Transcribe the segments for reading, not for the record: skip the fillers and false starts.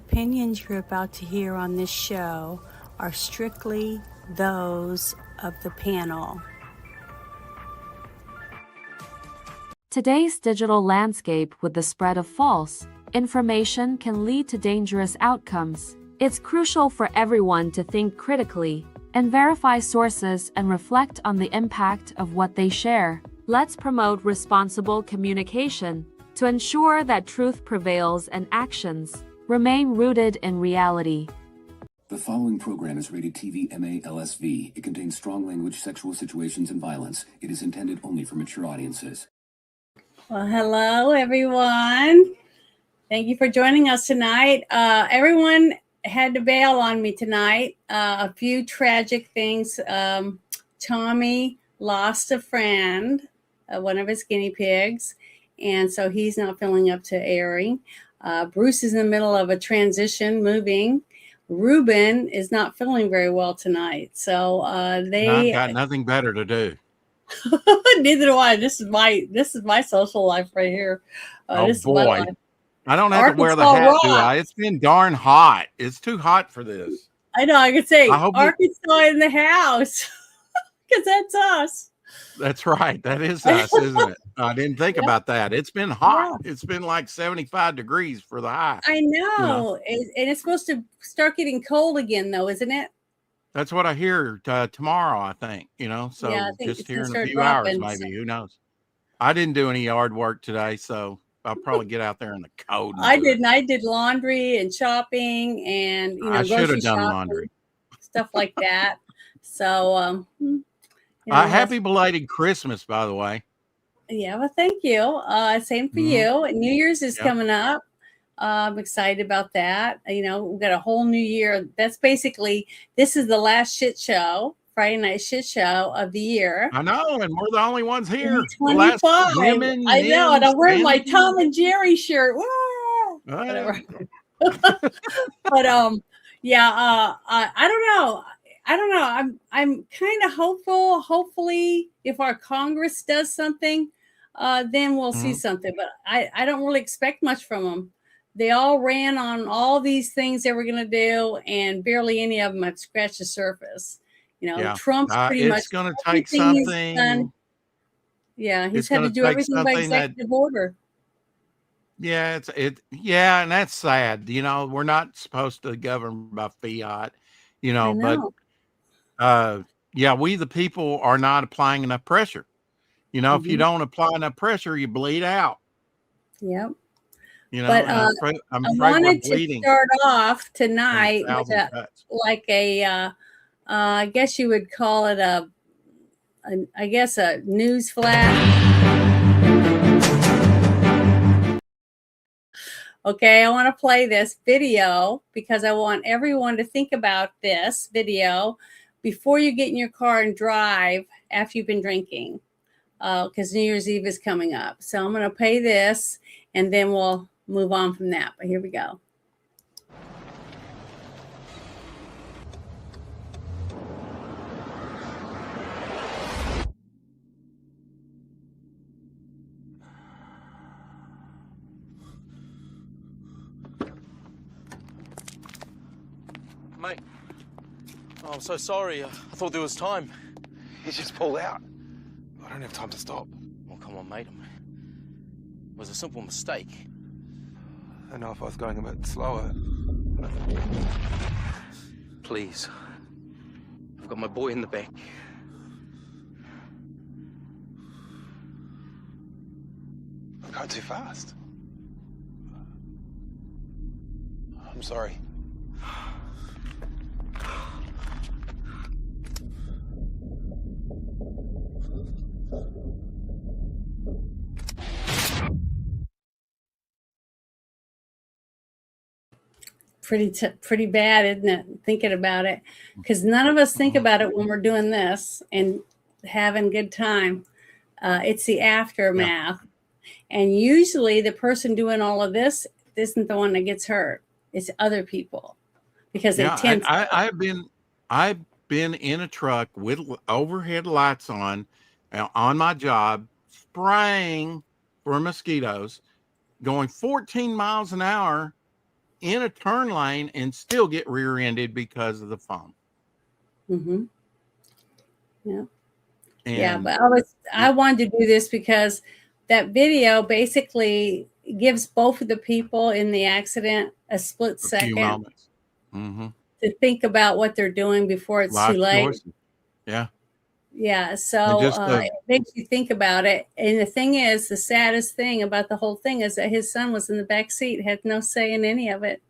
opinions you're about to hear on this show are strictly those of the panel. Today's digital landscape with the spread of false information can lead to dangerous outcomes. It's crucial for everyone to think critically and verify sources and reflect on the impact of what they share. Let's promote responsible communication to ensure that truth prevails and actions remain rooted in reality. The following program is rated TV MA-LSV. It contains strong language, sexual situations, and violence. It is intended only for mature audiences. Well, hello, everyone. Thank you for joining us tonight. Everyone had to bail on me tonight. A few tragic things. Tommy lost a friend, one of his guinea pigs, and so he's not feeling up to airing. Bruce is in the middle of a transition, moving. Ruben is not feeling very well tonight, so I've got nothing better to do. Neither do I. This is my social life right here. Oh boy, I don't have to wear the hat, do I? It's been darn hot. It's too hot for this. I know. I could say Arkansas in the house because that's us. That's right. That is us, isn't it? I didn't think about that. It's been hot. Yeah. It's been like 75 degrees for the high. I know. And it's supposed to start getting cold again, though, isn't it? That's what I hear tomorrow, I think, so yeah, just here in a few hours, maybe, who knows? I didn't do any yard work today, so I'll probably get out there in the cold. I didn't. I did laundry and shopping and, I should have done laundry. Stuff like that. So, happy belated Christmas, by the way. Yeah, well, thank you. Same for you. New Year's is coming up. I'm excited about that. We've got a whole new year. That's basically, this is the last shit show, Friday night shit show of the year. I know, and we're the only ones here. 25. Women, I know, and I'm wearing my Tom and Jerry shirt. Whatever. But I don't know. I'm kind of hopeful. Hopefully, if our Congress does something, then we'll see something. But I don't really expect much from them. They all ran on all these things they were going to do, and barely any of them have scratched the surface. Trump's pretty much going to take something. Yeah, he's had to do everything by executive order. Yeah, and that's sad. We're not supposed to govern by fiat. But we the people are not applying enough pressure. If you don't apply enough pressure, you bleed out. Yep. But I wanted to start off tonight with I guess you would call it a news flash. Okay, I want to play this video because I want everyone to think about this video before you get in your car and drive after you've been drinking, because New Year's Eve is coming up. So I'm going to play this, and then we'll move on from that. But here we go. Mate, I'm so sorry. I thought there was time. He just pulled out. I don't have time to stop. Well, come on, mate. It was a simple mistake. I know if I was going a bit slower. Please. I've got my boy in the back. I'm going too fast. I'm sorry. Pretty bad, isn't it? Thinking about it, because none of us think about it when we're doing this and having good time. It's the aftermath, and usually the person doing all of this isn't the one that gets hurt. It's other people, because they tend. I've been in a truck with overhead lights on my job, spraying for mosquitoes, going 14 miles an hour in a turn lane and still get rear-ended because of the phone. Mm-hmm. Yeah. And but I wanted to do this because that video basically gives both of the people in the accident a split second to think about what they're doing before it's too late. Choices. Yeah. Yeah. So it makes you think about it. And the thing is, the saddest thing about the whole thing is that his son was in the back seat, had no say in any of it.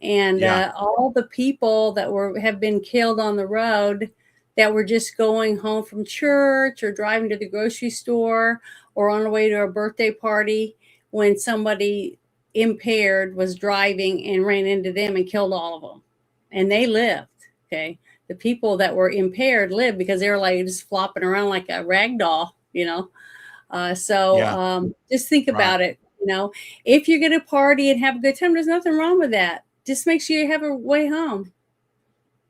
And all the people that have been killed on the road that were just going home from church or driving to the grocery store or on the way to a birthday party when somebody impaired was driving and ran into them and killed all of them. And they lived. Okay. The people that were impaired lived because they were like just flopping around like a rag doll, just think about it. If you're going to party and have a good time, there's nothing wrong with that. Just make sure you have a way home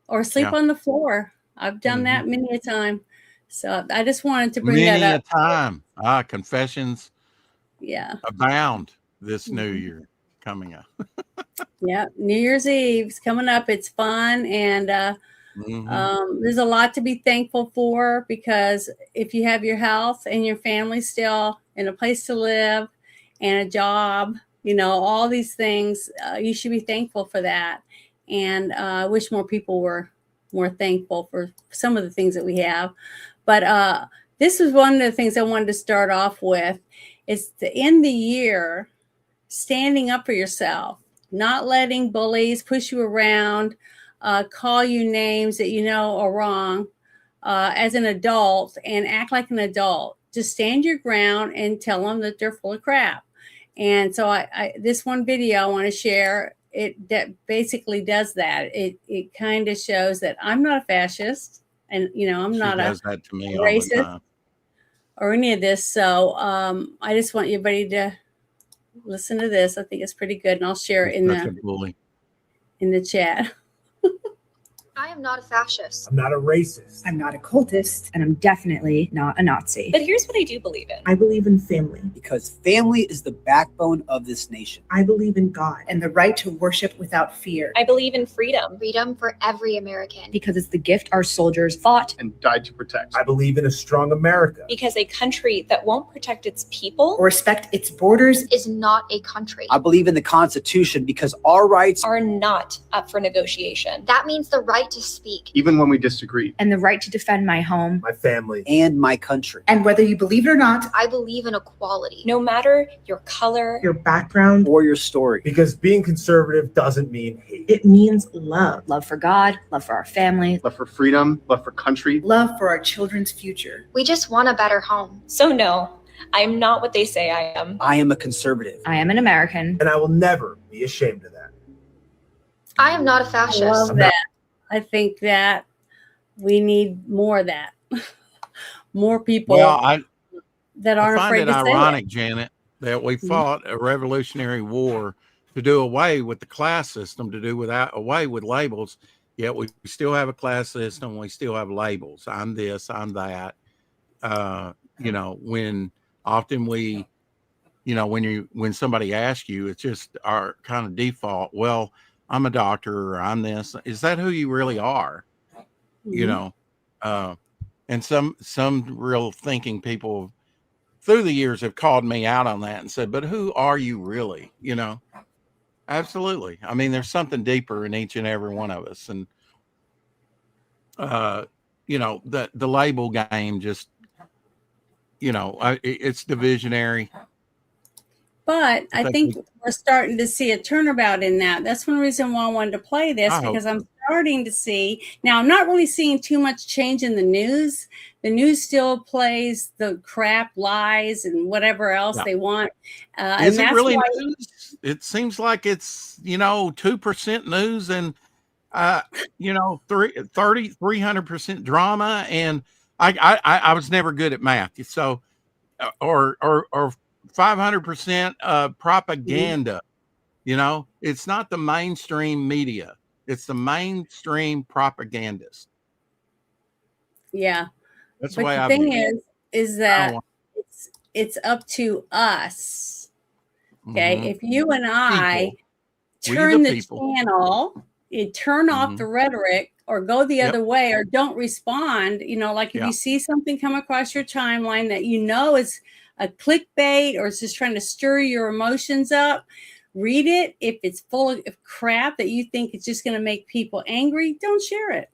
or sleep on the floor. I've done that many a time. So I just wanted to bring that up. Many a time. Confessions abound this new year coming up. Yeah. New Year's Eve's coming up. It's fun. And there's a lot to be thankful for, because if you have your health and your family still and a place to live and a job, all these things, you should be thankful for that. And I wish more people were more thankful for some of the things that we have. But this is one of the things I wanted to start off with, is to end the year standing up for yourself, not letting bullies push you around, call you names that you know are wrong as an adult, and act like an adult. Just stand your ground and tell them that they're full of crap. And so I this one video I want to share, that basically does that. It kind of shows that I'm not a fascist, and I'm not a racist or any of this. So I just want everybody to listen to this. I think it's pretty good, and I'll share it in the chat. I am not a fascist. I'm not a racist. I'm not a cultist. And I'm definitely not a Nazi. But here's what I do believe in. I believe in family. Because family is the backbone of this nation. I believe in God and the right to worship without fear. I believe in freedom. Freedom for every American. Because it's the gift our soldiers fought and died to protect. I believe in a strong America. Because a country that won't protect its people or respect its borders is not a country. I believe in the Constitution because our rights are not up for negotiation. That means the right to speak. Even when we disagree. And the right to defend my home, my family, and my country. And whether you believe it or not, I believe in equality. No matter your color, your background, or your story. Because being conservative doesn't mean hate. It means love. Love for God, love for our family, love for freedom, love for country, love for our children's future. We just want a better home. So no, I'm not what they say I am. I am a conservative. I am an American. And I will never be ashamed of that. I am not a fascist. I love that. I think that we need more of that. More people that aren't afraid to say it. I find it ironic, Janet, that we fought a revolutionary war to do away with the class system, to do away with labels, yet we still have a class system, we still have labels. I'm this, I'm that. When often we, when somebody asks you, it's just our kind of default, well, I'm a doctor, or I'm this. Is that who you really are? And some real thinking people through the years have called me out on that and said, but who are you really? Absolutely. I mean, there's something deeper in each and every one of us. And, the label game just, it's divisionary. But I think we're starting to see a turnabout in that. That's one reason why I wanted to play this, because I'm starting to see. Now, I'm not really seeing too much change in the news. The news still plays the crap, lies, and whatever else they want. Is it really news? It seems like it's, 2% news and, 300% drama. And I was never good at math. So, or 500% propaganda. It's not the mainstream media, it's the mainstream propagandist. Yeah, that's the way the thing is that it's up to us. Okay, if you and I turn the people. channel, turn off the rhetoric, or go the Yep. other way, or don't respond. Like if Yeah. you see something come across your timeline that is a clickbait or it's just trying to stir your emotions up, read it. If it's full of crap that you think it's just going to make people angry, don't share it.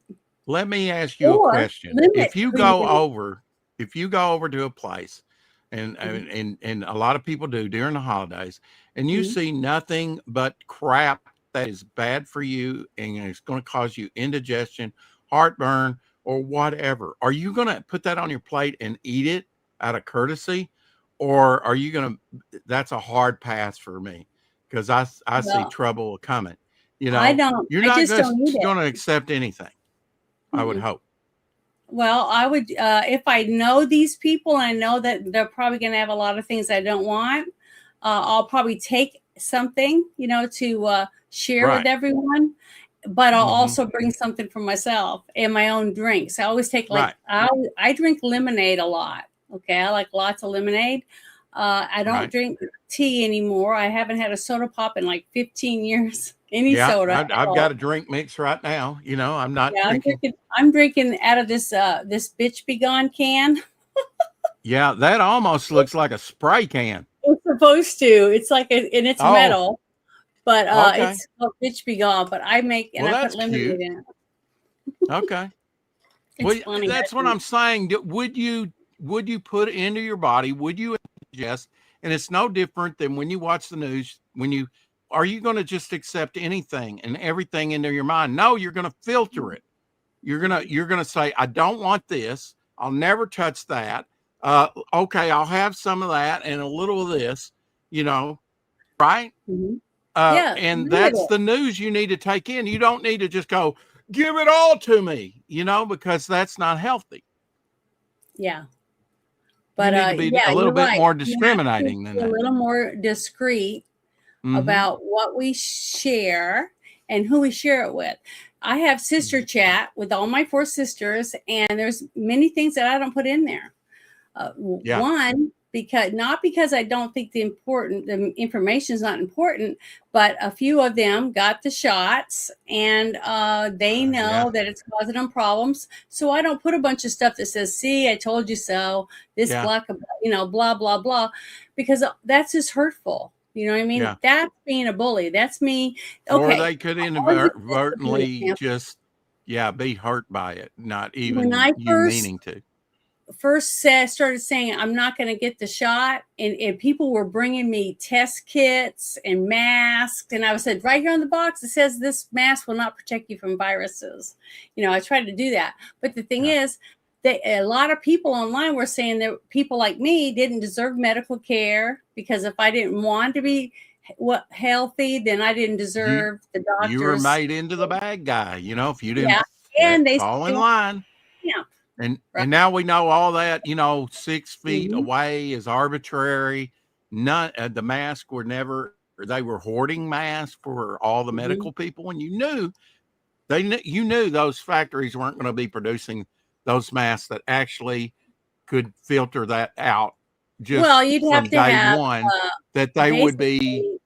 Let me ask you a Or question. limit If you who go you- over to a place, and a lot of people do during the holidays, and you see nothing but crap that is bad for you and it's going to cause you indigestion, heartburn, or whatever, are you going to put that on your plate and eat it out of courtesy? Or are you going to, that's a hard pass for me, because I see Well, trouble coming. I don't. You're I not just don't eat it. going to accept anything, I would hope. Well, I would, if I know these people and I know that they're probably going to have a lot of things I don't want, I'll probably take something, to share with everyone. But I'll also bring something for myself and my own drinks. I always take I drink lemonade a lot. Okay, I like lots of lemonade. I don't drink tea anymore. I haven't had a soda pop in like 15 years. Soda. I've got a drink mix right now. I'm not drinking. I'm drinking out of this this Bitch Be Gone can. Yeah, that almost looks like a spray can. It's supposed to. It's like and it's metal, but it's called Bitch Be Gone. But I make and I put lemonade in it. Okay. It's funny. That's what I'm saying. Would you put into your body? Would you ingest? And it's no different than when you watch the news. Are you going to just accept anything and everything into your mind? No, you're going to filter it. You're going to say, I don't want this. I'll never touch that. Okay, I'll have some of that and a little of this, right? And that's the news you need to take in. You don't need to just go, give it all to me, because that's not healthy. Yeah. But you need to be a little bit more discriminating than that. A little more discreet about what we share and who we share it with. I have sister chat with all my 4 sisters, and there's many things that I don't put in there. One, because I don't think the information is not important, but a few of them got the shots and they know that it's causing them problems. So I don't put a bunch of stuff that says, see, I told you so, this blah, blah, blah, because that's just hurtful. You know what I mean? Yeah. That's being a bully. That's me. Okay. Or they could inadvertently just, be hurt by it, not even meaning to. First started saying I'm not going to get the shot, and people were bringing me test kits and masks, and I said right here on the box it says this mask will not protect you from viruses. I tried to do that, but the thing is that a lot of people online were saying that people like me didn't deserve medical care, because if I didn't want to be healthy, then I didn't deserve the doctors. You were made into the bad guy, if you didn't and they fall in line. Yeah. And now we know all that, 6 feet away is arbitrary. None the masks were they were hoarding masks for all the medical people. And you knew those factories weren't going to be producing those masks that actually could filter that out. You'd have to have one that they would be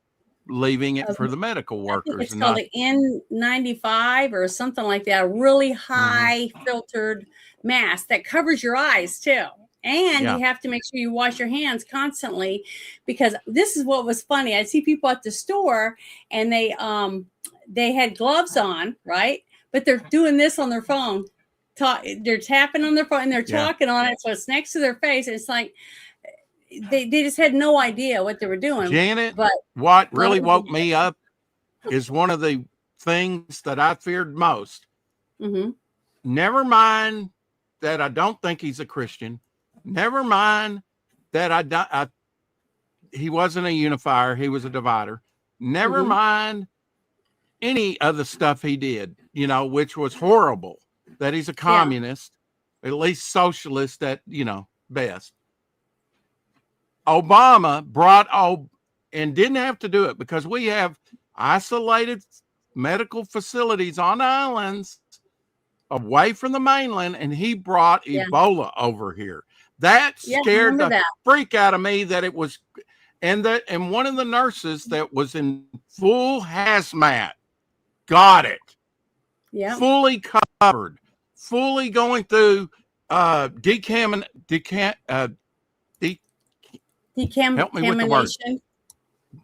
leaving it for the medical workers. It's called an N95 or something like that. A really high filtered mask that covers your eyes too. And you have to make sure you wash your hands constantly, because this is what was funny. I'd see people at the store and they had gloves on, right? But they're doing this on their phone. They're tapping on their phone and they're talking on it. So it's next to their face. It's like they just had no idea what they were doing. Janet, but what really woke me up is one of the things that I feared most. Never mind that I don't think he's a Christian. Never mind that he wasn't a unifier. He was a divider. Never mind any of the stuff he did, which was horrible. That he's a communist, at least socialist at, best. Obama brought and didn't have to do it, because we have isolated medical facilities on islands away from the mainland, and he brought Ebola over here. That scared the freak out of me, that it was And one of the nurses that was in full hazmat got it. Yeah. Fully covered, fully going through help me with the word. Decontamination.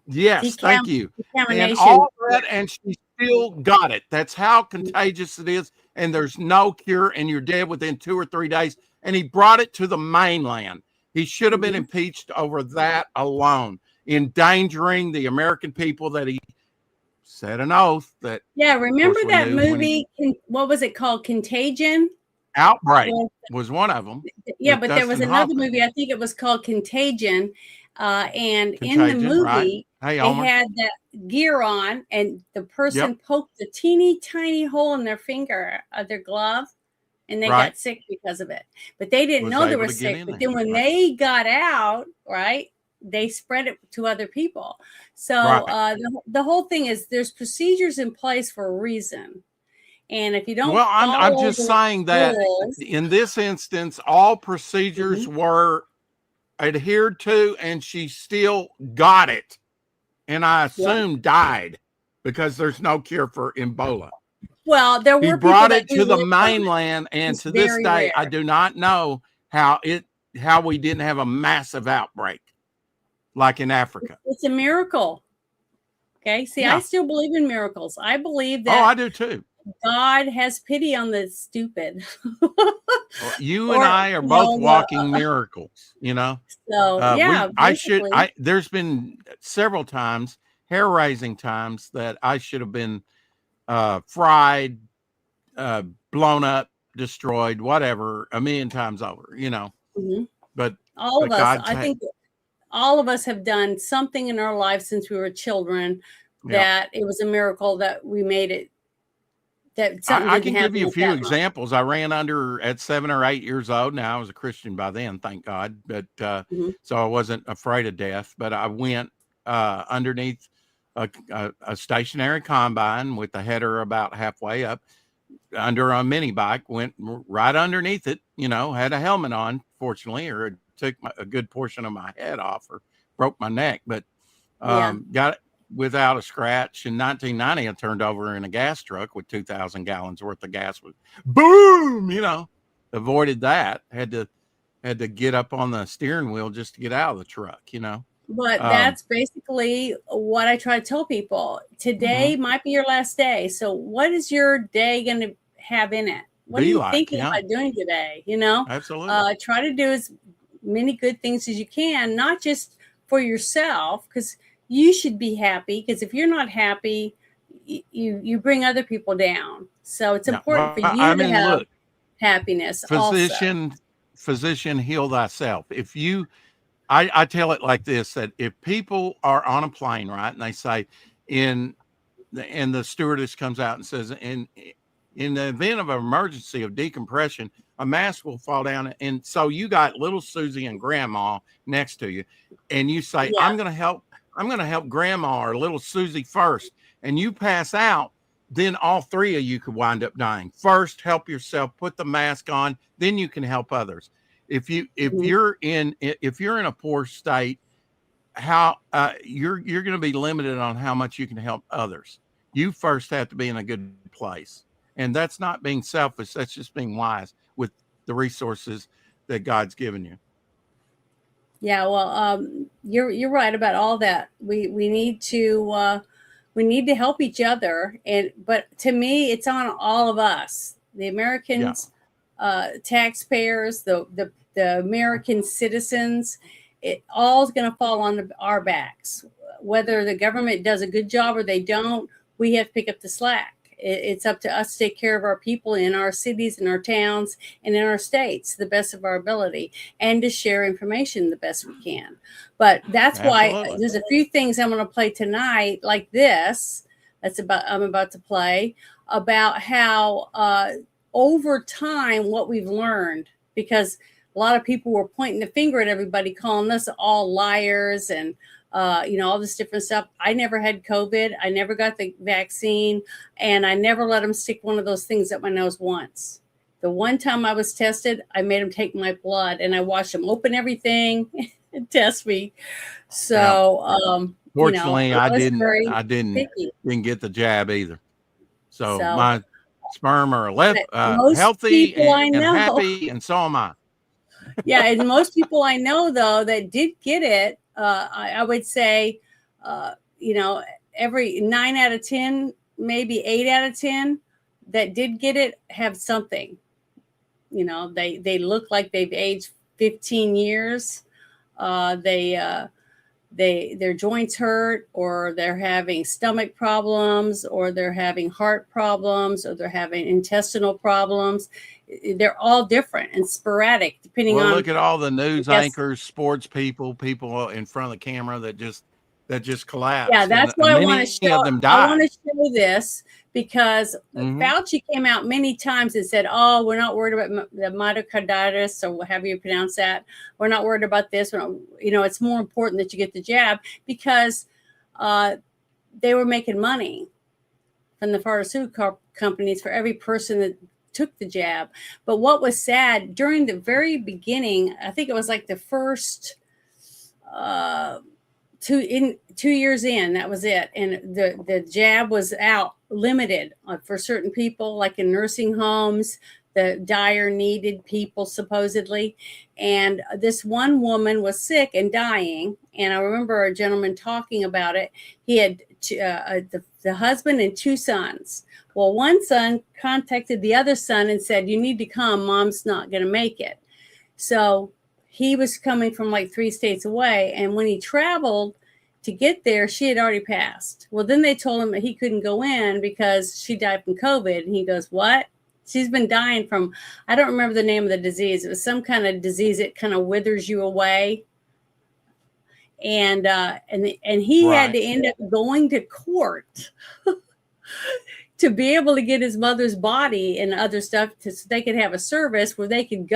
Yes, thank you. And Decontamination. all that, and she still got it. That's how contagious it is. And there's no cure, and you're dead within 2 or 3 days. And he brought it to the mainland. He should have been impeached over that alone, endangering the American people that he said an oath that. Yeah, remember that movie? What was it called? Contagion? Outbreak was one of them. Yeah, but there was another movie. I think it was called Contagion. And in the movie, right? They had that gear on, and the person poked a teeny tiny hole in their finger of their glove, and they got sick because of it. But they didn't know they were sick. But then when they got out, right, they spread it to other people. So the whole thing is there's procedures in place for a reason. And if you don't, well, I'm just saying that in this instance, all procedures were adhered to, and she still got it, and I assume died because there's no cure for Ebola. Well, there were he brought it to the mainland, and to this day, rare. I do not know how we didn't have a massive outbreak like in Africa. It's a miracle. Okay, see, I still believe in miracles. I believe that. Oh, I do too. God has pity on the stupid. You and I are both walking miracles, you know. So there's been several times, hair-raising times, that I should have been fried, blown up, destroyed, whatever, a million times over, you know. But all of us, I think all of us have done something in our life since we were children that it was a miracle that we made it. I can give you a few examples. I ran under at 7 or 8 years old. Now I was a Christian by then, thank God. But so I wasn't afraid of death. But I went underneath a stationary combine with the header about halfway up under a mini bike. Went right underneath it. You know, had a helmet on, fortunately, or it took a good portion of my head off or broke my neck. But got it without a scratch. In 1990, I turned over in a gas truck with 2,000 gallons worth of gas. Boom, you know, avoided that. Had to get up on the steering wheel just to get out of the truck, you know. But that's basically what I try to tell people. Today might be your last day. So what is your day going to have in it? What are you thinking about doing today? You know, absolutely. Try to do as many good things as you can, not just for yourself, because you should be happy, because if you're not happy, you bring other people down. So it's important for you to have happiness. Physician, heal thyself. If you, I tell it like this, that if people are on a plane, right, and they say, and the stewardess comes out and says, in the event of an emergency of decompression, a mask will fall down. And so you got little Susie and grandma next to you, and you say, I'm going to help grandma or little Susie first, and you pass out, then all three of you could wind up dying. First, help yourself, put the mask on, then you can help others. If you're in a poor state, how you're going to be limited on how much you can help others. You first have to be in a good place. And that's not being selfish, that's just being wise with the resources that God's given you. Yeah, well, you're right about all that. We need to help each other, but to me, it's on all of us, the Americans, taxpayers, the American citizens. It all is going to fall on our backs. Whether the government does a good job or they don't, we have to pick up the slack. It's up to us to take care of our people in our cities, in our towns, and in our states to the best of our ability, and to share information the best we can. But that's why there's a few things I'm going to play tonight, like this. I'm about to play about how over time what we've learned, because a lot of people were pointing the finger at everybody, calling us all liars and all this different stuff. I never had COVID. I never got the vaccine, and I never let them stick one of those things up my nose once. The one time I was tested, I made them take my blood, and I watched them open everything. and test me. So, Fortunately, I I was very didn't picky. get the jab either. So So, my sperm are but most healthy people I and know, happy, and so am I. yeah, and most people I know though that did get it, I would say, you know, every 9 out of 10, maybe 8 out of 10 that did get it have something. You know, they look like they've aged 15 years. Their joints hurt, or they're having stomach problems, or they're having heart problems, or they're having intestinal problems. They're all different and sporadic depending Well, on, look at all the news yes. anchors, sports people in front of the camera that just collapsed. Yeah, that's and why I want many to show. of them I want died. to show this because Fauci came out many times and said, "Oh, we're not worried about the myocarditis, or however you pronounce that. We're not worried about this. We're not, you know, it's more important that you get the jab," because they were making money from the pharmaceutical companies for every person that took the jab. But what was sad during the very beginning, I think it was like the first 2 years in, that was it, and the jab was out, limited for certain people, like in nursing homes, the dire needed people supposedly. And this one woman was sick and dying, and I remember a gentleman talking about it. He had the husband and 2 sons. Well, one son contacted the other son and said, "You need to come, mom's not going to make it." So he was coming from like 3 states away. And when he traveled to get there, she had already passed. Well, then they told him that he couldn't go in because she died from COVID. And he goes, "What?" She's been dying from, I don't remember the name of the disease. It was some kind of disease that kind of withers you away. And he had to end up going to court to be able to get his mother's body and other stuff so they could have a service where they could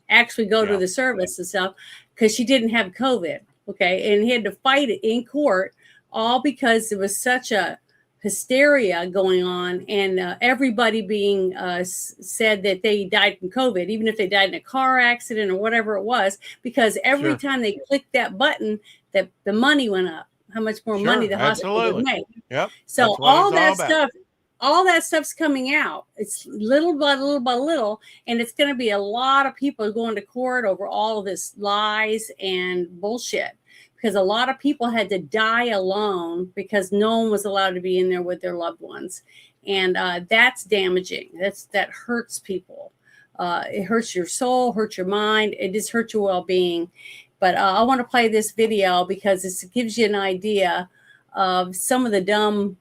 actually go to the service and stuff, because she didn't have COVID. Okay. And he had to fight it in court, all because there was such a hysteria going on, and everybody being said that they died from COVID, even if they died in a car accident or whatever it was, because every time they clicked that button, that the money went up, how much more money the hospital would make. Yep. So all that stuff's coming out. It's little by little by little, and it's going to be a lot of people going to court over all of this lies and bullshit, because a lot of people had to die alone because no one was allowed to be in there with their loved ones. And that's damaging. That hurts people. It hurts your soul, hurts your mind. It just hurts your well-being. But I want to play this video because it gives you an idea of some of the dumb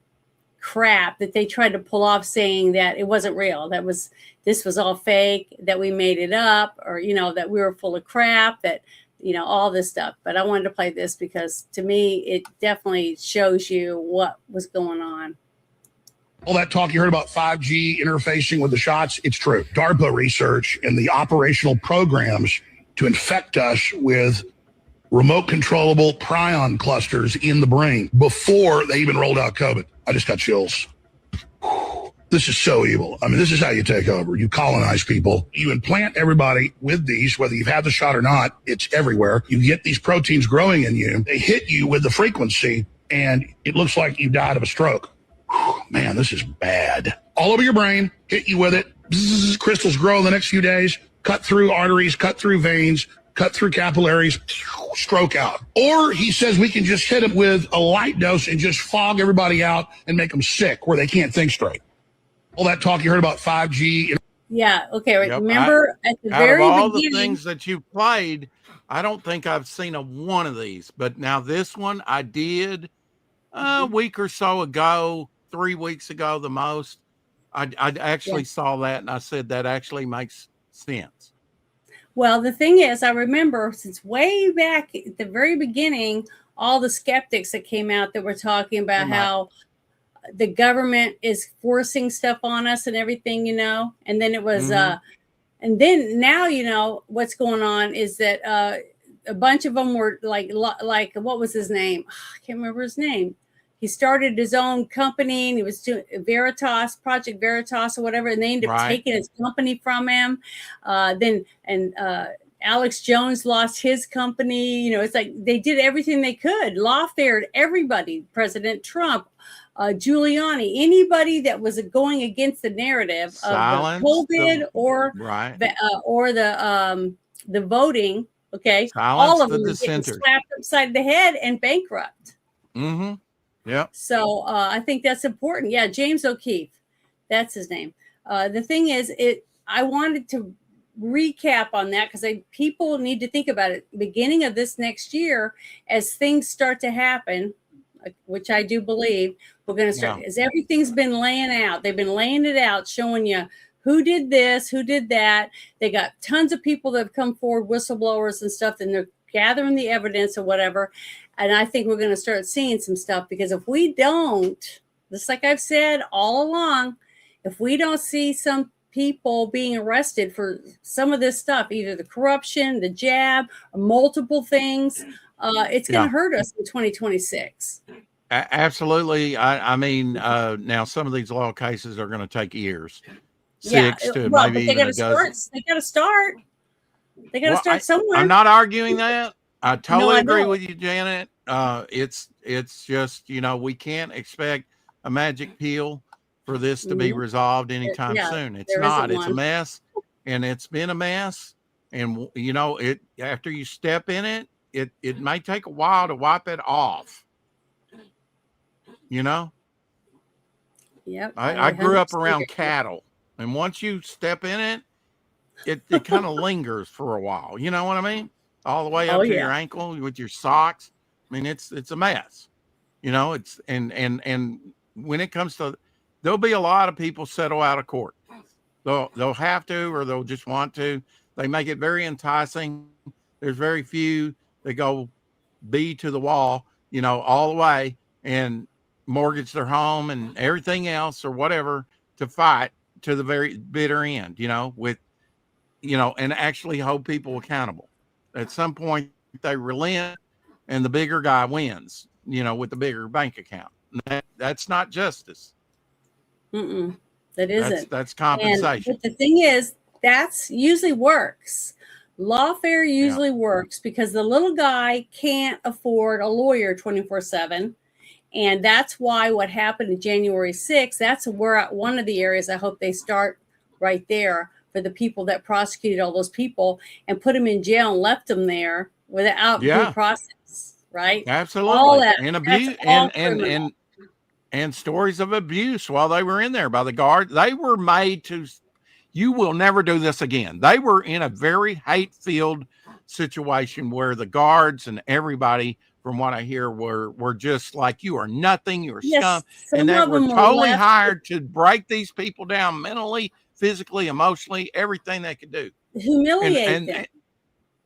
crap that they tried to pull off, saying that it wasn't real. This was all fake, that we made it up, or, that we were full of crap, that, all this stuff. But I wanted to play this because to me, it definitely shows you what was going on. All that talk you heard about 5G interfacing with the shots, it's true. DARPA research and the operational programs to infect us with remote controllable prion clusters in the brain before they even rolled out COVID. I just got chills. This is so evil. I mean, this is how you take over. You colonize people. You implant everybody with these, whether you've had the shot or not. It's everywhere. You get these proteins growing in you. They hit you with the frequency, and it looks like you died of a stroke. Man, this is bad. All over your brain, hit you with it. Bzzz, crystals grow in the next few days, cut through arteries, cut through veins, cut through capillaries, stroke out. Or he says we can just hit them with a light dose and just fog everybody out and make them sick where they can't think straight. All that talk you heard about 5G. Yeah. Okay. Yep. Remember at the out very of all beginning, the things that you played, I don't think I've seen one of these. But now this one I did a week or so ago, 3 weeks ago, the most. I actually saw that, and I said that actually makes sense. Well, the thing is, I remember since way back at the very beginning, all the skeptics that came out that were talking about how the government is forcing stuff on us and everything, and then it was, and then now, what's going on is that a bunch of them were like, what was his name? I can't remember his name. He started his own company, and he was doing Project Veritas or whatever, and they ended up taking his company from him. Alex Jones lost his company. You know, it's like they did everything they could. Lawfared everybody, President Trump, Giuliani, anybody that was going against the narrative Silence of the COVID or the voting. Okay, all of the them are getting dissenters. slapped upside the head and bankrupt. Mm-hmm. Yeah. So I think that's important. Yeah, James O'Keefe, that's his name. The thing is, I wanted to recap on that because people need to think about it. Beginning of this next year, as things start to happen, which I do believe, we're going to start. As everything's been laying out, they've been laying it out, showing you who did this, who did that. They got tons of people that have come forward, whistleblowers and stuff, and they're gathering the evidence or whatever. And I think we're going to start seeing some stuff, because if we don't, just like I've said all along, if we don't see some people being arrested for some of this stuff, either the corruption, the jab, or multiple things, it's going to hurt us in 2026. Absolutely. I mean, now some of these law cases are going to take years. 6 to maybe even a dozen. They got to start. They got to start somewhere. I'm not arguing that. I totally agree with you, Janet. It's just, you know, we can't expect a magic pill for this to be resolved anytime soon. It's not. It's a mess, and it's been a mess. And you know, after you step in it, it may take a while to wipe it off. You know. Yep. I grew up around cattle. And once you step in it kind of lingers for a while. You know what I mean? All the way up to your ankle with your socks. I mean, it's a mess. You know, it's and when it comes to, there'll be a lot of people settle out of court. They'll have to, or they'll just want to. They make it very enticing. There's very few that go be to the wall, you know, all the way and mortgage their home and everything else or whatever to fight to the very bitter end, you know, with, you know, and actually hold people accountable. At some point they relent and the bigger guy wins, you know, with the bigger bank account. That's not justice. That isn't. That's compensation. But the thing is, that's usually works. Lawfare usually works because the little guy can't afford a lawyer 24/7. And that's why what happened in January 6th, that's where one of the areas I hope they start right there for the people that prosecuted all those people and put them in jail and left them there without due process, right? Absolutely. All that. And abuse and stories of abuse while they were in there by the guard. They were made to, you will never do this again. They were in a very hate-filled situation where the guards and everybody, from what I hear, were just like, you are nothing, you're scum. And they were totally hired to break these people down mentally, physically, emotionally, everything they could do. Humiliate them.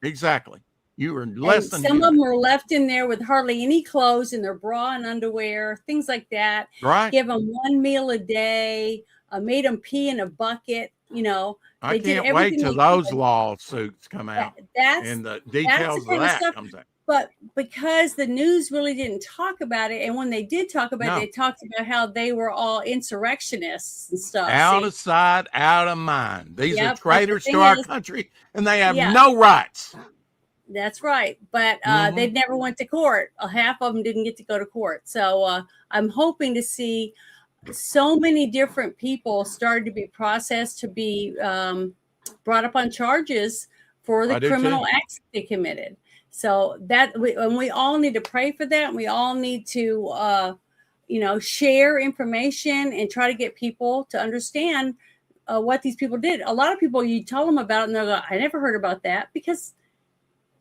Exactly. You were less than some of them were left in there with hardly any clothes in their bra and underwear, things like that. Right. Give them one meal a day, made them pee in a bucket, you know. I can't wait till those lawsuits come out and the details of that comes out. But because the news really didn't talk about it, and when they did talk about it, they talked about how they were all insurrectionists and stuff. Out of sight, out of mind. These are traitors to our country, and they have no rights. That's right. But they never went to court. Half of them didn't get to go to court. So I'm hoping to see so many different people started to be processed, to be brought up on charges for the criminal acts they committed. So that we all need to pray for that. And we all need to, share information and try to get people to understand what these people did. A lot of people, you tell them about it and they're like, I never heard about that, because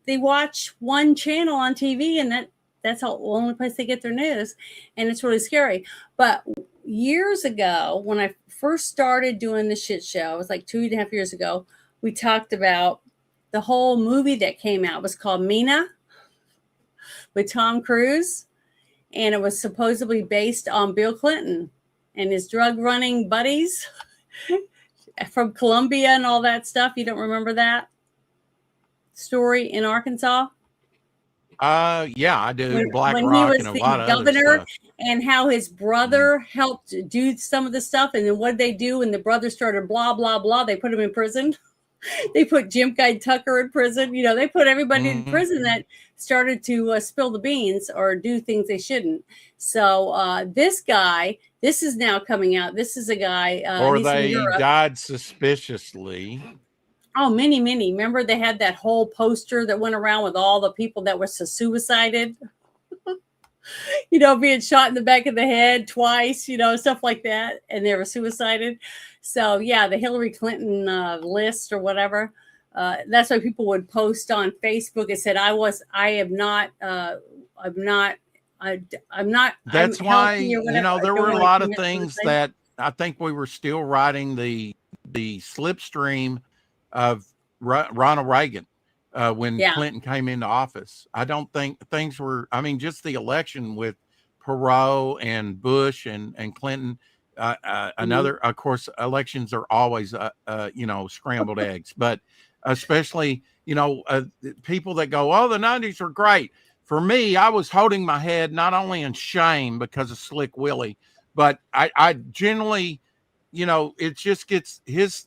they watch one channel on TV and that's the only place they get their news. And it's really scary. But years ago, when I first started doing the shit show, it was like 2.5 years ago, we talked about the whole movie that came out. It was called Mina with Tom Cruise. And it was supposedly based on Bill Clinton and his drug running buddies from Colombia and all that stuff. You don't remember that story in Arkansas? Yeah, I do. When Rock he was and a the lot of governor, other stuff. and how his brother helped do some of the stuff. And then what did they do when the brother started blah, blah, blah? They put him in prison. They put Jim Guy Tucker in prison. You know, they put everybody in Mhm. prison that started to spill the beans or do things they shouldn't. So this guy, this is now coming out. This is a guy. Or He's from they Europe. died suspiciously. Oh, many, many. Remember they had that whole poster that went around with all the people that were suicided, you know, being shot in the back of the head twice, you know, stuff like that. And they were suicided. So, yeah, the Hillary Clinton list or whatever. That's why people would post on Facebook and said, I'm That's why, healthy or you know, whatever. I there don't were a wanna lot of commit things suicide. that I think we were still riding the slipstream of Ronald Reagan when Yeah. Clinton came into office. I don't think things were, I mean, just the election with Perot and Bush and Clinton. Another, of course, elections are always, you know, scrambled eggs, but especially, you know, people that go, oh, the 90s are great. For me, I was holding my head not only in shame because of Slick Willie, but I generally, you know, it just gets his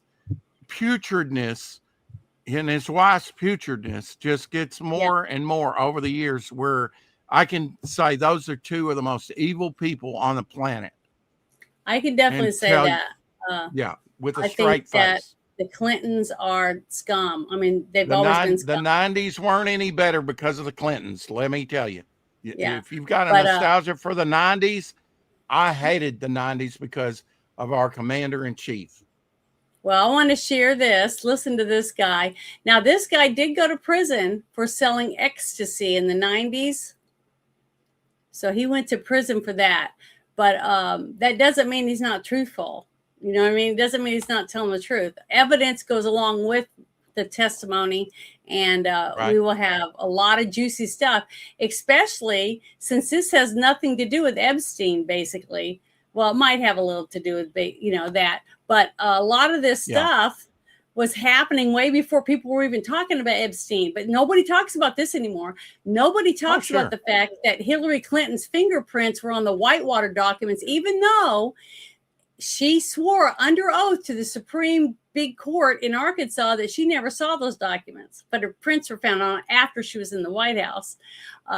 putridness and his wife's putridness just gets more and more over the years, where I can say those are two of the most evil people on the planet. I can definitely say that. Yeah, with a I straight think that face. the Clintons are scum. I mean, they've The always been the scum. 90s weren't any better because of the Clintons. Let me tell you, Yeah. if you've got a But nostalgia for the 90s, I hated the 90s because of our commander in chief. well, I want to share this. Listen to this guy. Now, this guy did go to prison for selling ecstasy in the 90s. So he went to prison for that. But that doesn't mean he's not truthful. You know what I mean? It doesn't mean he's not telling the truth. Evidence goes along with the testimony, and Right. we will have a lot of juicy stuff, especially since this has nothing to do with Epstein, basically. Well, it might have a little to do with, you know, that, but a lot of this Yeah. stuff was happening way before people were even talking about Epstein. But nobody talks about this anymore. Nobody talks sure. about the fact that Hillary Clinton's fingerprints were on the Whitewater documents, even though she swore under oath to the Supreme Big Court in Arkansas that she never saw those documents, but her prints were found on after she was in the White House.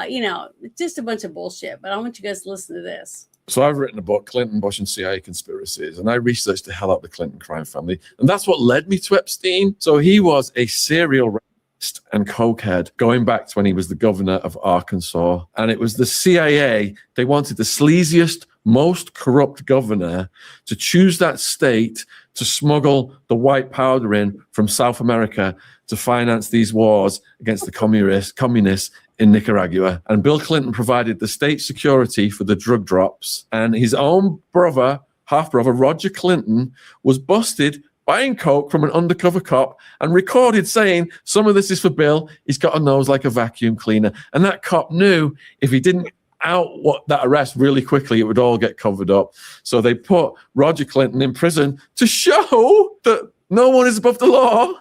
You know, just a bunch of bullshit. But I want you guys to listen to this. So I've written a book, Clinton, Bush, and CIA Conspiracies, and I researched the hell out of the Clinton crime family, and that's what led me to Epstein. So he was a serial rapist and cokehead going back to when he was the governor of Arkansas, and it was the CIA. They wanted the sleaziest, most corrupt governor to choose that state to smuggle the white powder in from South America to finance these wars against the communists in Nicaragua. And Bill Clinton provided the state security for the drug drops. And his own brother, half-brother, Roger Clinton, was busted buying coke from an undercover cop and recorded saying, some of this is for Bill. He's got a nose like a vacuum cleaner. And that cop knew if he didn't out what that arrest really quickly, it would all get covered up. So they put Roger Clinton in prison to show that no one is above the law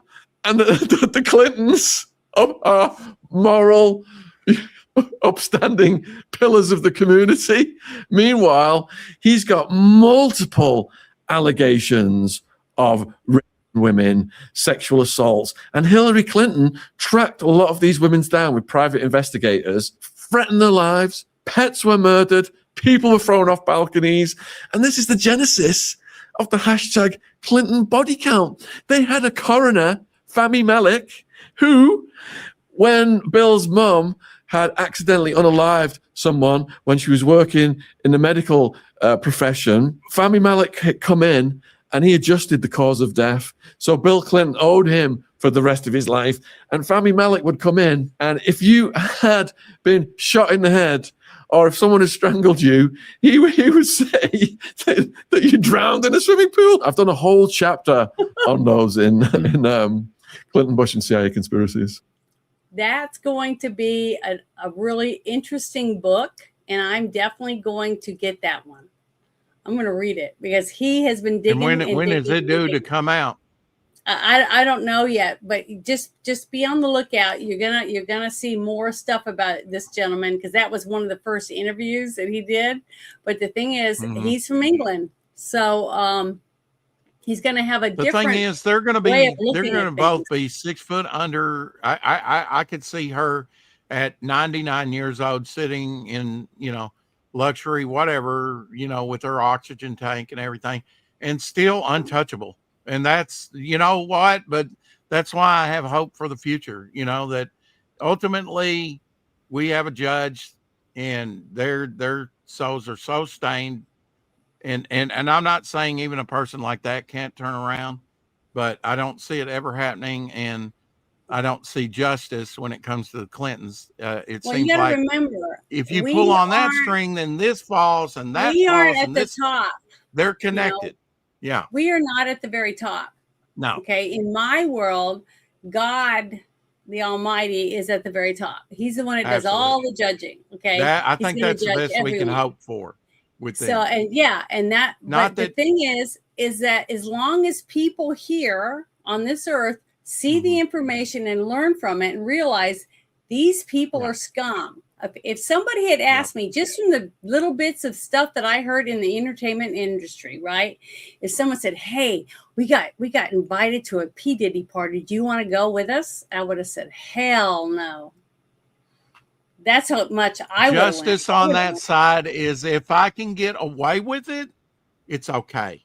and that the Clintons are moral, upstanding pillars of the community. Meanwhile, he's got multiple allegations of women, sexual assaults, and Hillary Clinton tracked a lot of these women down with private investigators, threatened their lives. Pets were murdered. People were thrown off balconies. And this is the genesis of the hashtag Clinton body count. They had a coroner, Fahmy Malek, who, when Bill's mum had accidentally unalived someone when she was working in the medical profession, Fahmy Malek had come in and he adjusted the cause of death. So Bill Clinton owed him for the rest of his life. And Fahmy Malek would come in, and if you had been shot in the head, or if someone has strangled you, he would say that you drowned in a swimming pool. I've done a whole chapter on those in Clinton, Bush, and CIA Conspiracies. That's going to be a really interesting book, and I'm definitely going to get that one. I'm going to read it because he has been digging. And when is it due to come out? I don't know yet, but just be on the lookout. You're gonna see more stuff about this gentleman because that was one of the first interviews that he did. But the thing is, he's from England, so he's going to have a The different thing is, they're going to way of be, they're looking going at to things. both be 6 foot under. I could see her at 99 years old sitting in, luxury, whatever, with her oxygen tank and everything, and still untouchable. And that's, you know what, but that's why I have hope for the future, that ultimately we have a judge and their souls are so stained. And I'm not saying even a person like that can't turn around, but I don't see it ever happening. And I don't see justice when it comes to the Clintons. It Well, you seems got to like remember, if you pull we on that aren't string, then this falls and that we aren't falls at and the this, top. they're You know, connected. Yeah. we are not at the very top. No. Okay. In my world, God, the Almighty, is at the very top. He's the one that does all the judging. Okay. I He's think going that's to the judge best we can everyone. hope for with them. So, and yeah, and that, Not but the that- thing is that as long as people here on this earth see the information and learn from it and realize these people are scum. If somebody had asked me just from the little bits of stuff that I heard in the entertainment industry, right? If someone said, "Hey, we got invited to a P. Diddy party. Do you want to go with us?" I would have said, "Hell no." That's how much I would have Justice on that side is if I can get away with it, it's okay.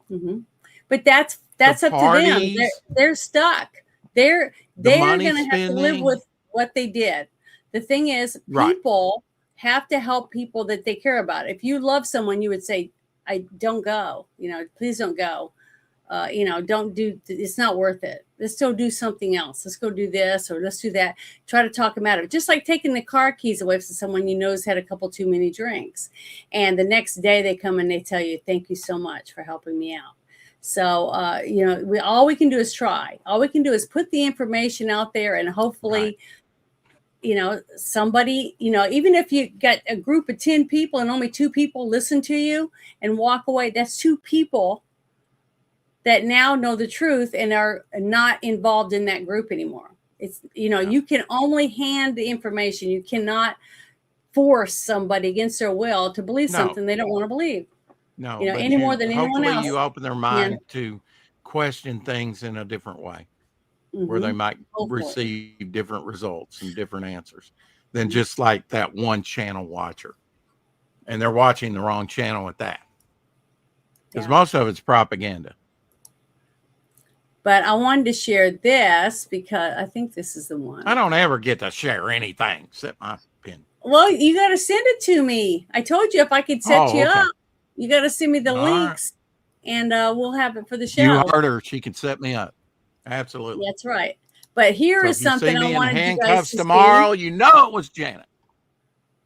Mm-hmm. But that's up to them. They're stuck. They're going to have to live with what they did. The thing is, people have to help people that they care about. If you love someone, you would say, "I don't go. Please don't go. Don't do. It's not worth it. Let's go do something else. Let's go do this or let's do that." Try to talk them out of it. Just like taking the car keys away from someone you know has had a couple too many drinks, and the next day they come and they tell you, "Thank you so much for helping me out." So, all we can do is try. All we can do is put the information out there, and hopefully, somebody, even if you got a group of 10 people and only 2 people listen to you and walk away, that's 2 people that now know the truth and are not involved in that group anymore. It's, you can only hand the information. You cannot force somebody against their will to believe something they don't want to believe. No, any more than anyone else. Hopefully you open their mind to question things in a different way, where they might receive different results and different answers than just like that one channel watcher. And they're watching the wrong channel at that. Because most of it's propaganda. But I wanted to share this because I think this is the one. I don't ever get to share anything except my opinion. Well, you got to send it to me. I told you if I could set you up, you got to send me the links, and we'll have it for the show. You heard her; she can set me up. Absolutely, that's right. But here is something I wanted you guys to tomorrow. See. You know it was Janet.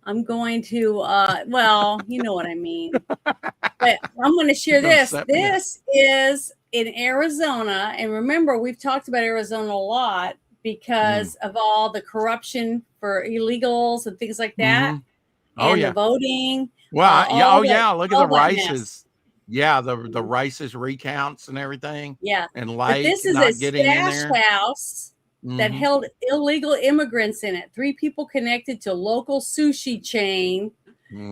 I'm going to. Well, you know what I mean. But I'm going to share this. This is in Arizona, and remember, we've talked about Arizona a lot because of all the corruption for illegals and things like that. And the voting. Well, look at the races. Yeah, the races recounts and everything. Yeah. And late, but this is not a getting in stash there. house that held illegal immigrants in it. 3 people connected to a local sushi chain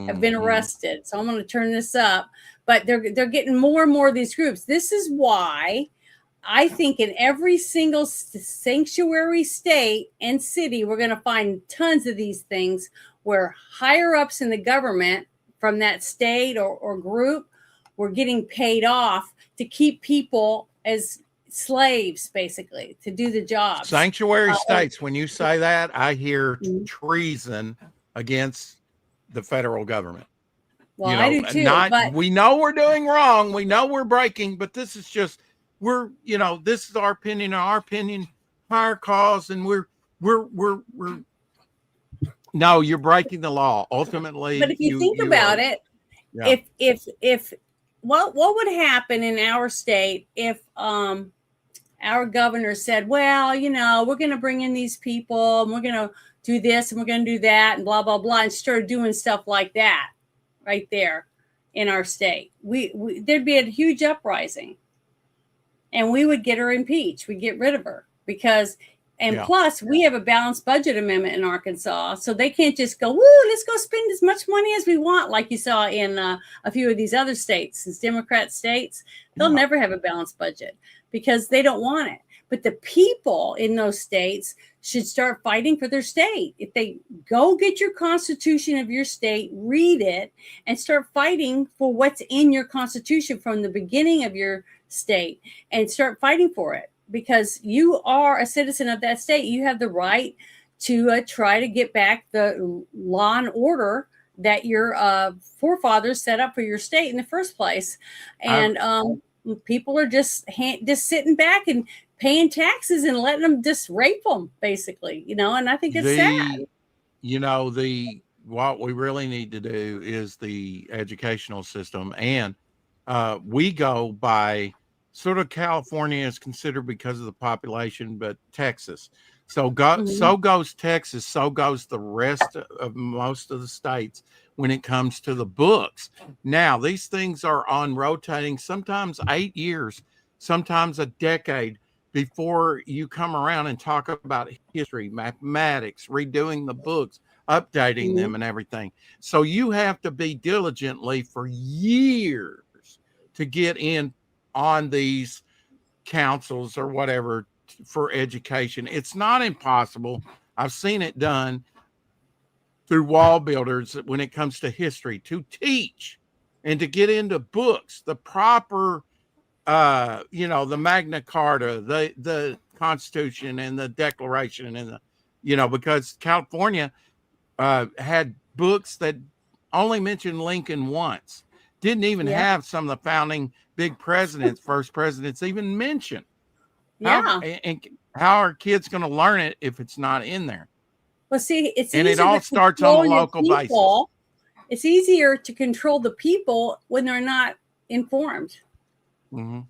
have been arrested. So I'm going to turn this up. But they're getting more and more of these groups. This is why I think in every single sanctuary state and city, we're going to find tons of these things where higher ups in the government from that state or group were getting paid off to keep people as slaves, basically, to do the job. Sanctuary states, when you say that, I hear treason against the federal government. Well, I do too. But we know we're doing wrong. We know we're breaking, but this is just, this is our opinion, higher cause, and we're no, you're breaking the law ultimately. But if you think about it, if what would happen in our state if our governor said, well, we're going to bring in these people and we're going to do this and we're going to do that and blah blah blah, and started doing stuff like that right there in our state, there'd be a huge uprising, and we would get her impeached. We'd get rid of her because And Yeah. plus, we have a balanced budget amendment in Arkansas, so they can't just go, "Woo, let's go spend as much money as we want," like you saw in a few of these other states, these Democrat states. They'll Yeah. never have a balanced budget because they don't want it. But the people in those states should start fighting for their state. If they go get your constitution of your state, read it, and start fighting for what's in your constitution from the beginning of your state, and start fighting for it. Because you are a citizen of that state, you have the right to try to get back the law and order that your forefathers set up for your state in the first place. And people are just sitting back and paying taxes and letting them just rape them, basically, you know. And I think it's sad. You know, what we really need to do is the educational system, and we go by sort of California is considered because of the population, but Texas. So goes Texas, so goes the rest of most of the states when it comes to the books. Now, these things are on rotating, sometimes 8 years, sometimes a decade before you come around and talk about history, mathematics, redoing the books, updating them and everything. So you have to be diligently for years to get in on these councils or whatever for education. It's not impossible. I've seen it done through wall builders when it comes to history, to teach and to get into books, the proper, the Magna Carta, the Constitution and the Declaration and because California had books that only mentioned Lincoln once, didn't even have some of the founding big presidents, first presidents even mentioned. Yeah. How are kids going to learn it if it's not in there? Well, see, it all starts on a local basis. It's easier to control the people when they're not informed. Mm-hmm.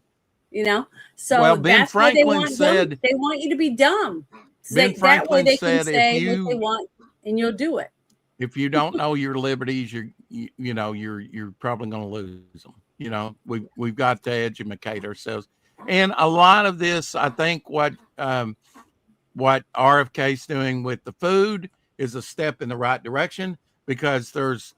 You know, so well, Ben Franklin said they want you to be dumb. So Ben Franklin said, if you what they want, and you'll do it. If you don't know your liberties, you're probably going to lose them. You know, we've got to educate ourselves, and a lot of this, I think, what RFK is doing with the food is a step in the right direction, because there's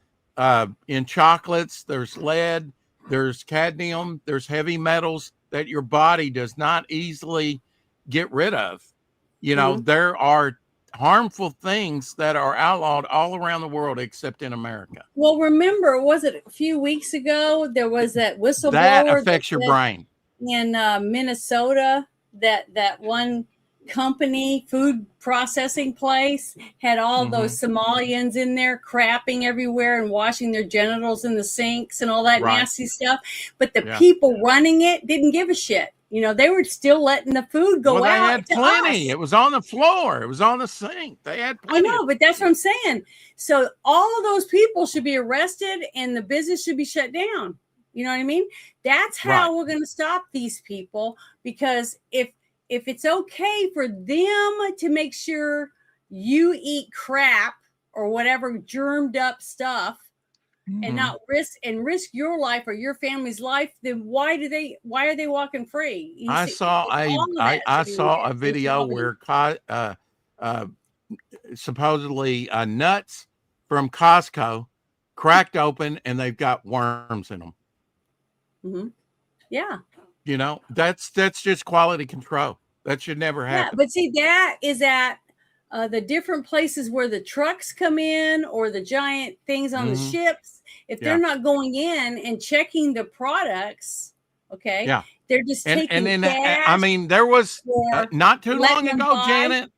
in chocolates, there's lead, there's cadmium, there's heavy metals that your body does not easily get rid of. You know, there are harmful things that are outlawed all around the world except in America. Well, remember, was it a few weeks ago there was that whistleblower that affects your brain in Minnesota, that one company, food processing place, had all those Somalians in there crapping everywhere and washing their genitals in the sinks and all that nasty stuff. But the people running it didn't give a shit. You know, they were still letting the food go out. They had plenty. It was on the floor. It was on the sink. They had plenty. I know, but that's what I'm saying. So all of those people should be arrested and the business should be shut down. You know what I mean? That's how we're going to stop these people, because if it's okay for them to make sure you eat crap or whatever germed up stuff and not risk your life or your family's life, then why are they walking free? I saw a video where supposedly nuts from Costco cracked open and they've got worms in them. Mm-hmm. Yeah. You know, that's just quality control. That should never happen. Yeah, but see, that is at the different places where the trucks come in or the giant things on the ships. If they're not going in and checking the products, they're just taking cash. I mean, there was not too long ago, Janet.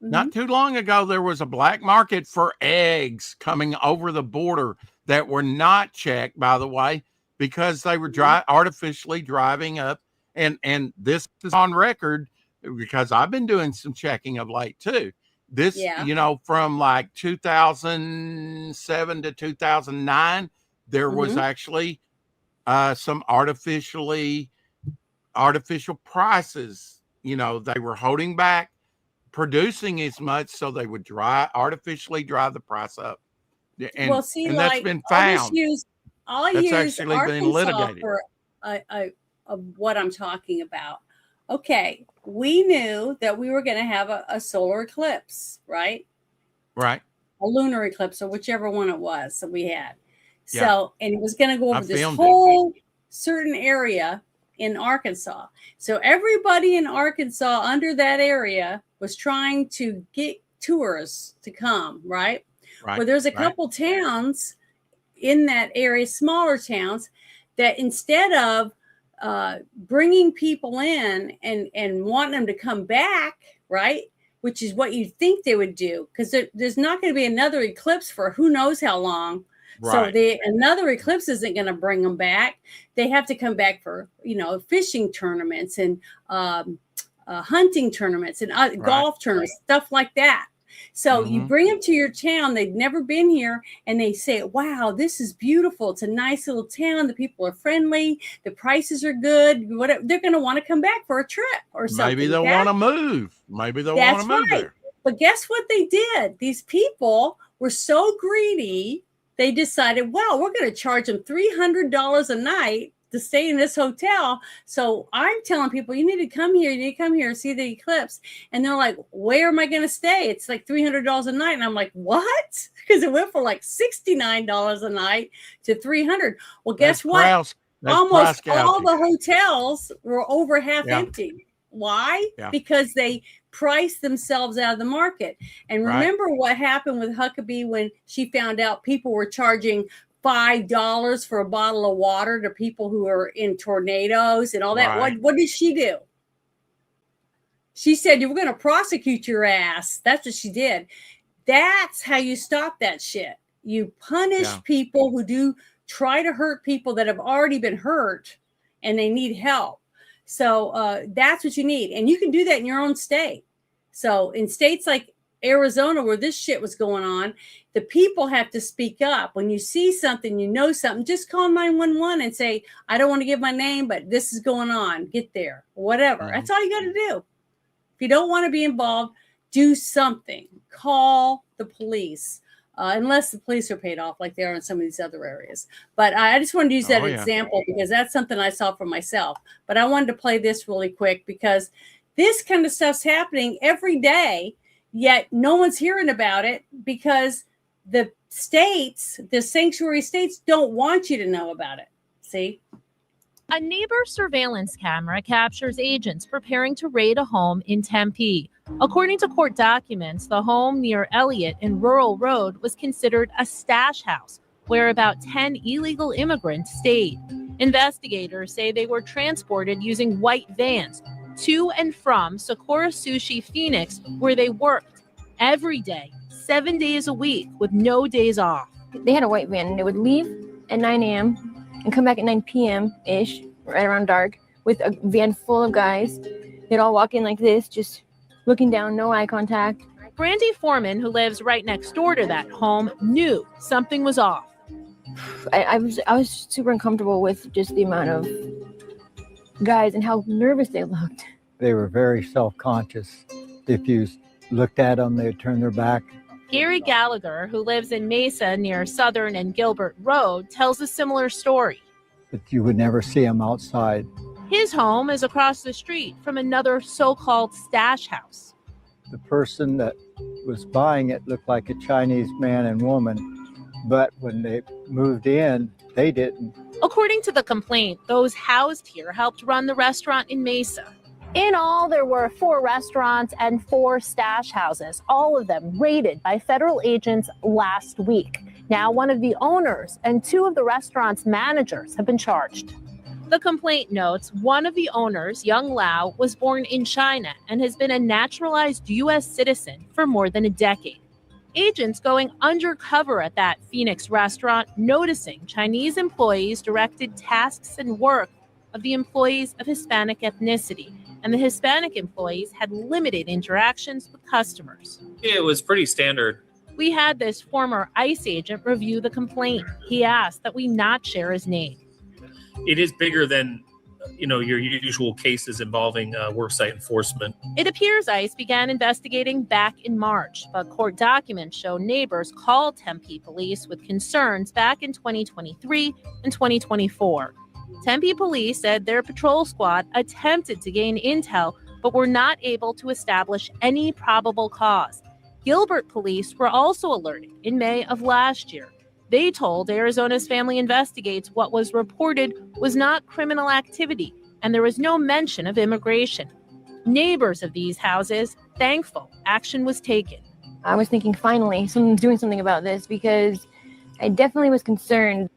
Not too long ago, there was a black market for eggs coming over the border that were not checked, by the way, because they were artificially driving up. And this is on record, because I've been doing some checking of late too. This, from like 2007 to 2009, there was actually some artificial prices. You know, they were holding back producing as much so they would artificially drive the price up. And, and that's been found. I'll use Arkansas been litigated for what I'm talking about. Okay, we knew that we were going to have a solar eclipse, right? Right. A lunar eclipse, or whichever one it was that we had. Yeah. So, and it was going to go I over this filmed it. whole certain area in Arkansas. So everybody in Arkansas under that area was trying to get tourists to come, right? Right. Well, there's a right. couple towns in that area, smaller towns, that instead of bringing people in and wanting them to come back, right? Which is what you'd think they would do, because there's not going to be another eclipse for who knows how long. Right. So another eclipse isn't going to bring them back. They have to come back for, fishing tournaments and hunting tournaments and golf tournaments, stuff like that. So you bring them to your town. They've never been here, and they say, wow, this is beautiful. It's a nice little town. The people are friendly. The prices are good. Whatever. They're going to want to come back for a trip or something. Maybe they'll want to move. Maybe they'll want to move there. But guess what they did? These people were so greedy, they decided, well, we're going to charge them $300 a night to stay in this hotel. So I'm telling people, you need to come here. You need to come here and see the eclipse. And they're like, where am I going to stay? It's like $300 a night. And I'm like, what? Because it went from like $69 a night to $300. Well, guess what? Almost all the hotels were over half empty. Why? Yeah. Because they priced themselves out of the market. And remember what happened with Huckabee when she found out people were charging $5 for a bottle of water to people who are in tornadoes and all that. What did she do? She said, you were going to prosecute your ass. That's what she did. That's how you stop that shit. You punish people who do try to hurt people that have already been hurt and they need help. So that's what you need. And you can do that in your own state. So in states like Arizona, where this shit was going on, the people have to speak up. When you see something, you know something, just call 911 and say, I don't want to give my name, but this is going on. Get there. Whatever. That's all you got to do. If you don't want to be involved, do something. Call the police. Unless the police are paid off like they are in some of these other areas. But I just wanted to use that example because that's something I saw for myself. But I wanted to play this really quick because this kind of stuff's happening every day, yet no one's hearing about it because the states, the sanctuary states, don't want you to know about it. See? A neighbor surveillance camera captures agents preparing to raid a home in Tempe. According to court documents, the home near Elliott and Rural Road was considered a stash house where about 10 illegal immigrants stayed. Investigators say they were transported using white vans to and from Sakura Sushi Phoenix, where they worked every day, 7 days a week with no days off. They had a white van and they would leave at 9 a.m. and come back at 9 p.m.-ish, right around dark, with a van full of guys. They'd all walk in like this, just looking down, no eye contact. Brandy Foreman, who lives right next door to that home, knew something was off. I was super uncomfortable with just the amount of guys and how nervous they looked. They were very self-conscious. If you looked at them, they'd turn their back. Gary Gallagher, who lives in Mesa near Southern and Gilbert Road, tells a similar story. But you would never see them outside. His home is across the street from another so-called stash house. The person that was buying it looked like a Chinese man and woman, but when they moved in, they didn't. According to the complaint, those housed here helped run the restaurant in Mesa. In all, there were 4 restaurants and 4 stash houses, all of them raided by federal agents last week. Now, one of the owners and 2 of the restaurant's managers have been charged. The complaint notes one of the owners, Young Lao, was born in China and has been a naturalized U.S. citizen for more than a decade. Agents going undercover at that Phoenix restaurant, noticing Chinese employees directed tasks and work of the employees of Hispanic ethnicity, and the Hispanic employees had limited interactions with customers. It was pretty standard. We had this former ICE agent review the complaint. He asked that we not share his name. It is bigger than, your usual cases involving worksite enforcement. It appears ICE began investigating back in March, but court documents show neighbors called Tempe police with concerns back in 2023 and 2024. Tempe police said their patrol squad attempted to gain intel, but were not able to establish any probable cause. Gilbert police were also alerted in May of last year. They told Arizona's Family Investigates what was reported was not criminal activity, and there was no mention of immigration. Neighbors of these houses thankful action was taken. I was thinking, finally, someone's doing something about this, because I definitely was concerned.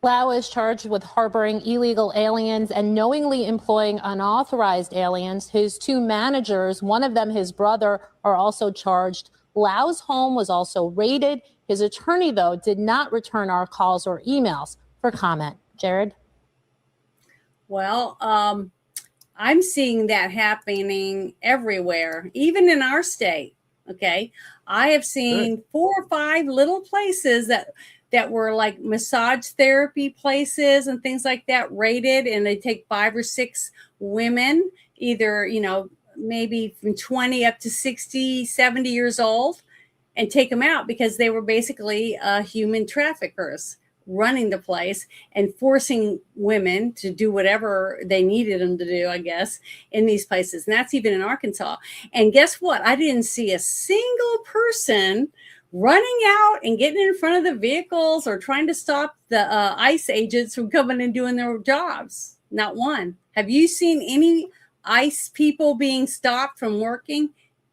Lau is charged with harboring illegal aliens and knowingly employing unauthorized aliens. His two managers, one of them his brother, are also charged. Lau's home was also raided. His attorney, though, did not return our calls or emails for comment. Jared? Well, I'm seeing that happening everywhere, even in our state. Okay. I have seen 4 or 5 little places that were like massage therapy places and things like that raided, and they take 5 or 6 women, either, maybe from 20 up to 60, 70 years old, and take them out because they were basically human traffickers running the place and forcing women to do whatever they needed them to do, I guess, in these places. And that's even in Arkansas. And guess what? I didn't see a single person running out and getting in front of the vehicles or trying to stop the ICE agents from coming and doing their jobs. Not one. Have you seen any ICE people being stopped from working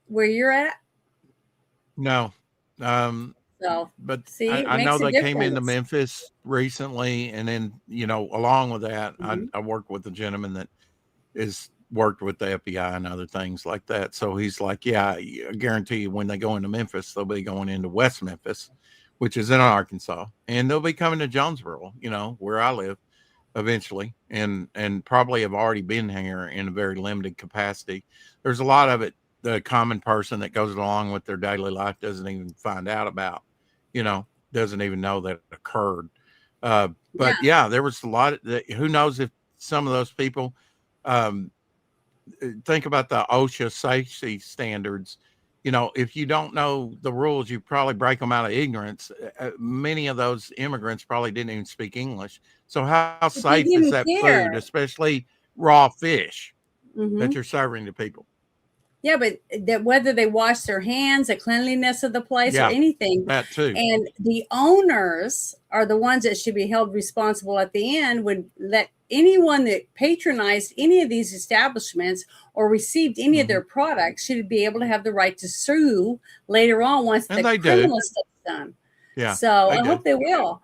where you're at? No. But I know they came into Memphis recently, and then, along with that, I worked with a gentleman that is worked with the FBI and other things like that. So he's like, yeah, I guarantee you when they go into Memphis, they'll be going into West Memphis, which is in Arkansas, and they'll be coming to Jonesboro, where I live eventually, and probably have already been here in a very limited capacity. There's a lot of it the common person that goes along with their daily life doesn't even find out about, doesn't even know that it occurred. But yeah, there was a lot of, who knows if some of those people, think about the OSHA safety standards. If you don't know the rules, you probably break them out of ignorance. Many of those immigrants probably didn't even speak English. So how safe is that food, especially raw fish that you're serving to people? Yeah, but that whether they wash their hands, the cleanliness of the place, or anything. That too. And the owners are the ones that should be held responsible at the end. Would let anyone that patronized any of these establishments or received any of their products should be able to have the right to sue later on once the criminal stuff's done. Yeah. So I hope they will.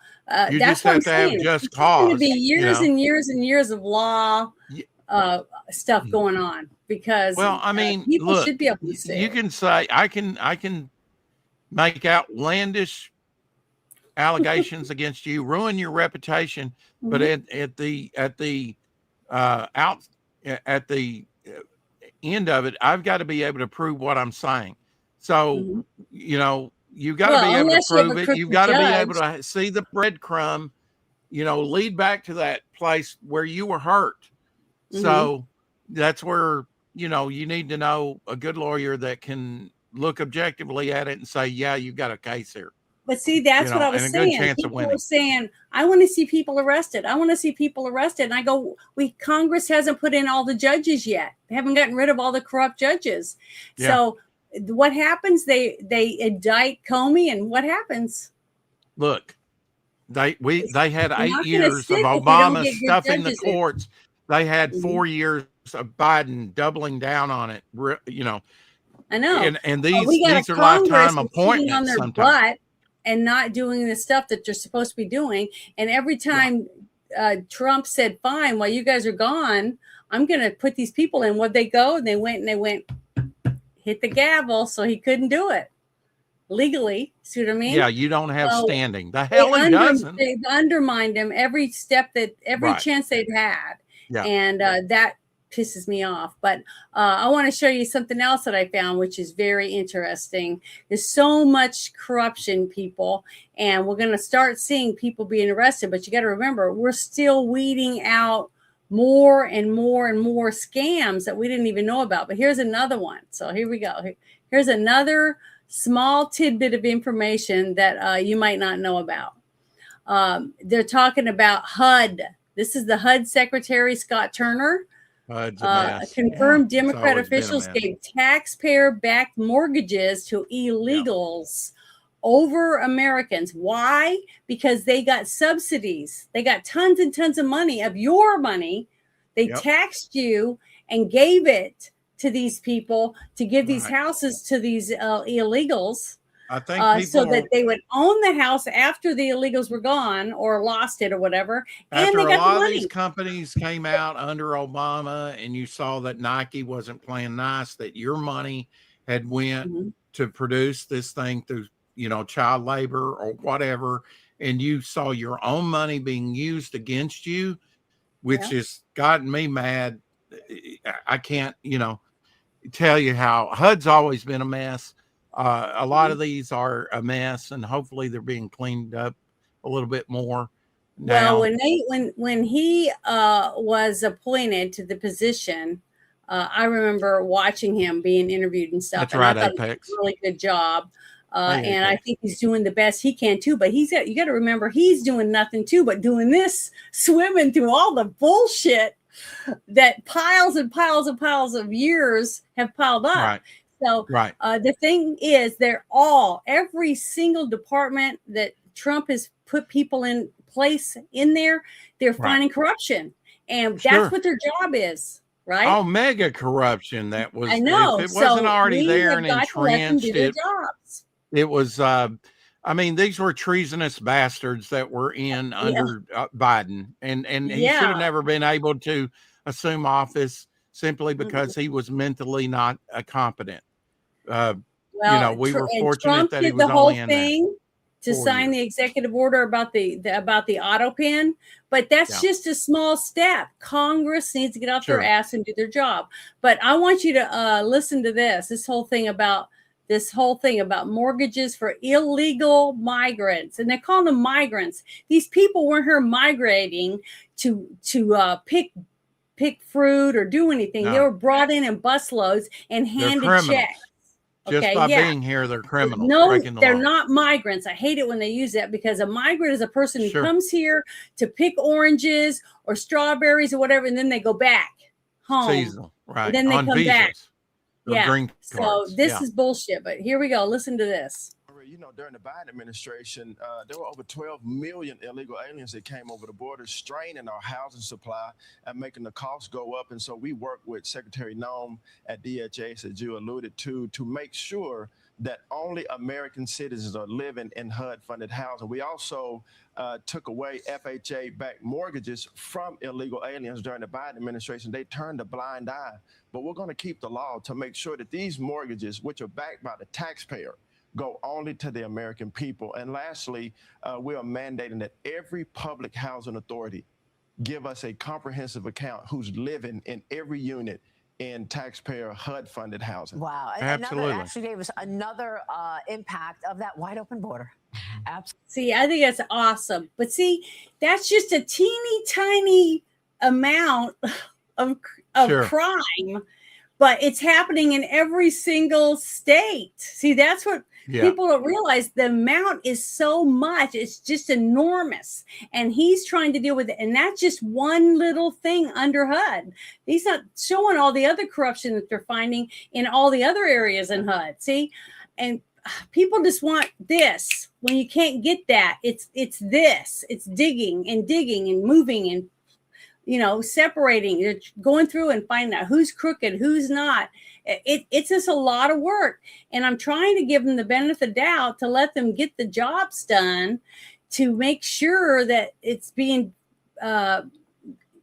You that's just what have I'm to saying. have just It's cause. going to be years and years and years of law stuff going on, because people look, should be able to sue. You can say I can make outlandish allegations against you, ruin your reputation, but at the end of it, I've got to be able to prove what I'm saying. So you've got to be able to prove it. You've got to be able to see the breadcrumb, lead back to that place where you were hurt. So that's where, you need to know a good lawyer that can look objectively at it and say, yeah, you've got a case here. But see, that's what I was saying. People were saying, I want to see people arrested. I want to see people arrested. And I go, Congress hasn't put in all the judges yet. They haven't gotten rid of all the corrupt judges. Yeah. So what happens? They indict Comey, and what happens? Look, they had 8 years of Obama stuffing the courts. They had 4 years of Biden doubling down on it. I know. And these are lifetime appointments on their butt and not doing the stuff that you're supposed to be doing. And every time Trump said, fine, while you guys are gone, I'm going to put these people in. What'd they go? And they went, hit the gavel. So he couldn't do it legally. See what I mean? Yeah, you don't have standing. The hell he doesn't. They've undermined him every step every chance they've had. Yeah. And that pisses me off. But I want to show you something else that I found, which is very interesting. There's so much corruption, people, and we're going to start seeing people being arrested. But you got to remember, we're still weeding out more and more and more scams that we didn't even know about. But here's another one. So here we go. Here's another small tidbit of information that you might not know about. They're talking about HUD. This is the HUD Secretary, Scott Turner. It's a mess. Confirmed It's Democrat always been a officials mess. gave taxpayer-backed mortgages to illegals over Americans. Why? Because they got subsidies. They got tons and tons of money, of your money. They taxed you and gave it to these people to give these houses to these illegals. I think people so that they would own the house after the illegals were gone or lost it or whatever. After and they a got lot the of money. these companies came out under Obama, and you saw that Nike wasn't playing nice, that your money had went to produce this thing through, child labor or whatever, and you saw your own money being used against you, which has gotten me mad. I can't, tell you how HUD's always been a mess. A lot of these are a mess, and hopefully they're being cleaned up a little bit more. Well, Now, when he was appointed to the position, I remember watching him being interviewed and stuff. That's and right, I thought he did Apex. a really good job. And I Apex. think he's doing the best he can too. But you got to remember, he's doing nothing too but doing this, swimming through all the bullshit that piles and piles and piles of years have piled up. Right. So the thing is, every single department that Trump has put people in place in there, they're finding corruption. And that's what their job is, right? Oh, mega corruption. That was, I know. if it wasn't already there and to let them do entrenched, their jobs. it was, these were treasonous bastards that were in under Biden. And he should have never been able to assume office simply because he was mentally not competent. We were fortunate Trump that he did was the whole only in there thing to sign the executive order about the auto pen, but that's just a small step. Congress needs to get off their ass and do their job. But I want you to listen to this whole thing about mortgages for illegal migrants, and they're calling them migrants. These people weren't here migrating to pick fruit or do anything. No. They were brought in busloads and handed checks. Just by being here, they're criminals. No, breaking the they're law. not migrants. I hate it when they use that, because a migrant is a person who comes here to pick oranges or strawberries or whatever, and then they go back home. Seasonal, right? And then they on come visas back. or green So cards. this is bullshit. But here we go. Listen to this. During the Biden administration, there were over 12 million illegal aliens that came over the border, straining our housing supply and making the costs go up. And so we work with Secretary Noem at DHS, as you alluded to make sure that only American citizens are living in HUD-funded housing. We also took away FHA-backed mortgages from illegal aliens during the Biden administration. They turned a blind eye. But we're going to keep the law to make sure that these mortgages, which are backed by the taxpayer, go only to the American people. And lastly, we are mandating that every public housing authority give us a comprehensive account who's living in every unit in taxpayer HUD-funded housing. Wow. And that actually gave us another impact of that wide open border. Absolutely. See, I think that's awesome. But see, that's just a teeny tiny amount of crime, but it's happening in every single state. See, that's what people don't realize. The amount is so much. It's just enormous. And he's trying to deal with it. And that's just one little thing under HUD. He's not showing all the other corruption that they're finding in all the other areas in HUD. See, and people just want this when you can't get that. It's this. It's digging and moving and separating. You're going through and finding out who's crooked, who's not. It's just a lot of work. And I'm trying to give them the benefit of the doubt to let them get the jobs done, to make sure that it's being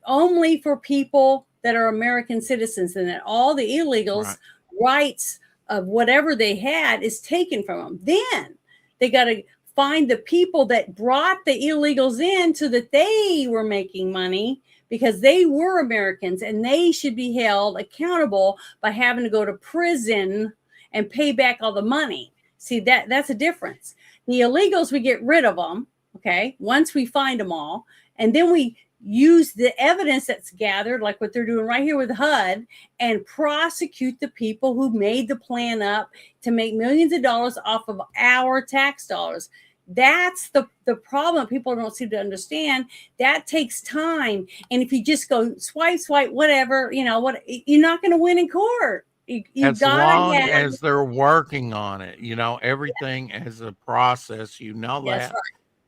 only for people that are American citizens, and that all the illegals' rights of whatever they had is taken from them. Then they got to find the people that brought the illegals in so that they were making money, because they were Americans and they should be held accountable by having to go to prison and pay back all the money. See, that's a difference. The illegals, we get rid of them, okay, once we find them all, and then we use the evidence that's gathered, like what they're doing right here with HUD, and prosecute the people who made the plan up to make millions of dollars off of our tax dollars. that's the problem. People don't seem to understand. That takes time. And if you just go swipe, whatever, you're not going to win in court. You As gotta long have. as they're working on it, everything as a process, That's that. right.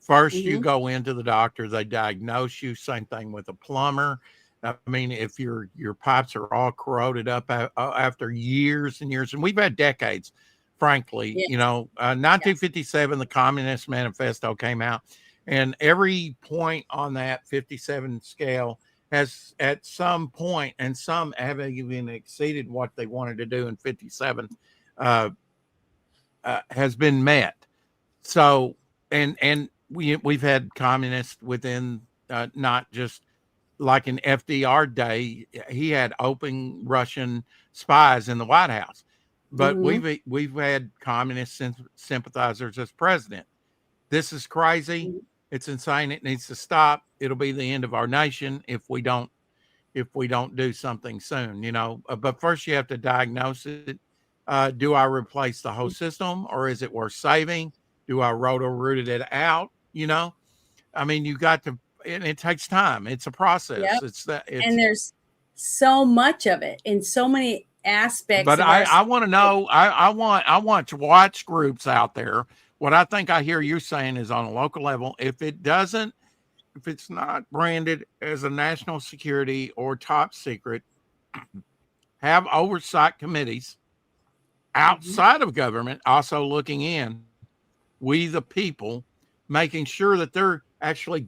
First, you Mhm. go into the doctor, they diagnose you. Same thing with a plumber. I mean, if your pipes are all corroded up after years and years, and we've had decades, frankly, Yes. 1957, the Communist Manifesto came out, and every point on that 57 scale has at some point, and some have even exceeded what they wanted to do in 57, has been met. So, and we've had communists within, not just like in FDR day, he had open Russian spies in the White House, but Mhm. we've had communist sympathizers as president. This is crazy. It's insane. It needs to stop. It'll be the end of our nation if we don't do something soon. But first you have to diagnose it. Do I replace the whole system, or is it worth saving? Do I root it out? I mean, you got to, and it takes time. It's a process. Yep. And there's so much of it in so many aspects but of our I want to know, I want to watch groups out there. What I think I hear you saying is on a local level, if it's not branded as a national security or top secret, have oversight committees outside of government also looking in, we the people, making sure that they're actually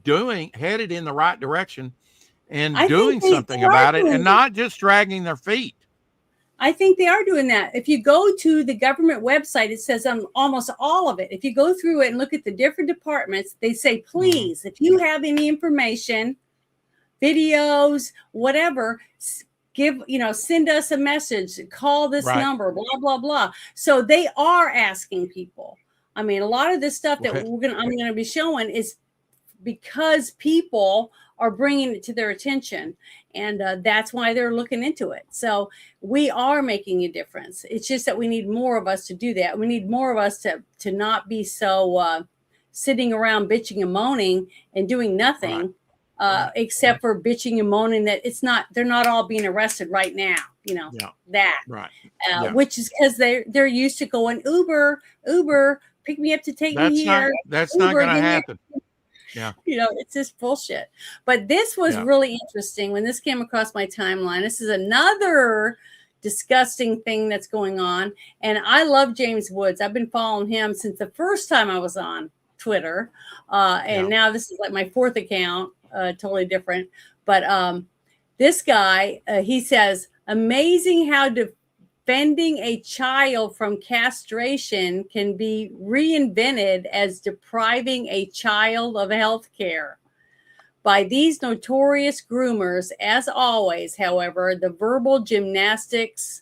headed in the right direction and I doing think they something are about it, doing and not just dragging their feet. I think they are doing that. If you go to the government website, it says on almost all of it. If you go through it and look at the different departments, they say, please, if you have any information, videos, whatever, send us a message, call this Right. number, blah, blah, blah. So they are asking people. I mean, a lot of this stuff that I'm going to be showing is because people are bringing it to their attention, and that's why they're looking into it. So we are making a difference. It's just that we need more of us to do that. We need more of us to not be so sitting around bitching and moaning and doing nothing, except for bitching and moaning that they're not all being arrested right now. Which is because they're used to going Uber, pick me up to take me here. That's Uber, not going to give me a happen. Yeah. It's just bullshit. But this was really interesting when this came across my timeline. This is another disgusting thing that's going on. And I love James Woods. I've been following him since the first time I was on Twitter. And now this is like my fourth account, totally different. But this guy, he says, amazing how defending a child from castration can be reinvented as depriving a child of health care. By these notorious groomers, as always, however, the verbal gymnastics,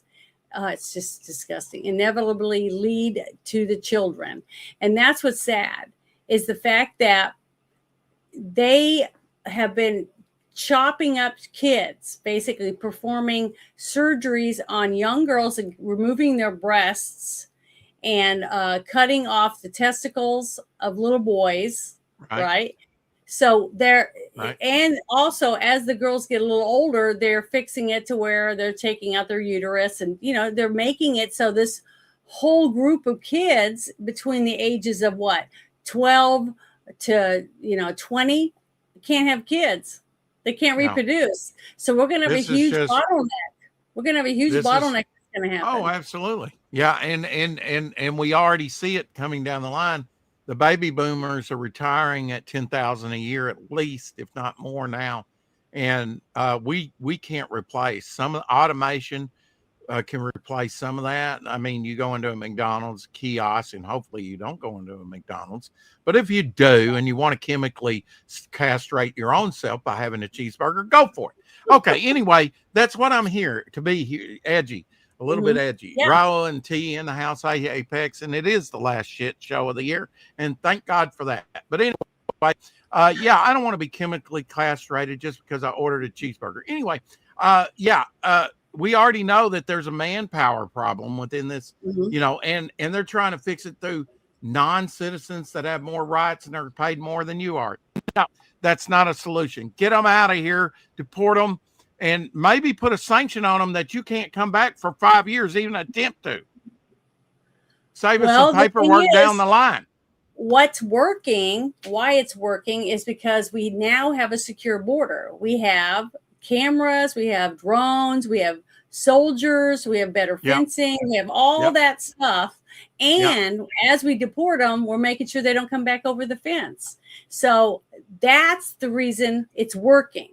it's just disgusting, inevitably lead to the children. And that's what's sad, is the fact that they have been chopping up kids, basically performing surgeries on young girls and removing their breasts and cutting off the testicles of little boys, right? So and also as the girls get a little older, they're fixing it to where they're taking out their uterus, and they're making it so this whole group of kids between the ages of 12 to 20 can't have kids. They can't reproduce. So we're going to have a huge bottleneck. We're going to have a huge bottleneck that's going to happen. Oh, absolutely. Yeah. And we already see it coming down the line. The baby boomers are retiring at 10,000 a year, at least, if not more now. And we can't replace some of the automation. Can replace some of that. I mean, you go into a McDonald's kiosk, and hopefully you don't go into a McDonald's. But if you do, and you want to chemically castrate your own self by having a cheeseburger, go for it. Okay. Anyway, that's what I'm here to be here. Edgy, a little bit edgy. Yeah. Ro and T in the house, Apex, and it is the last shit show of the year, and thank God for that. But anyway, I don't want to be chemically castrated just because I ordered a cheeseburger. Anyway, we already know that there's a manpower problem within this, and they're trying to fix it through non-citizens that have more rights and are paid more than you are. No, that's not a solution. Get them out of here, deport them, and maybe put a sanction on them that you can't come back for 5 years, even attempt to. Save us some paperwork down the line. What's working, why it's working, is because we now have a secure border. We have cameras, we have drones, we have soldiers, we have better fencing, we have all that stuff. And as we deport them, we're making sure they don't come back over the fence. So that's the reason it's working.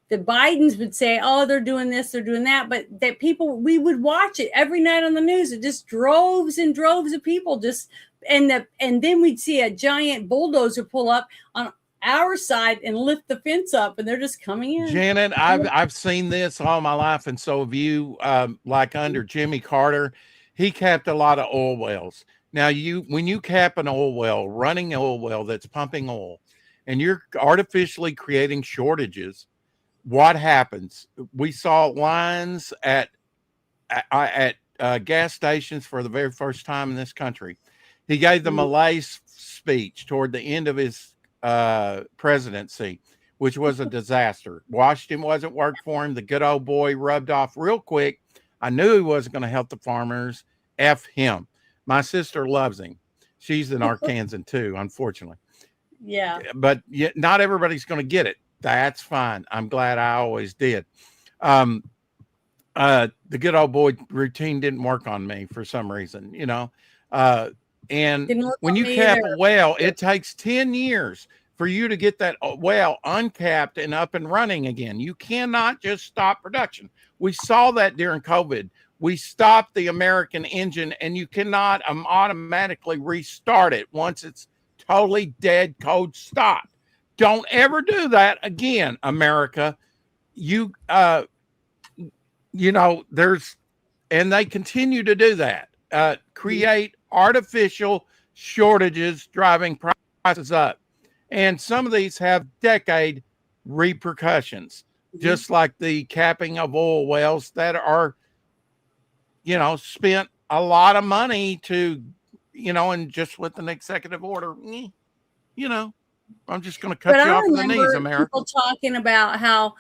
The Bidens would say, oh, they're doing this, they're doing that. But that people, we would watch it every night on the news. It just droves and droves of people just, and then we'd see a giant bulldozer pull up on our side and lift the fence up, and they're just coming in. Janet, I've seen this all my life, and so have you. Like under Jimmy Carter, he capped a lot of oil wells. Now, when you cap an oil well, running oil well that's pumping oil, and you're artificially creating shortages, what happens? We saw lines at gas stations for the very first time in this country. He gave the Malay speech toward the end of his presidency, which was a disaster. Washington wasn't working for him. The good old boy rubbed off real quick. I knew he wasn't going to help the farmers. F him. My sister loves him. She's an Arkansan too, unfortunately. Yeah. But not everybody's going to get it. That's fine. I'm glad I always did. The good old boy routine didn't work on me for some reason, you know. And when you cap a well, it takes 10 years for you to get that well uncapped and up and running again. You cannot just stop production. We saw that during COVID. We stopped the American engine, and you cannot automatically restart it once it's totally dead, cold stop. Don't ever do that again, America. You know, and they continue to do that. Create artificial shortages, driving prices up. And some of these have decade repercussions, just like the capping of oil wells that are, you know, spent a lot of money to, you know, and just with an executive order, you know, I'm just going to cut you off at the knees, America. People talking about how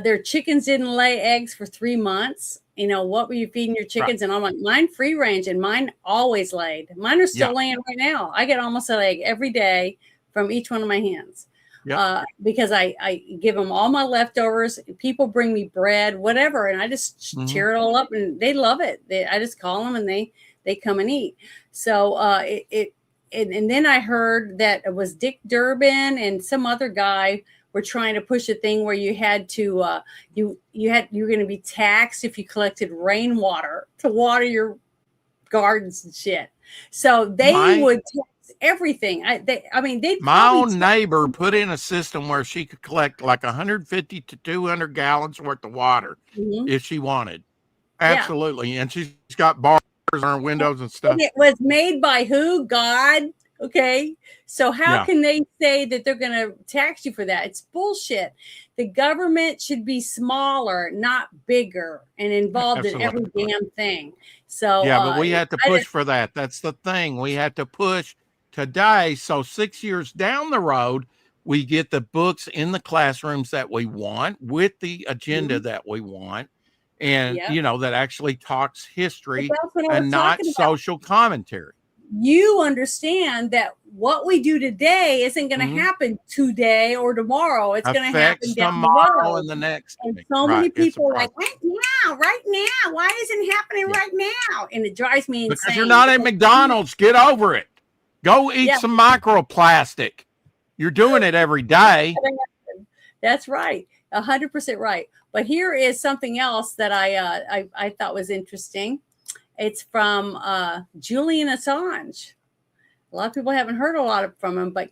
their chickens didn't lay eggs for 3 months. You know, what were you feeding your chickens? Right. And I'm like, mine free range, and mine always laid. Mine are still laying right now. I get almost an egg every day from each one of my hens. Because I give them all my leftovers. People bring me bread, whatever, and I just tear it all up, and they love it. I just call them, and they come and eat. So and then I heard that it was Dick Durbin and some other guy were trying to push a thing where you had to you were going to be taxed if you collected rainwater to water your gardens and shit. So they would tax everything. My own neighbor put in a system where she could collect like 150 to 200 gallons worth of water if she wanted. Absolutely. And she's got bars on her windows and stuff. And it was made by who? God. Okay. So how can they say that they're going to tax you for that? It's bullshit. The government should be smaller, not bigger, and involved in every damn thing. So but we had to push for that. That's the thing. We had to push today. So 6 years down the road, we get the books in the classrooms that we want with the agenda that we want. And, you know, that actually talks history and not social commentary. You understand that what we do today isn't going to happen today or tomorrow. It's going to happen down the road. And the next. And so many people are like, right now. Why isn't it happening right now? And it drives me insane. Because you're not at McDonald's. Get over it. Go eat some microplastic. You're doing it every day. That's right. 100% right. But here is something else that I thought was interesting. It's from Julian Assange. A lot of people haven't heard a lot from him, but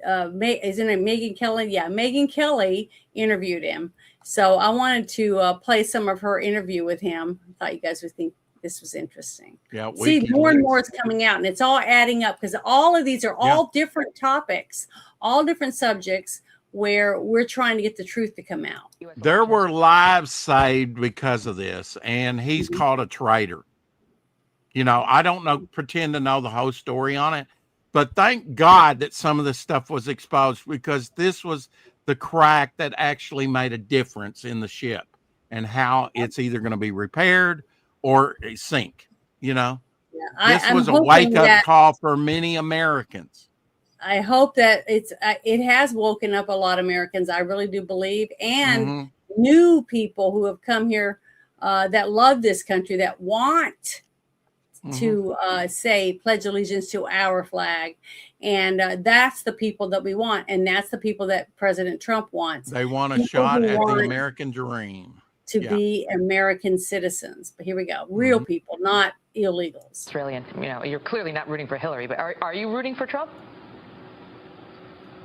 isn't it Megan Kelly? Yeah, Megan Kelly interviewed him. So I wanted to play some of her interview with him. I thought you guys would think this was interesting. Yeah, see, more and more is coming out, and it's all adding up because all of these are all different topics, all different subjects, where we're trying to get the truth to come out. There were lives saved because of this, and he's called a traitor. You know, I don't know, pretend to know the whole story on it, but thank God that some of this stuff was exposed, because this was the crack that actually made a difference in the ship and how it's either going to be repaired or sink. You know, this I'm was a hoping wake up that call for many Americans. I hope that it has woken up a lot of Americans. I really do believe, and Mhm. new people who have come here that love this country, that want to say pledge allegiance to our flag, and that's the people that we want, and that's the people that President Trump wants. They want a People shot who at the want American dream. to Yeah. be American citizens. But here we go, real people, not illegals. Australian, you know, you're clearly not rooting for Hillary, but are you rooting for Trump?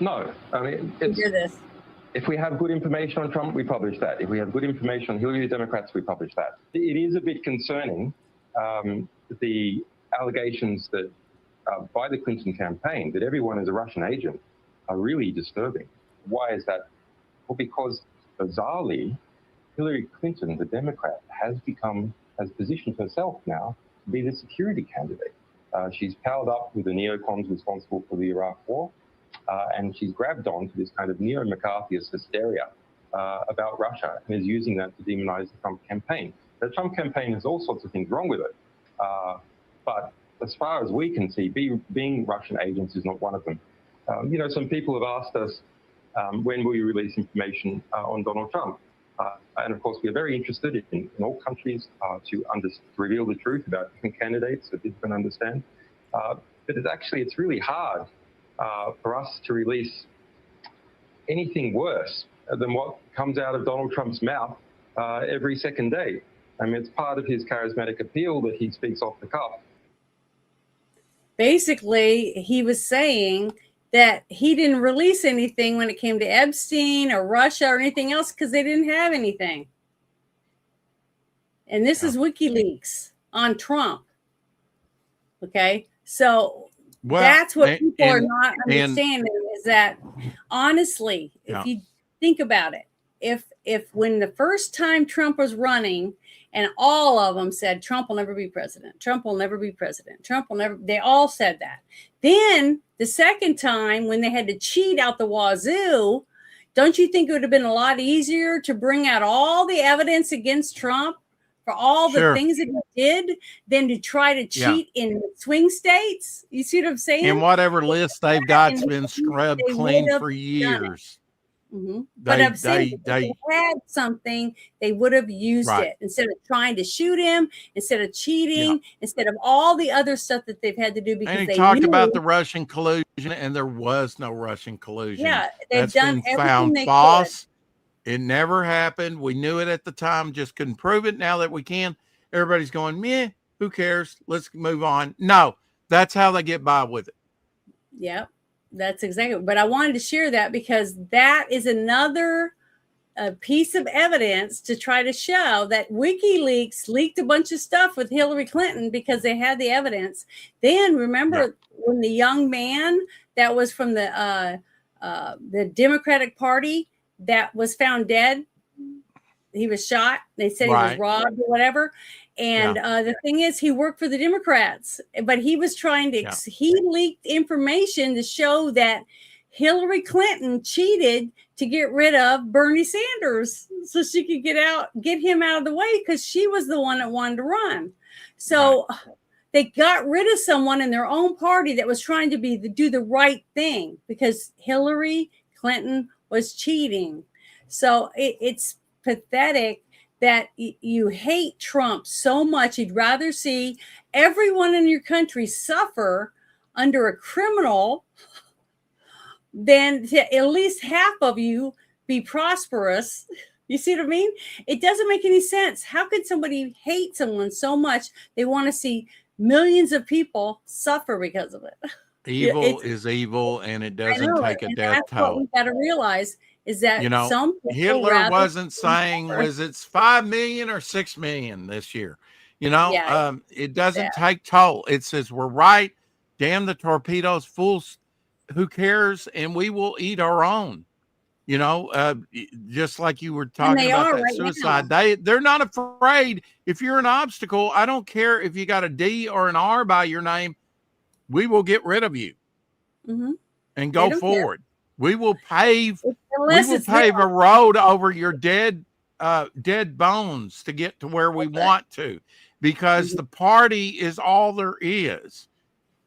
No, I mean, Hear this. if we have good information on Trump, we publish that. If we have good information on Hillary, the Democrats, we publish that. It is a bit concerning, the allegations that by the Clinton campaign that everyone is a Russian agent are really disturbing. Why is that? Well, because bizarrely, Hillary Clinton, the Democrat, has positioned herself now to be the security candidate. She's powered up with the neocons responsible for the Iraq War. And she's grabbed on to this kind of neo-McCarthyist hysteria about Russia and is using that to demonize the Trump campaign. The Trump campaign has all sorts of things wrong with it. But as far as we can see, being Russian agents is not one of them. You know, some people have asked us, when will you release information on Donald Trump? And of course, we are very interested in all countries to reveal the truth about different candidates so people can understand. But it's really hard for us to release anything worse than what comes out of Donald Trump's mouth every second day. I mean, it's part of his charismatic appeal that he speaks off the cuff. Basically, he was saying that he didn't release anything when it came to Epstein or Russia or anything else because they didn't have anything. And this is WikiLeaks on Trump. Okay, so that's what people are not understanding, is that honestly, if you think about it, if when the first time Trump was running and all of them said Trump will never be president, Trump will never be president, Trump will never, they all said that. Then the second time when they had to cheat out the wazoo, don't you think it would have been a lot easier to bring out all the evidence against Trump for all the things that he did than to try to cheat in swing states? You see what I'm saying? And whatever list they've got's been scrubbed clean for years. But I'm saying if they had something, they would have used it instead of trying to shoot him, instead of cheating, instead of all the other stuff that they've had to do because and they talked knew about the Russian collusion, and there was no Russian collusion. Yeah, they've done been everything found they false. It never happened. We knew it at the time, just couldn't prove it. Now that we can, everybody's going, meh, who cares? Let's move on. No, that's how they get by with it. Yep, that's exactly. But I wanted to share that because that is another piece of evidence to try to show that WikiLeaks leaked a bunch of stuff with Hillary Clinton because they had the evidence. Then remember when the young man that was from the Democratic Party that was found dead, he was shot. They said he was robbed or whatever. And the thing is, he worked for the Democrats, but he was trying to, he leaked information to show that Hillary Clinton cheated to get rid of Bernie Sanders so she could get him out of the way because she was the one that wanted to run. So they got rid of someone in their own party that was trying to do the right thing because Hillary Clinton was cheating. So it's pathetic that you hate Trump so much. You'd rather see everyone in your country suffer under a criminal than to at least half of you be prosperous. You see what I mean? It doesn't make any sense. How could somebody hate someone so much they want to see millions of people suffer because of it? Evil is evil, and it doesn't take a death toll. What we got to realize is that some people Hitler wasn't saying was it's 5 million or 6 million this year. It doesn't take toll. It says we're right. Damn the torpedoes, fools. Who cares? And we will eat our own. You know, just like you were And talking they about are that right suicide, now. they're not afraid. If you're an obstacle, I don't care if you got a D or an R by your name, we will get rid of you Mm-hmm. and They go don't care. forward. We will pave Unless it's them. a road over your dead bones to get to where we want to, because the party is all there is.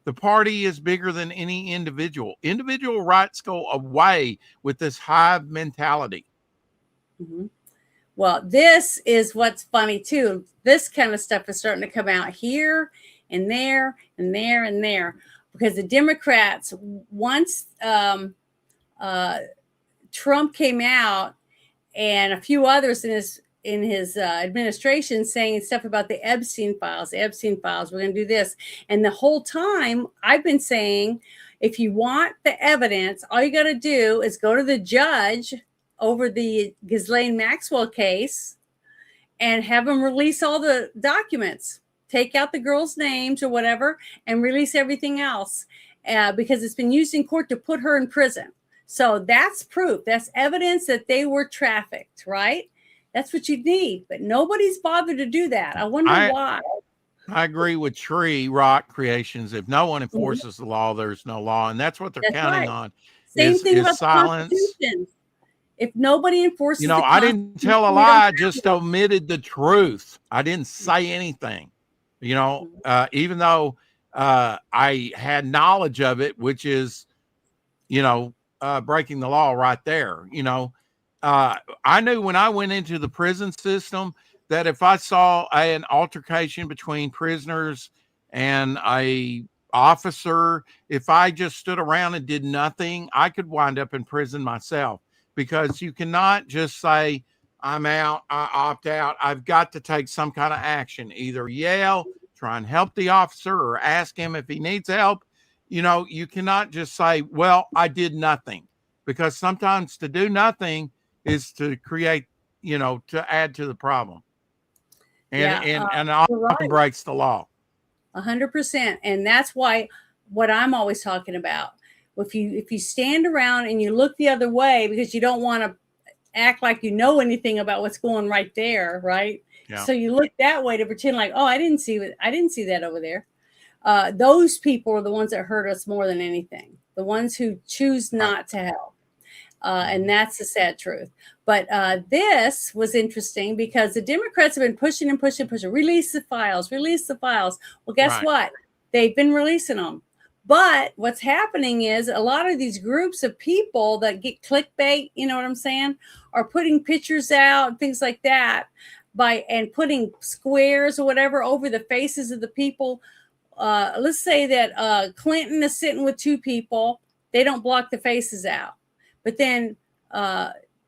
The party is bigger than any individual. Individual rights go away with this hive mentality. Mm-hmm. Well, this is what's funny too. This kind of stuff is starting to come out here and there and there and there, because the Democrats, once Trump came out and a few others in his administration saying stuff about the Epstein files. We're going to do this. And the whole time I've been saying, if you want the evidence, all you got to do is go to the judge over the Ghislaine Maxwell case and have him release all the documents, take out the girls' names or whatever, and release everything else, because it's been used in court to put her in prison. So that's proof. That's evidence that they were trafficked, right? That's what you need. But nobody's bothered to do that. I wonder why. I agree with Tree Rock Creations. If no one enforces the law, there's no law. And that's what they're counting on. Same thing about silence. The Constitution. If nobody enforces you know, I didn't tell a lie, I just omitted the truth. I didn't say anything. You know, even though I had knowledge of it, which is, you know, breaking the law right there. You know, I knew when I went into the prison system that if I saw an altercation between prisoners and a officer, if I just stood around and did nothing, I could wind up in prison myself, because you cannot just say, I'm out, I opt out. I've got to take some kind of action, either yell, try and help the officer, or ask him if he needs help. You know, you cannot just say, well, I did nothing, because sometimes to do nothing is to create, you know, to add to the problem. And often breaks the law. 100%. And that's why what I'm always talking about, if you stand around and you look the other way because you don't want to act like you know anything about what's going right there, right? Yeah. So you look that way to pretend like, oh, I didn't see that over there. Those people are the ones that hurt us more than anything. The ones who choose not to help. And that's the sad truth. But this was interesting because the Democrats have been pushing and pushing. Release the files. Well, guess what? They've been releasing them. But what's happening is a lot of these groups of people that get clickbait, you know what I'm saying, are putting pictures out, things like that, and putting squares or whatever over the faces of the people. Let's say that Clinton is sitting with two people. They don't block the faces out. But then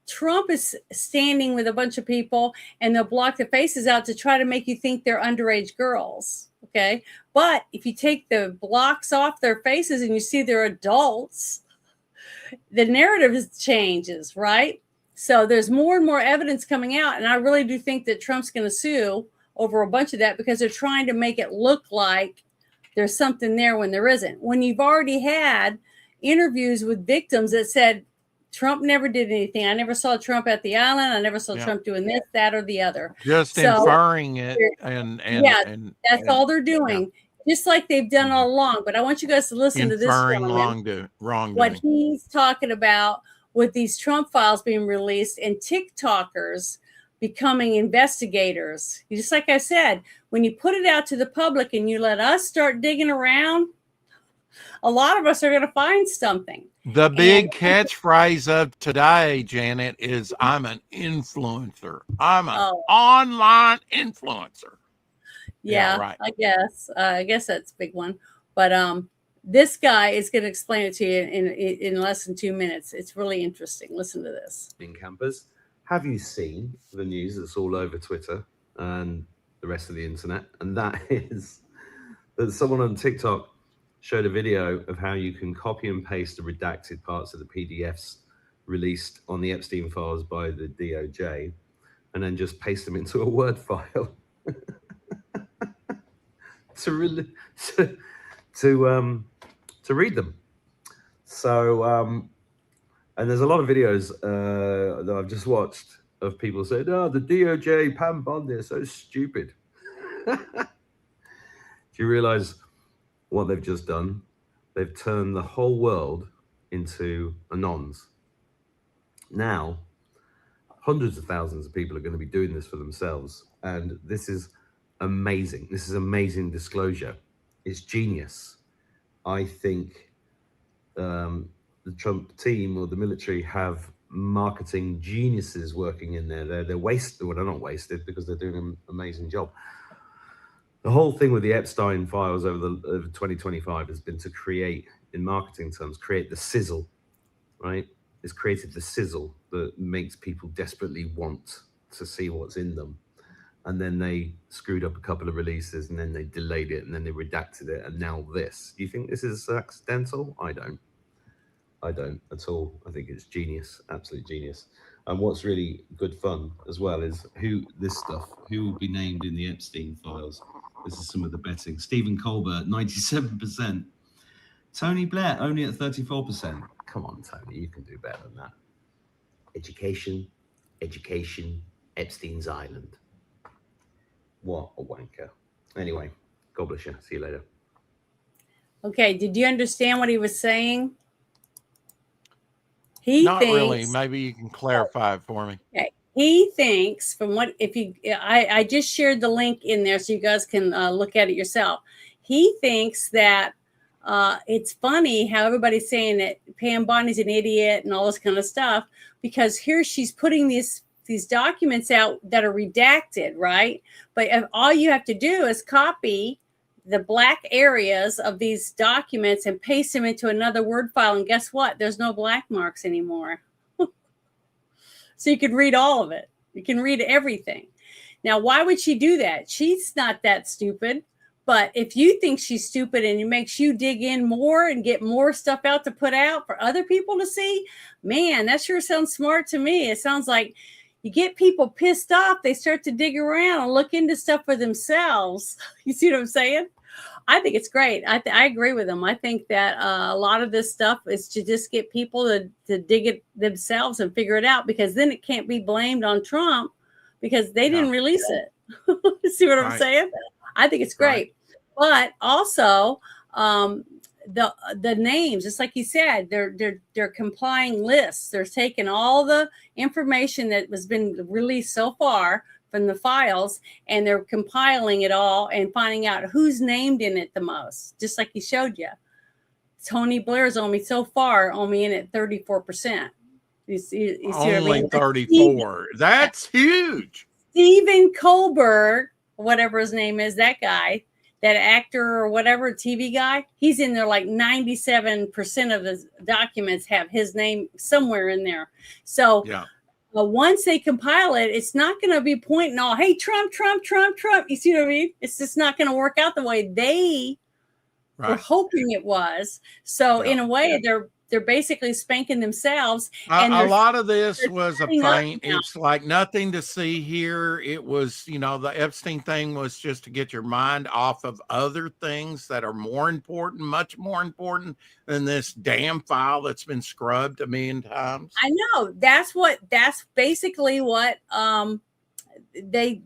Trump is standing with a bunch of people and they'll block the faces out to try to make you think they're underage girls. Okay. But if you take the blocks off their faces and you see they're adults, the narrative changes, right? So there's more and more evidence coming out. And I really do think that Trump's going to sue over a bunch of that because they're trying to make it look like there's something there when there isn't. When you've already had interviews with victims that said, Trump never did anything. I never saw Trump at the island. I never saw Trump doing this, that, or the other. Just inferring it. And that's all they're doing. Yeah. Just like they've done all along. But I want you guys to listen to this gentleman, what he's talking about with these Trump files being released and TikTokers becoming investigators. Just like I said, when you put it out to the public and you let us start digging around, a lot of us are going to find something. The big catchphrase of today, Janet, is I'm an influencer. I'm an online influencer. Yeah, right. I guess that's a big one. But this guy is going to explain it to you in less than 2 minutes. It's really interesting. Listen to this. In campers, have you seen the news that's all over Twitter and the rest of the internet? And that is that someone on TikTok showed a video of how you can copy and paste the redacted parts of the PDFs released on the Epstein files by the DOJ and then just paste them into a Word file to read them. So And there's a lot of videos that I've just watched of people saying, "Oh, the DOJ, Pam Bondi are so stupid." Do you realize what they've just done? They've turned the whole world into anons. Now, hundreds of thousands of people are going to be doing this for themselves. And this is amazing. This is amazing disclosure. It's genius. I think the Trump team or the military have marketing geniuses working in there. They're wasted. Well, they're not wasted because they're doing an amazing job. The whole thing with the Epstein files over 2025 has been to create, in marketing terms, create the sizzle, right? It's created the sizzle that makes people desperately want to see what's in them. And then they screwed up a couple of releases, and then they delayed it, and then they redacted it, and now this. Do you think this is accidental? I don't at all. I think it's genius, absolute genius. And what's really good fun as well is who will be named in the Epstein files. This is some of the betting. Stephen Colbert, 97%. Tony Blair, only at 34%. Come on, Tony, you can do better than that. Education, Epstein's Island. What a wanker. Anyway, God bless you. See you later. Okay, did you understand what he was saying? Not really. Maybe you can clarify it for me. Okay. He thinks I just shared the link in there so you guys can look at it yourself. He thinks that it's funny how everybody's saying that Pam Bondi's an idiot and all this kind of stuff, because here she's putting these documents out that are redacted, right? But all you have to do is copy the black areas of these documents and paste them into another Word file. And guess what? There's no black marks anymore. So you can read all of it. You can read everything. Now, why would she do that? She's not that stupid. But if you think she's stupid and it makes you dig in more and get more stuff out to put out for other people to see, man, that sure sounds smart to me. It sounds like you get people pissed off. They start to dig around and look into stuff for themselves. You see what I'm saying? I think it's great. I agree with them. I think that a lot of this stuff is to just get people to dig it themselves and figure it out, because then it can't be blamed on Trump because they didn't release it. See what I'm saying? I think it's great. But also the names, just like you said, they're complying lists. They're taking all the information that has been released so far from the files, and they're compiling it all and finding out who's named in it the most. Just like he showed you, Tony Blair's only in at 34%. You see what I mean? 34. That's huge. Stephen Colbert, whatever his name is, that guy, that actor or whatever, TV guy, he's in there like 97% of the documents have his name somewhere in there. So once they compile it, it's not going to be pointing all, hey, Trump, Trump, Trump, Trump. You see what I mean? It's just not going to work out the way they were hoping it was. So in a way, they're basically spanking themselves. And a lot of this was a feint. It's like nothing to see here. It was, the Epstein thing was just to get your mind off of other things that are more important, much more important than this damn file that's been scrubbed a million times. I know. That's basically what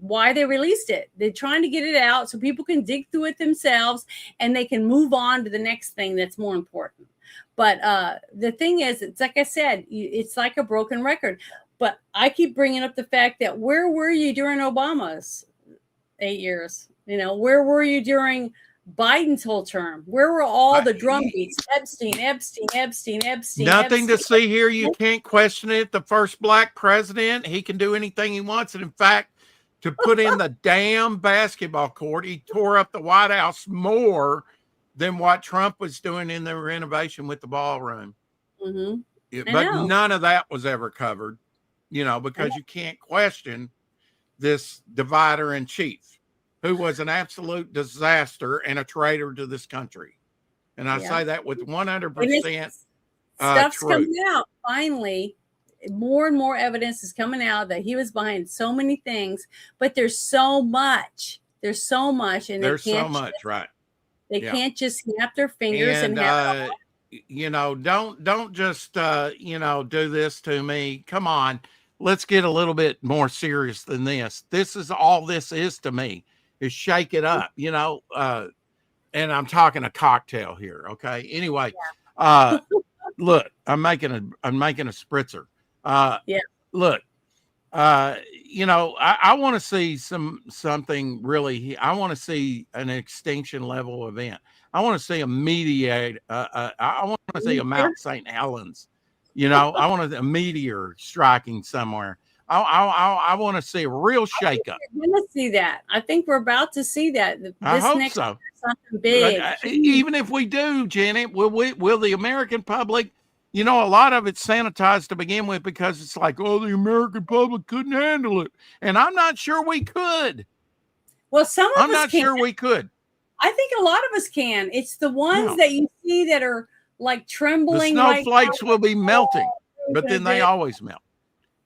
why they released it. They're trying to get it out so people can dig through it themselves and they can move on to the next thing that's more important. But the thing is, it's like I said, it's like a broken record. But I keep bringing up the fact that where were you during Obama's 8 years? Where were you during Biden's whole term? Where were all the drumbeats? Epstein. Nothing to see here. You can't question it. The first black president, he can do anything he wants. And in fact, to put in the damn basketball court, he tore up the White House more than what Trump was doing in the renovation with the ballroom. Mm-hmm. But none of that was ever covered, because you can't question this divider in chief, who was an absolute disaster and a traitor to this country. And I say that with 100% stuff's truth. coming out. Finally, more and more evidence is coming out that he was behind so many things, but there's so much. And there's so much, right? They can't just snap their fingers and have it all. you know, don't just you know, do this to me. Come on, let's get a little bit more serious than this. This is all this is to me, is shake it up, you know. And I'm talking a cocktail here, okay? Anyway, look, I'm making a spritzer. Yeah. Look, you know, I want to see something really. I want to see an extinction level event. I want to see a meteor. I want to see a Mount St. Helens. You know, I want a meteor striking somewhere. I want to see a real shakeup. We're going to see that. I think we're about to see that. I hope next so. Something big. Even if we do, Janet, will the American public? You know, a lot of it's sanitized to begin with because it's like, oh, the American public couldn't handle it, and I'm not sure we could. Well, I'm not sure we could. I think a lot of us can. It's the ones that you see that are like trembling. The snowflakes will be melting, but then they always melt.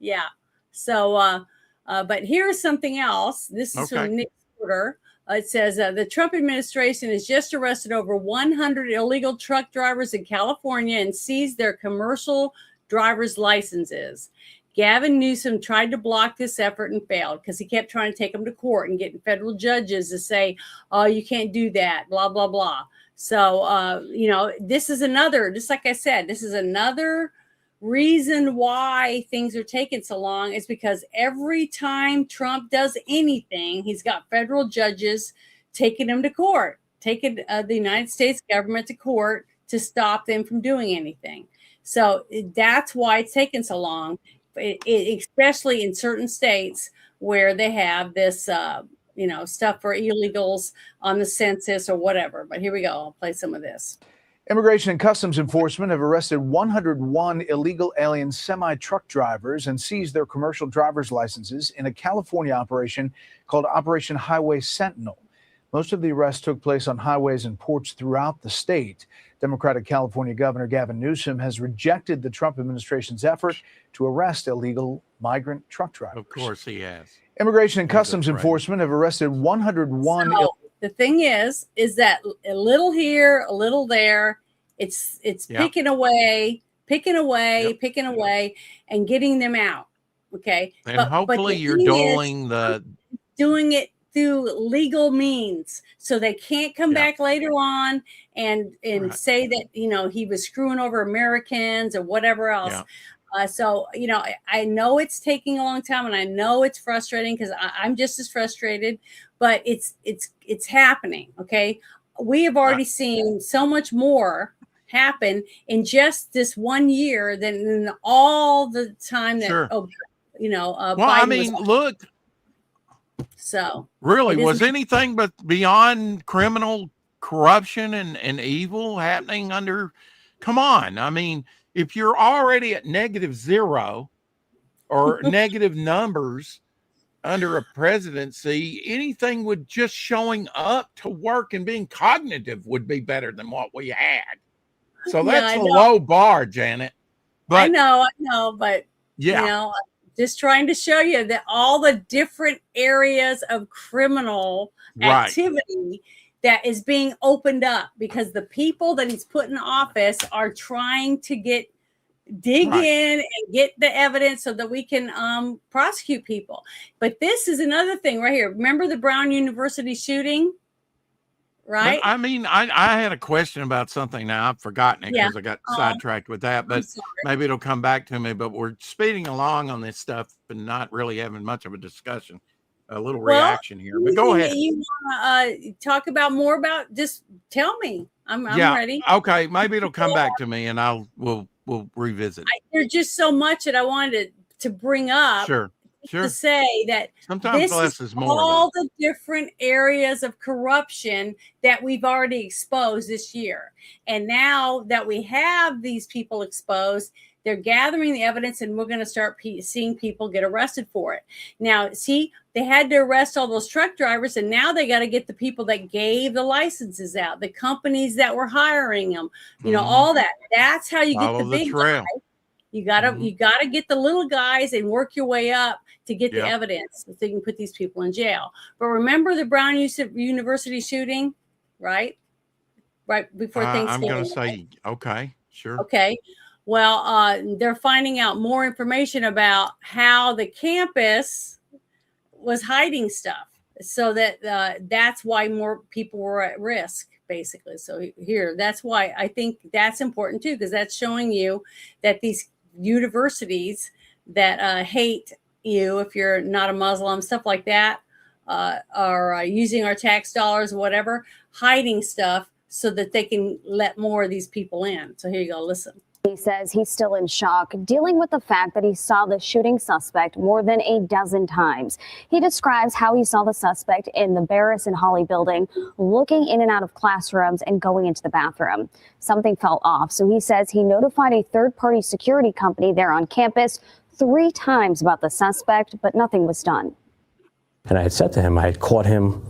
Yeah. So, but here's something else. This is from Nick Porter. It says the Trump administration has just arrested over 100 illegal truck drivers in California and seized their commercial driver's licenses. Gavin Newsom tried to block this effort and failed because he kept trying to take them to court and getting federal judges to say, oh, you can't do that, blah, blah, blah. So, you know, this is another, just like I said, this is another reason why things are taking so long, is because every time Trump does anything, he's got federal judges taking him to court, taking the United States government to court to stop them from doing anything. So that's why it's taking so long, especially in certain states where they have this, you know, stuff for illegals on the census or whatever. But here we go. I'll play some of this. Immigration and Customs Enforcement have arrested 101 illegal alien semi-truck drivers and seized their commercial driver's licenses in a California operation called Operation Highway Sentinel. Most of the arrests took place on highways and ports throughout the state. Democratic California Governor Gavin Newsom has rejected the Trump administration's effort to arrest illegal migrant truck drivers. Of course he has. Immigration and Customs Enforcement have arrested 101. The thing is that a little here, a little there, it's picking away, and getting them out. Okay. And hopefully you're doling doing it through legal means, so they can't come back later on and say that, you know, he was screwing over Americans or whatever else. So, you know, I know it's taking a long time, and I know it's frustrating because I'm just as frustrated, but it's happening. Okay. We have already seen so much more happen in just this 1 year than in all the time that, you know, well, Biden I mean, look. So really, was anything but beyond criminal corruption and evil happening under? Come on. I mean, if you're already at -0 or negative numbers under a presidency, anything with just showing up to work and being cognitive would be better than what we had. So that's a low bar, Janet. But I know, but you know, just trying to show you that all the different areas of criminal activity that is being opened up because the people that he's put in office are trying to dig in and get the evidence so that we can prosecute people. But this is another thing right here. Remember the Brown University shooting? Right. But, I mean, I had a question about something. Now I've forgotten it because I got sidetracked with that, but maybe it'll come back to me. But we're speeding along on this stuff and not really having much of a discussion. A little reaction here, but go ahead. You want to talk about more about? Just tell me. I'm ready. Okay, maybe it'll come back to me, and we'll revisit. There's just so much that I wanted to bring up. Sure. To say that sometimes less is more. All the different areas of corruption that we've already exposed this year, and now that we have these people exposed, they're gathering the evidence, and we're going to start seeing people get arrested for it. Now, see, they had to arrest all those truck drivers, and now they got to get the people that gave the licenses out, the companies that were hiring them, you know, all that. That's how you get the big guys. You gotta get the little guys and work your way up to get the evidence so you can put these people in jail. But remember the Brown University shooting, right? right before I'm Thanksgiving. going to say, okay, sure. Okay. Well, they're finding out more information about how the campus was hiding stuff, so that that's why more people were at risk, basically. So here, that's why I think that's important too, because that's showing you that these universities that hate you if you're not a Muslim, stuff like that, are using our tax dollars or whatever, hiding stuff so that they can let more of these people in. So here you go, listen. He says he's still in shock, dealing with the fact that he saw the shooting suspect more than a dozen times. He describes how he saw the suspect in the Barris and Holly building, looking in and out of classrooms and going into the bathroom. Something fell off, so he says he notified a third-party security company there on campus 3 times about the suspect, but nothing was done. And I had said to him, I had caught him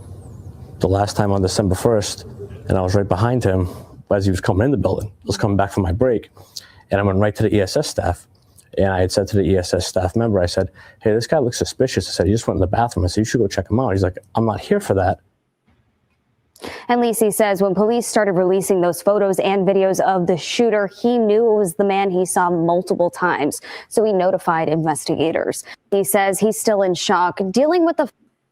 the last time on December 1st, and I was right behind him as he was coming in the building. I was coming back from my break. And I went right to the ESS staff. And I had said to the ESS staff member, I said, hey, this guy looks suspicious. I said, he just went in the bathroom. I said, you should go check him out. He's like, I'm not here for that. And Lisi says when police started releasing those photos and videos of the shooter, he knew it was the man he saw multiple times. So he notified investigators. He says he's still in shock, dealing with the...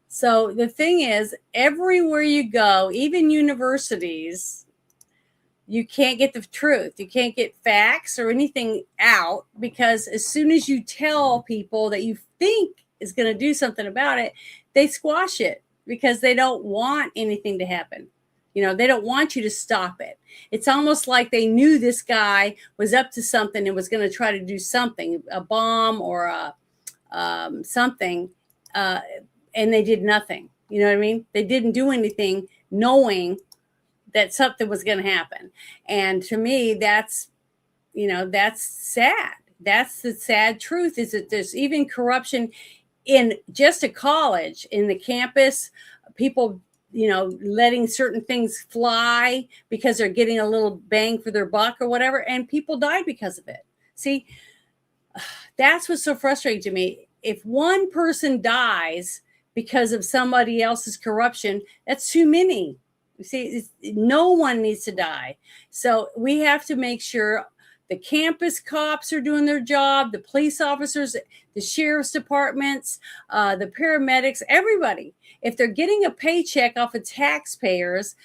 So the thing is, everywhere you go, even universities, you can't get the truth. You can't get facts or anything out, because as soon as you tell people that you think is going to do something about it, they squash it because they don't want anything to happen. You know, they don't want you to stop it. It's almost like they knew this guy was up to something and was going to try to do something, a bomb or something, and they did nothing. You know what I mean? They didn't do anything knowing that something was going to happen. And to me, that's, you know, that's sad. That's the sad truth, is that there's even corruption in just a college, in the campus, people, you know, letting certain things fly because they're getting a little bang for their buck or whatever. And people died because of it. See, that's what's so frustrating to me. If one person dies because of somebody else's corruption, that's too many. You see, no one needs to die. So we have to make sure the campus cops are doing their job, the police officers, the sheriff's departments, the paramedics, everybody. If they're getting a paycheck off of taxpayers,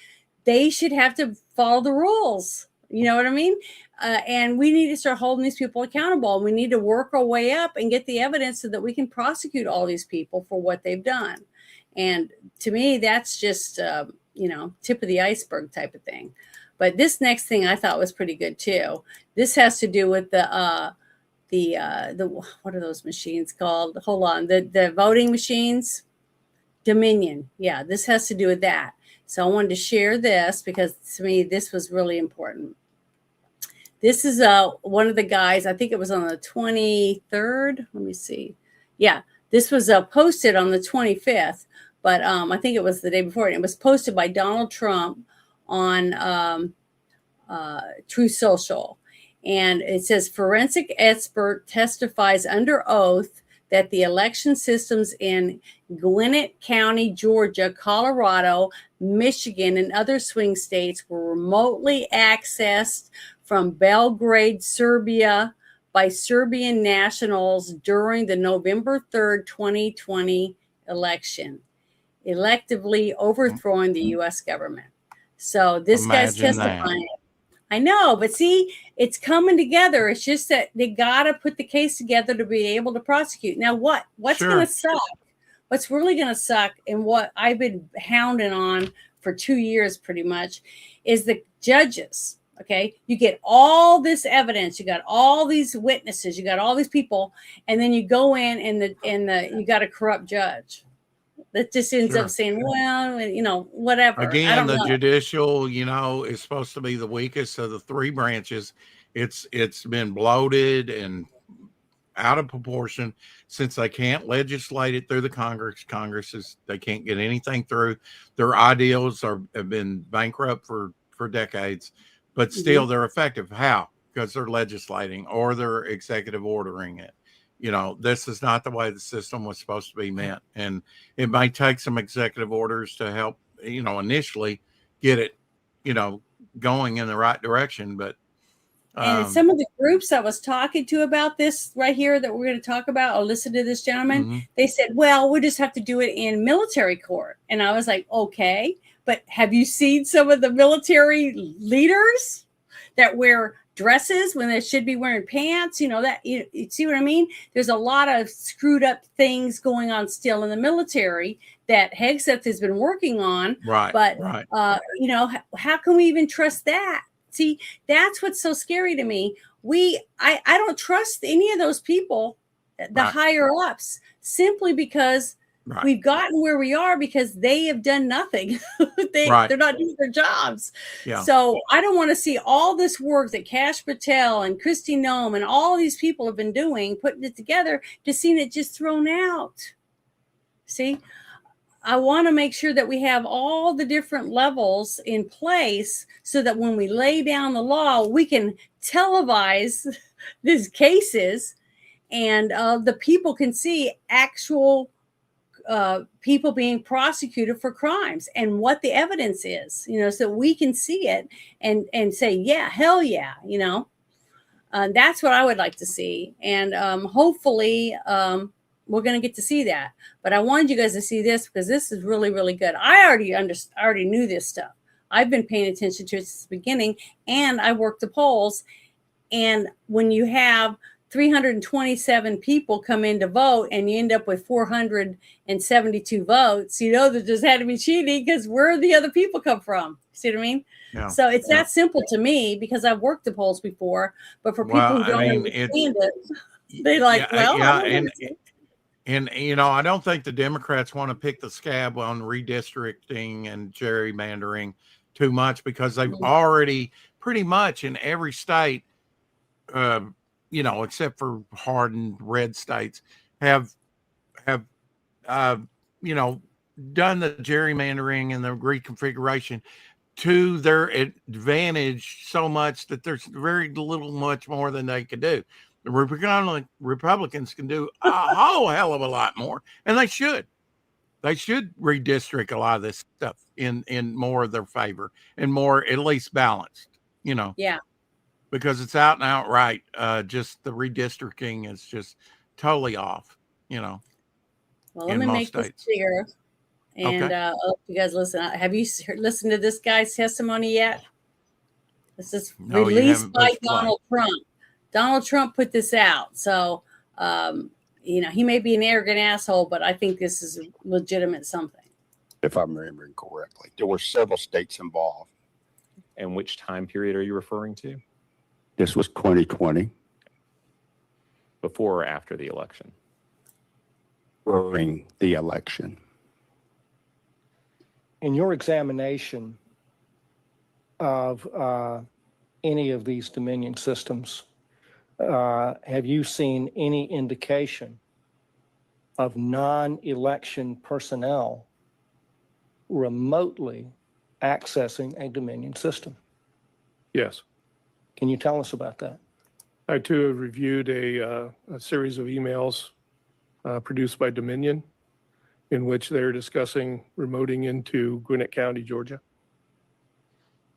they should have to follow the rules. You know what I mean? And we need to start holding these people accountable. And we need to work our way up and get the evidence so that we can prosecute all these people for what they've done. And to me, that's just... you know, tip of the iceberg type of thing. But this next thing I thought was pretty good too. This has to do with the what are those machines called? Hold on, the voting machines, Dominion. Yeah, this has to do with that. So I wanted to share this because to me this was really important. This is one of the guys. I think it was on the 23rd. Let me see. Yeah, this was posted on the 25th. But I think it was the day before. And it was posted by Donald Trump on Truth Social. And it says, forensic expert testifies under oath that the election systems in Gwinnett County, Georgia, Colorado, Michigan, and other swing states were remotely accessed from Belgrade, Serbia, by Serbian nationals during the November 3rd, 2020 election, electively overthrowing the U.S. government. So this guy's testifying. I know, but see, it's coming together. It's just that they got to put the case together to be able to prosecute. Now, what's going to suck? What's really going to suck, and what I've been hounding on for 2 years pretty much, is the judges. Okay, you get all this evidence, you got all these witnesses, you got all these people, and then you go in and you got a corrupt judge that just ends up saying, well, you know, whatever. Again, the judicial, you know, is supposed to be the weakest of the 3 branches. It's been bloated and out of proportion since they can't legislate it through the Congress. They can't get anything through. Their ideals have been bankrupt for decades, but still they're effective. How? Because they're legislating or they're executive ordering it. You know, this is not the way the system was supposed to be meant. And it may take some executive orders to help, you know, initially get it, you know, going in the right direction. But and some of the groups I was talking to about this right here that we're going to talk about, I'll listen to this gentleman. They said, well, we'll just have to do it in military court. And I was like, okay, but have you seen some of the military leaders that wear dresses when they should be wearing pants? You know, that you see what I mean? There's a lot of screwed up things going on still in the military that Hegseth has been working on. Right. But, right. You know, how can we even trust that? See, that's what's so scary to me. I don't trust any of those people, the higher ups, simply because we've gotten where we are because they have done nothing. They're not doing their jobs. Yeah. So I don't want to see all this work that Kash Patel and Kristi Noem and all these people have been doing, putting it together, to seeing it just thrown out. See? I want to make sure that we have all the different levels in place so that when we lay down the law, we can televise these cases and the people can see actual people being prosecuted for crimes and what the evidence is, you know, so we can see it and say, yeah, hell yeah, you know. That's what I would like to see. And hopefully we're going to get to see that. But I wanted you guys to see this because this is really, really good. I already knew this stuff. I've been paying attention to it since the beginning, and I worked the polls. And when you have 327 people come in to vote and you end up with 472 votes, you know that there's had to be cheating because where the other people come from? See what I mean? Yeah. So it's that simple to me because I've worked the polls before. But for people who don't understand it, they like, And, you know, I don't think the Democrats want to pick the scab on redistricting and gerrymandering too much because they've already pretty much in every state, you know, except for hardened red states, have you know, done the gerrymandering and the reconfiguration to their advantage so much that there's very little much more than they could do. The Republicans can do a whole hell of a lot more, and they should. They should redistrict a lot of this stuff in more of their favor and more at least balanced, you know. Yeah. Because it's out and outright. Just the redistricting is just totally off, you know. Well, let me make this bigger. And I'll let you guys listen. Have you listened to this guy's testimony yet? This is released by Donald Trump. Donald Trump put this out. So, you know, he may be an arrogant asshole, but I think this is legitimate something. If I'm remembering correctly, there were several states involved. And which time period are you referring to? This was 2020. Before or after the election? During the election. In your examination of any of these Dominion systems, have you seen any indication of non-election personnel remotely accessing a Dominion system? Yes. Can you tell us about that? I too have reviewed a series of emails produced by Dominion in which they're discussing remoting into Gwinnett County, Georgia.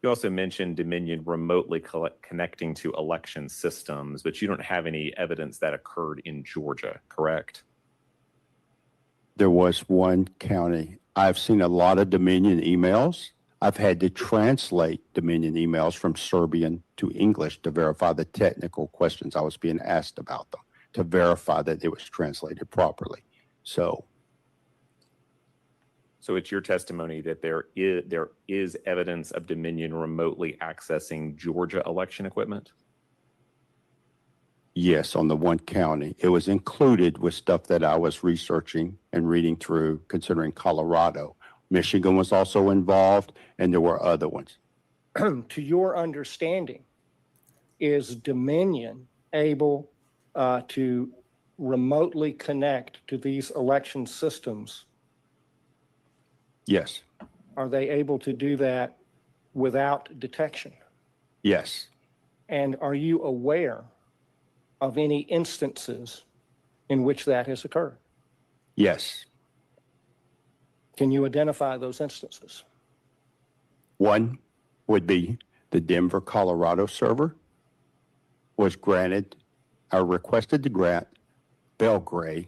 You also mentioned Dominion remotely connecting to election systems, but you don't have any evidence that occurred in Georgia, correct? There was one county. I've seen a lot of Dominion emails. I've had to translate Dominion emails from Serbian to English to verify the technical questions I was being asked about them, to verify that it was translated properly. So it's your testimony that there is evidence of Dominion remotely accessing Georgia election equipment? Yes, on the one county. It was included with stuff that I was researching and reading through, considering Colorado. Michigan was also involved, and there were other ones. To your understanding, is Dominion able to remotely connect to these election systems? Yes. Are they able to do that without detection? Yes. And are you aware of any instances in which that has occurred? Yes. Can you identify those instances? One would be The Denver, Colorado server was granted, or requested to grant Belgrade,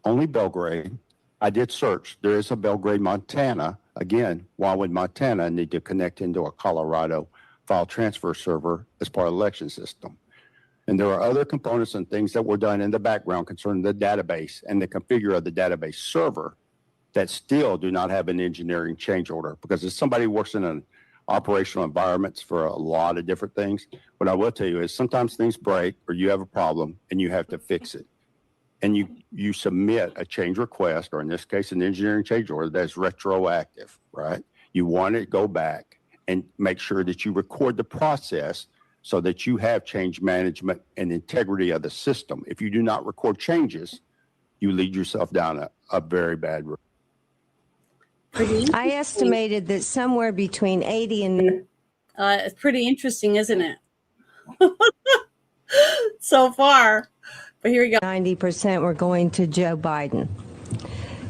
only Belgrade. I did search. There is a Belgrade, Montana. Again, why would Montana need to connect into a Colorado file transfer server as part of the election system? And there are other components and things that were done in the background concerning the database and the configure of the database server that still do not have an engineering change order. Because if somebody works in an operational environments for a lot of different things, what I will tell you is sometimes things break or you have a problem and you have to fix it. And you submit a change request, or in this case, an engineering change order that's retroactive, right? You want to go back and make sure that you record the process so that you have change management and integrity of the system. If you do not record changes, you lead yourself down a very bad road. I estimated that somewhere between 80 and... It's pretty interesting, isn't it? So far. But here we go. 90% were going to Joe Biden.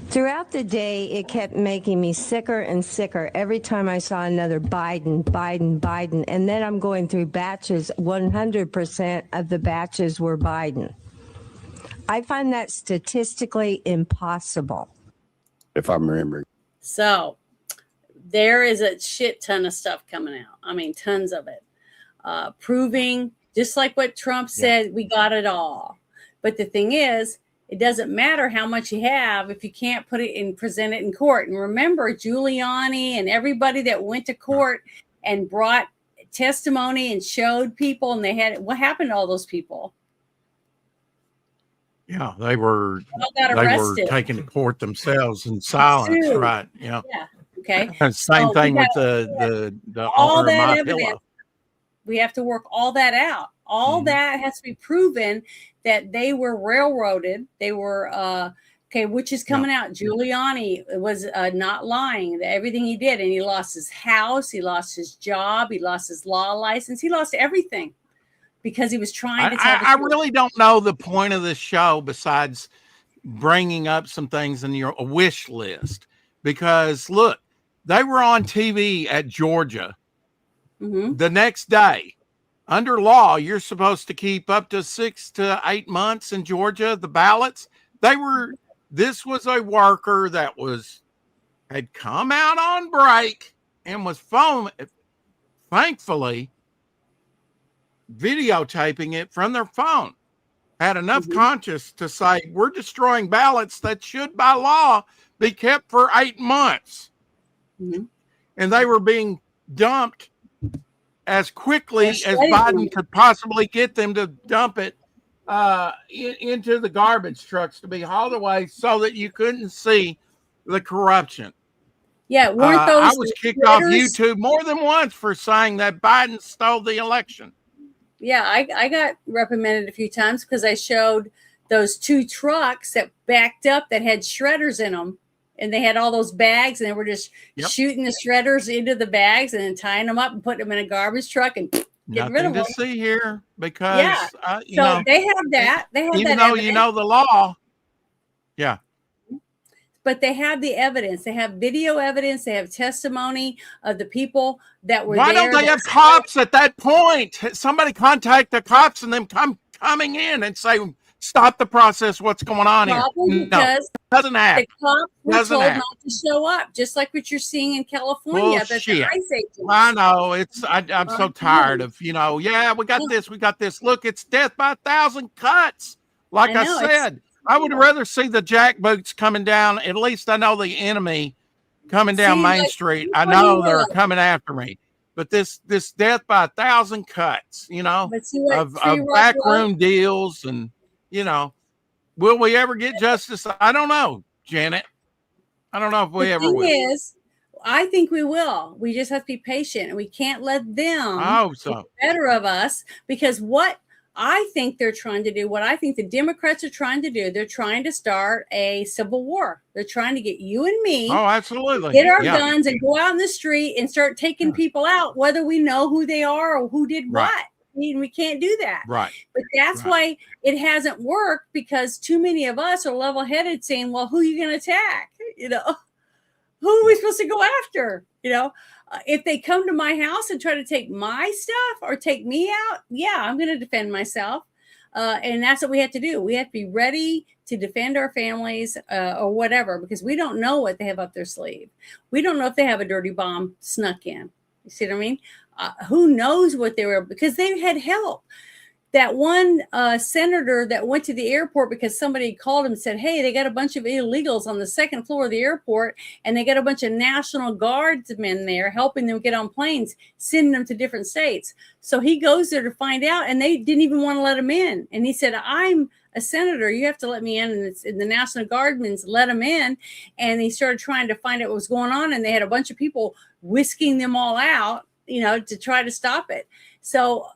Throughout the day, it kept making me sicker and sicker every time I saw another Biden. And then I'm going through batches. 100% of the batches were Biden. I find that statistically impossible. If I'm remembering. So there is a shit ton of stuff coming out. I mean, tons of it. Proving, just like what Trump said, we got it all. But the thing is, it doesn't matter how much you have if you can't put it and present it in court. And remember, Giuliani and everybody that went to court and brought testimony and showed people, and they had, what happened to all those people? Yeah, they were arrested. taken to court themselves in silence, Sued. right? Yeah. Yeah. Okay. Same thing with the all owner of that My evidence. Pillow. We have to work all that out. All that has to be proven that they were railroaded. They were which is coming out. Giuliani was not lying. Everything he did, and he lost his house, he lost his job, he lost his law license, he lost everything because he was trying to tell. I really don't know the point of this show besides bringing up some things in your wish list. Because look, they were on TV at Georgia the next day. Under law, you're supposed to keep up to 6 to 8 months in Georgia, the ballots. This was a worker that had come out on break and was thankfully videotaping it from their phone. Had enough conscience to say, we're destroying ballots that should by law be kept for 8 months. And they were being dumped as quickly as Biden could possibly get them to dump it into the garbage trucks to be hauled away so that you couldn't see the corruption. Yeah, weren't those I was kicked off YouTube more than once for saying that Biden stole the election. Yeah, I got reprimanded a few times because I showed those 2 trucks that backed up that had shredders in them. And they had all those bags, and they were just shooting the shredders into the bags and then tying them up and putting them in a garbage truck and getting rid of them. Nothing to see here because so they have that. They have even that though evidence. you know the law. Yeah. But they have the evidence. They have video evidence. They have testimony of the people that were Why there. don't they have cops at that point? Somebody contact the cops and them coming in and say, stop the process. What's going on here? Probably because doesn't act. The cops were Doesn't told act. not to show up, just like what you're seeing in California. That the ICE agents. I know. I'm so tired of, we got this, we got this. Look, it's death by 1,000 cuts. Like I said, I would rather see the jackboots coming down. At least I know the enemy coming down Main Street. I know they're coming after me. But this death by 1,000 cuts, of backroom deals and, will we ever get justice? I don't know, Janet. I don't know if we ever will. The thing is, I think we will. We just have to be patient, and we can't let them get better of us, because what I think they're trying to do, what I think the Democrats are trying to do, they're trying to start a civil war. They're trying to get you and me. Oh, absolutely. Get our guns and go out in the street and start taking people out, whether we know who they are or who did what. We can't do that. Right. But that's why it hasn't worked, because too many of us are level-headed saying, well, who are you going to attack? Who are we supposed to go after? If they come to my house and try to take my stuff or take me out, yeah, I'm going to defend myself. And that's what we have to do. We have to be ready to defend our families or whatever, because we don't know what they have up their sleeve. We don't know if they have a dirty bomb snuck in. You see what I mean? Who knows what they were, because they had help. That one senator that went to the airport because somebody called him and said, hey, they got a bunch of illegals on the second floor of the airport, and they got a bunch of National Guardsmen there helping them get on planes, sending them to different states. So he goes there to find out, and they didn't even want to let him in. And he said, I'm a senator, you have to let me in. And the National Guardsmen let him in, and he started trying to find out what was going on, and they had a bunch of people whisking them all out, to try to stop it. So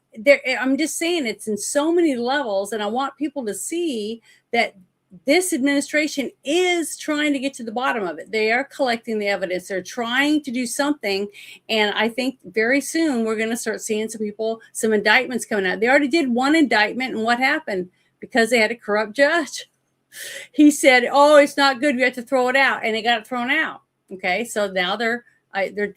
I'm just saying, it's in so many levels, and I want people to see that this administration is trying to get to the bottom of it. They are collecting the evidence. They're trying to do something, and I think very soon we're going to start seeing some indictments coming out. They already did one indictment, and what happened? Because they had a corrupt judge. He said, oh, it's not good, we have to throw it out, and it got thrown out. Okay, so now they're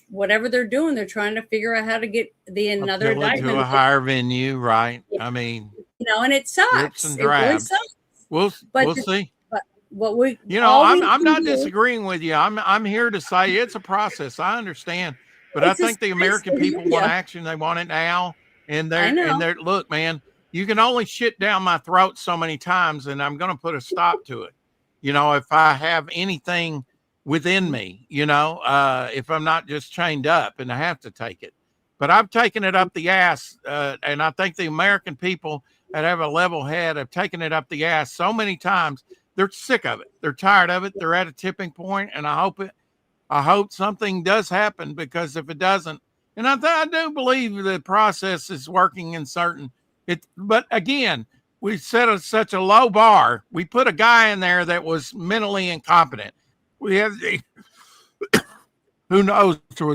whatever they're doing, they're trying to figure out how to get another indictment to a higher venue, right? I mean, and it sucks. And it really sucks. We'll see. But what we, I'm not disagreeing with you. I'm here to say it's a process. I understand, but I think the American people want action. They want it now, and they're look, man. You can only shit down my throat so many times, and I'm going to put a stop to it. If I have anything within me, if I'm not just chained up and I have to take it. But I've taken it up the ass, and I think the American people that have a level head have taken it up the ass so many times. They're sick of it. They're tired of it. They're at a tipping point, and I hope something does happen, because if it doesn't, and I do believe the process is working in certain but again, we set such a low bar. We put a guy in there that was mentally incompetent. We have who knows who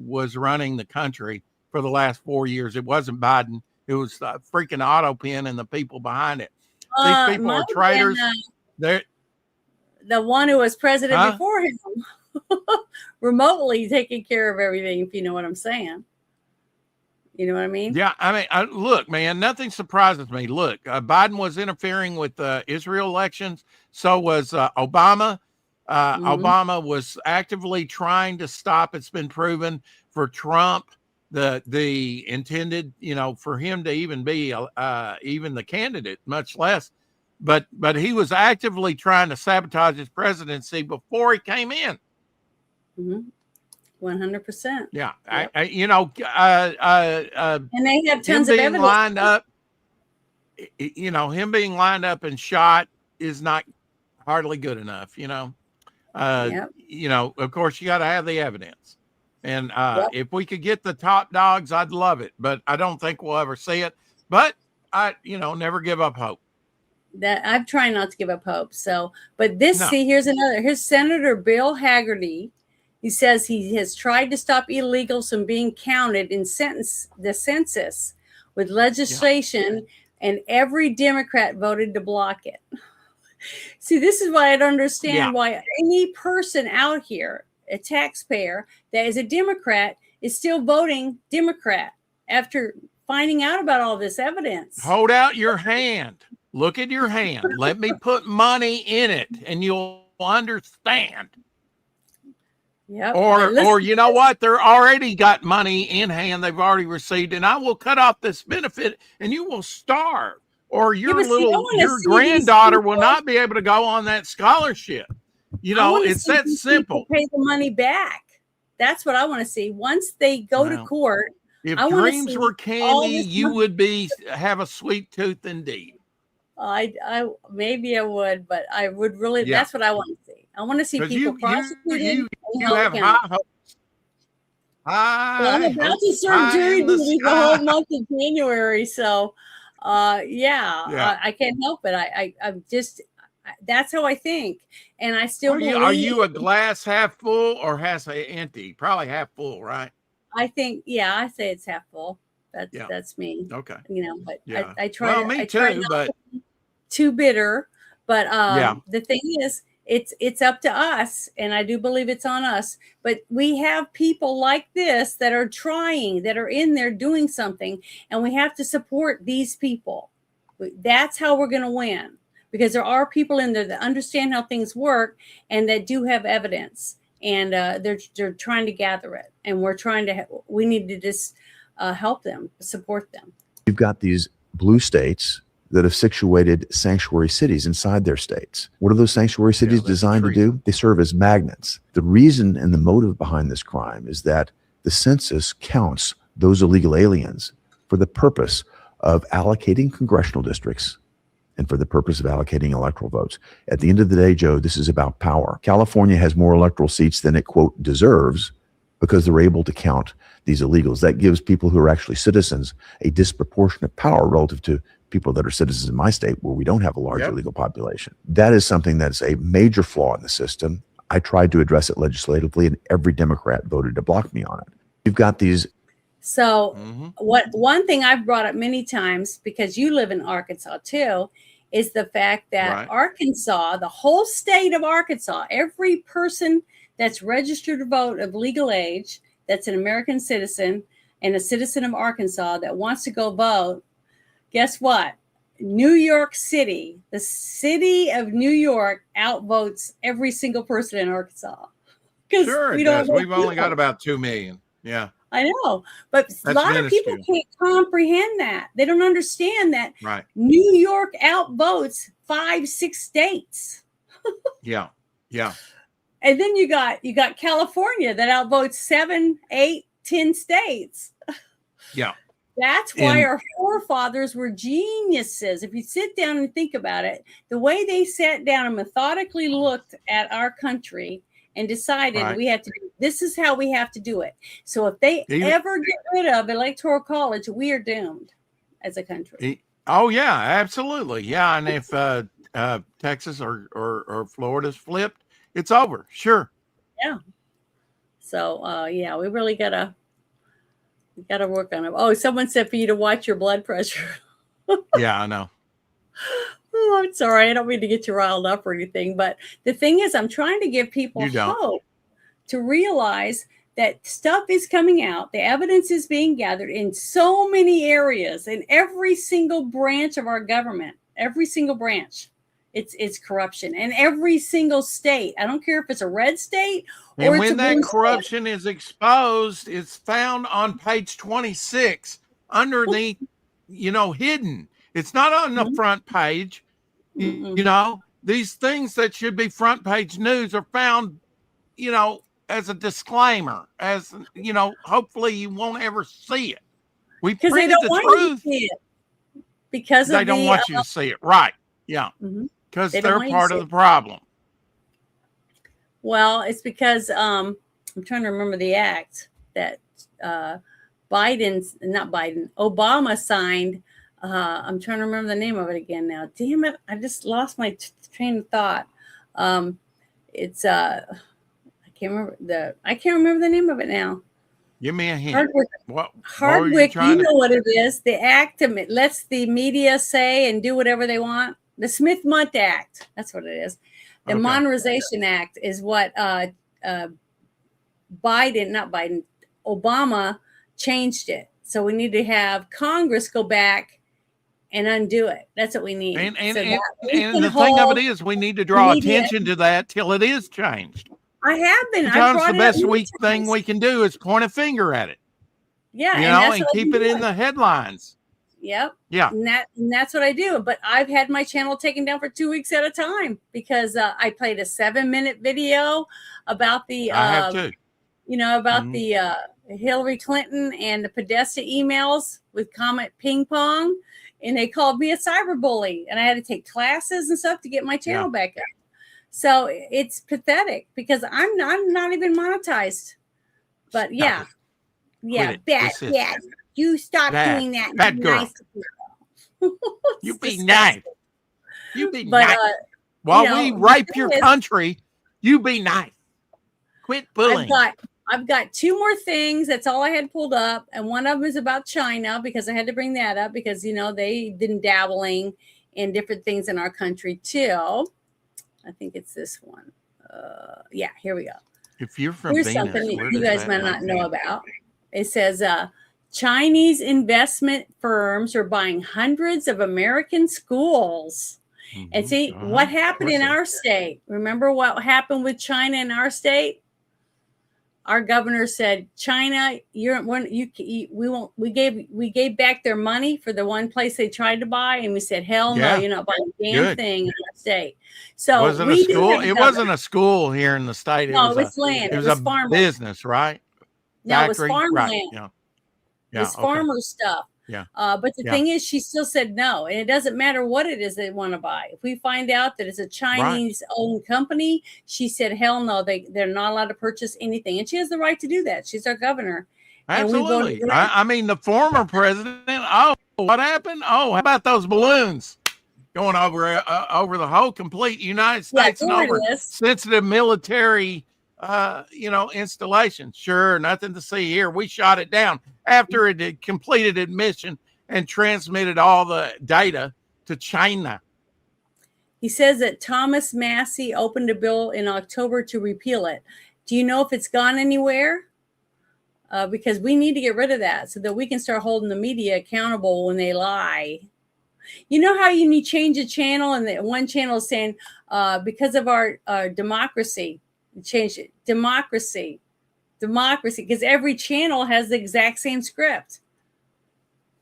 was running the country for the last 4 years. It wasn't Biden. It was freaking Autopin and the people behind it. These people are traitors. They're the one who was president before him, remotely taking care of everything, if you know what I'm saying. You know what I mean? Yeah, I mean, look, man, nothing surprises me. Look, Biden was interfering with Israel elections. So was Obama. Obama was actively trying to stop. It's been proven for Trump, the intended, for him to even be even the candidate, much less. But he was actively trying to sabotage his presidency before he came in. 100%. Yeah, yep. And they have tons of evidence lined up. Him being lined up and shot is not hardly good enough. Of course, you got to have the evidence. And if we could get the top dogs, I'd love it. But I don't think we'll ever see it. But I, never give up hope. That I'm trying not to give up hope. So, but here's Senator Bill Hagerty. He says he has tried to stop illegals from being counted in the census with legislation, and every Democrat voted to block it. See, this is why I don't understand why any person out here, a taxpayer that is a Democrat, is still voting Democrat after finding out about all this evidence. Hold out your hand. Look at your hand. Let me put money in it, and you'll understand. Yep. Or you know what? They're already got money in hand. They've already received, and I will cut off this benefit, and you will starve. Or your your granddaughter will not be able to go on that scholarship. It's that simple. Pay the money back. That's what I want to see. Once they go to court, if dreams were candy, you would have a sweet tooth indeed. I maybe I would, but I would really. Yeah. That's what I want to see. I want to see people prosecuted. You have high hopes. I'm about to serve jury duty the whole month of January, so I can't help it. I'm just that's how I think, and I still believe. Are you a glass half full or half empty? Probably half full, right? I think I say it's half full. That's me. Okay. But I try. Well, me too, but too bitter. But the thing is, it's up to us, and I do believe it's on us. But we have people like this that are trying, that are in there doing something, and we have to support these people. That's how we're going to win, because there are people in there that understand how things work and that do have evidence, and they're trying to gather it, and we need to just help them, support them. You've got these blue states that have situated sanctuary cities inside their states. What are those sanctuary cities designed to do? They serve as magnets. The reason and the motive behind this crime is that the census counts those illegal aliens for the purpose of allocating congressional districts and for the purpose of allocating electoral votes. At the end of the day, Joe, this is about power. California has more electoral seats than it, quote, deserves, because they're able to count these illegals. That gives people who are actually citizens a disproportionate power relative to people that are citizens in my state, where we don't have a large illegal population. That is something that's a major flaw in the system. I tried to address it legislatively, and every Democrat voted to block me on it. You've got these. So one thing I've brought up many times, because you live in Arkansas too, is the fact that Arkansas, the whole state of Arkansas, every person that's registered to vote of legal age, that's an American citizen and a citizen of Arkansas that wants to go vote, guess what? New York City, the city of New York, outvotes every single person in Arkansas. Sure, it does. We've only got about 2 million. Yeah. I know, but a lot of people can't comprehend that. They don't understand that New York outvotes 5-6 states. Yeah. And then you got California that outvotes 7, 8, 10 states. Yeah. That's why our forefathers were geniuses. If you sit down and think about it, the way they sat down and methodically looked at our country and decided this is how we have to do it. So if they ever get rid of electoral college, we are doomed as a country. Oh yeah, absolutely. Yeah. And if Texas or Florida's flipped, it's over. Sure. Yeah. So we really gotta work on it. Oh, someone said for you to watch your blood pressure. Yeah, I know. Oh, I'm sorry. I don't mean to get you riled up or anything, but the thing is, I'm trying to give people hope to realize that stuff is coming out. The evidence is being gathered in so many areas, in every single branch of our government, every single branch. It's corruption in every single state. I don't care if it's a red state or and it's when a that blue corruption is exposed, it's found on page 26 underneath, hidden. It's not on the front page. These things that should be front page news are found, as a disclaimer, as hopefully you won't ever see it. We printed the truth. Because they don't want you to see it. Right. Yeah. Because they're part of the problem. Well, it's because I'm trying to remember the act that Obama signed. I'm trying to remember the name of it again now. Damn it. I just lost my train of thought. It's I can't remember the name of it now. Give me a hint. Hardwick, you know what it is. The act lets the media say and do whatever they want. The Smith-Mundt Act. That's what it is. The Modernization Act is what Obama changed it. So we need to have Congress go back and undo it. That's what we need. And the thing of it is, we need to draw attention to that till it is changed. I have been. Sometimes the best thing we can do is point a finger at it. Yeah, and keep it in the headlines. Yep. Yeah. And that's what I do. But I've had my channel taken down for 2 weeks at a time because I played a 7-minute video about the the Hillary Clinton and the Podesta emails with Comet Ping Pong, and they called me a cyber bully, and I had to take classes and stuff to get my channel back up. So it's pathetic because I'm not even monetized. But bad. You stop doing that. Bad girl. Nice You be nice. You be nice. While we rape your country, you be nice. Quit bullying. I've got 2 more things. That's all I had pulled up. And one of them is about China because I had to bring that up because, they've been dabbling in different things in our country too. I think it's this one. Yeah, here we go. If you're from Here's Venus, something where you does guys that might not know location? about. It says Chinese investment firms are buying hundreds of American schools. And see what happened in our state. Remember what happened with China in our state? Our governor said, "China, you're one. We won't. We gave back their money for the one place they tried to buy, and we said, hell no, Yeah. you're not buying a damn Good. thing in our state." So Wasn't a we did school. have a It governor. wasn't a school here in the state. No, it was land. It It was was a farmland. business, right? No, it was Factory, right? farmland. Yeah. It was farmer stuff. Yeah. But the thing is, she still said no. And it doesn't matter what it is they want to buy. If we find out that it's a Chinese-owned company, she said, hell no, they're not allowed to purchase anything. And she has the right to do that. She's our governor. Absolutely. And we voted I mean, the former president. Oh, what happened? Oh, how about those balloons going over the whole complete United States and over sensitive military, installation? Sure, nothing to see here. We shot it down after it had completed its mission and transmitted all the data to China. He says that Thomas Massey opened a bill in October to repeal it. Do you know if it's gone anywhere? Because we need to get rid of that so that we can start holding the media accountable when they lie. You know how you change a channel and one channel is saying, because of our democracy, change it. Democracy, because every channel has the exact same script.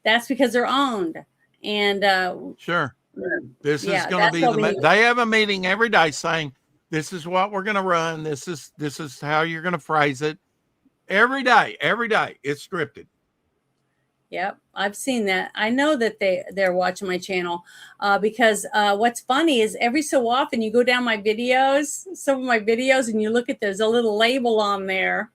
That's because they're owned. And sure. This is going to be they have a meeting every day saying, this is what we're going to run. This is how you're going to phrase it. Every day, it's scripted. Yep, I've seen that. I know that they're watching my channel because what's funny is every so often you go down some of my videos, and you look at there's a little label on there,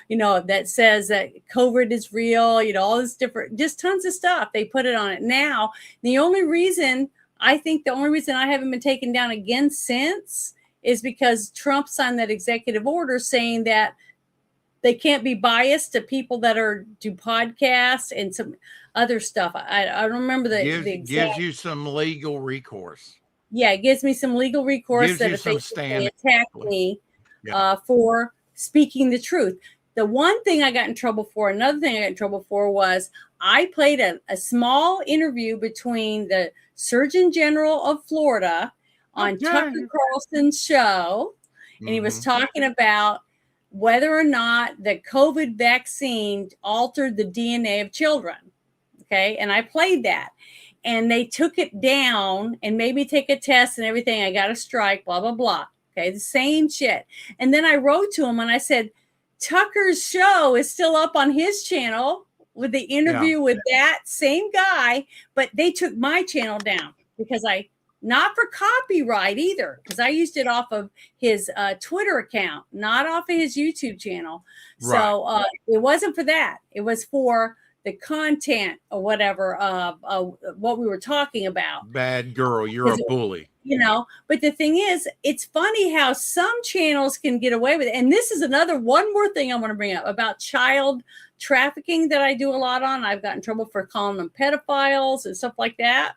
that says that COVID is real, all this different, just tons of stuff. They put it on it now. The only reason I haven't been taken down again since is because Trump signed that executive order saying that they can't be biased to people that do podcasts and some other stuff. I don't remember the exact. Gives you some legal recourse. Yeah, it gives me some legal recourse that if they attack me for speaking the truth. The one thing I got in trouble for, another thing I got in trouble for was I played a small interview between the Surgeon General of Florida on Tucker Carlson's show, and he was talking about whether or not the COVID vaccine altered the DNA of children. Okay. And I played that, and they took it down and made me take a test and everything. I got a strike, blah, blah, blah. Okay. The same shit. And then I wrote to him and I said, Tucker's show is still up on his channel with the interview with that same guy, but they took my channel down because not for copyright either, because I used it off of his Twitter account, not off of his YouTube channel. Right. So it wasn't for that. It was for the content or whatever what we were talking about. Bad girl, you're a bully. But the thing is, it's funny how some channels can get away with it. And this is one more thing I want to bring up about child trafficking that I do a lot on. I've gotten in trouble for calling them pedophiles and stuff like that.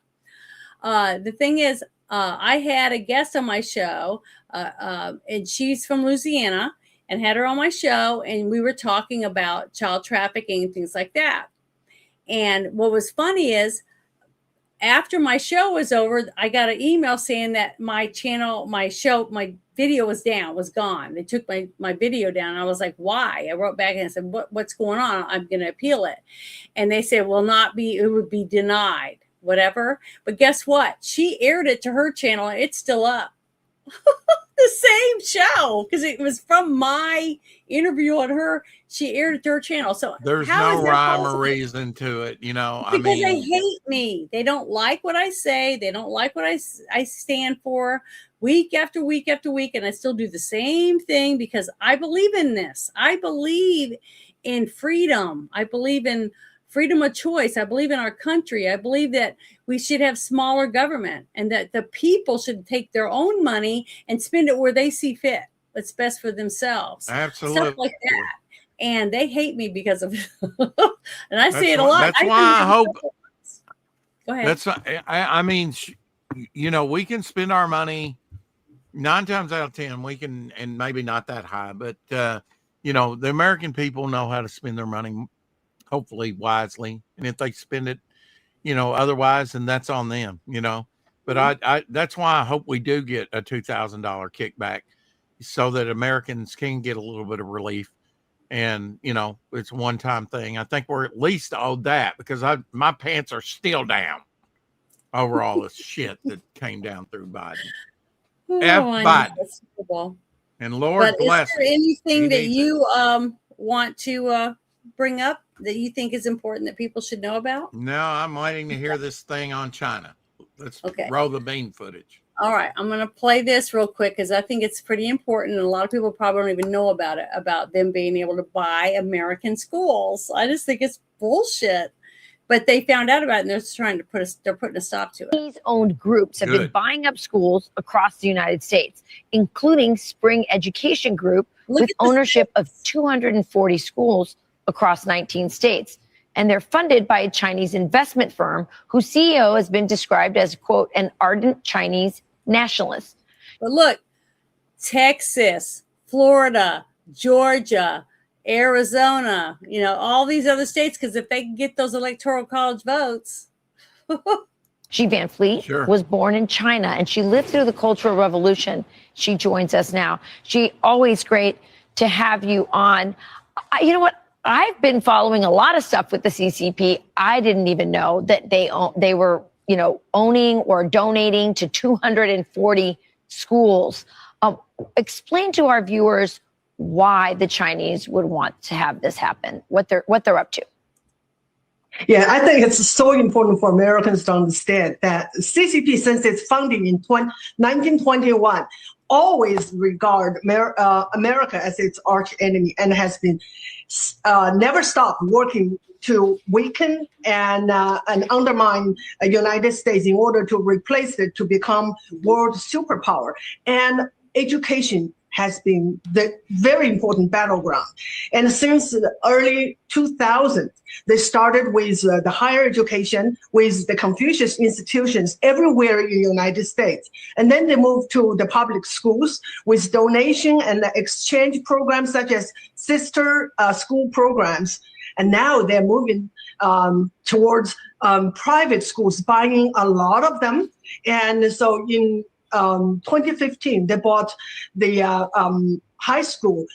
The thing is, I had a guest on my show, and she's from Louisiana, and had her on my show, and we were talking about child trafficking and things like that. And what was funny is, after my show was over, I got an email saying that my channel, my video was gone. They took my video down. And I was like, why? I wrote back and I said, what's going on? I'm going to appeal it. And they said, it would be denied. Whatever. But guess what? She aired it to her channel. It's still up. The same show, because it was from my interview on her. She aired it to her channel. So there's no rhyme or reason to it, because they hate me. They don't like what I say. They don't like what I stand for week after week after week. And I still do the same thing because I believe in this. I believe in freedom. I believe in freedom of choice. I believe in our country. I believe that we should have smaller government and that the people should take their own money and spend it where they see fit. What's best for themselves. Absolutely. Stuff like that. And they hate me because of it. And I say it a lot. That's why I hope. Go ahead. We can spend our money 9 times out of 10, we can, and maybe not that high, but, you know, the American people know how to spend their money, hopefully wisely. And if they spend it, you know, otherwise, then that's on them, you know. But I that's why I hope we do get a $2,000 kickback so that Americans can get a little bit of relief. And, you know, it's a one-time thing. I think we're at least owed that because my pants are still down over all this shit that came down through Biden. F Biden. And Lord bless him. Is there anything that needs you want to bring up that you think is important that people should know about? No, I'm waiting to hear this thing on China. Let's roll the bean footage. All right, I'm going to play this real quick because I think it's pretty important, and a lot of people probably don't even know about it, about them being able to buy American schools. I just think it's bullshit. But they found out about it, and they're trying to they're putting a stop to it. Chinese owned groups have been buying up schools across the United States, including Spring Education Group, with ownership of 240 schools across 19 states. And they're funded by a Chinese investment firm whose CEO has been described as, quote, an ardent Chinese nationalist. But look, Texas, Florida, Georgia, Arizona, you know, all these other states, because if they can get those electoral college votes. Xi Van Fleet was born in China, and she lived through the Cultural Revolution. She joins us now. She, always great to have you on. You know what? I've been following a lot of stuff with the CCP. I didn't even know that they were, you know, owning or donating to 240 schools. Explain to our viewers why the Chinese would want to have this happen, what they're up to. Yeah, I think it's so important for Americans to understand that CCP, since its founding in 1921, always regard America as its arch enemy and has been never stopped working to weaken and undermine the United States in order to replace it to become world superpower. And education has been the very important battleground. And since the early 2000s, they started with the higher education, with the Confucius institutions everywhere in the United States. And then they moved to the public schools with donation and exchange programs such as sister school programs. And now they're moving towards private schools, buying a lot of them. And so in 2015, they bought the high school,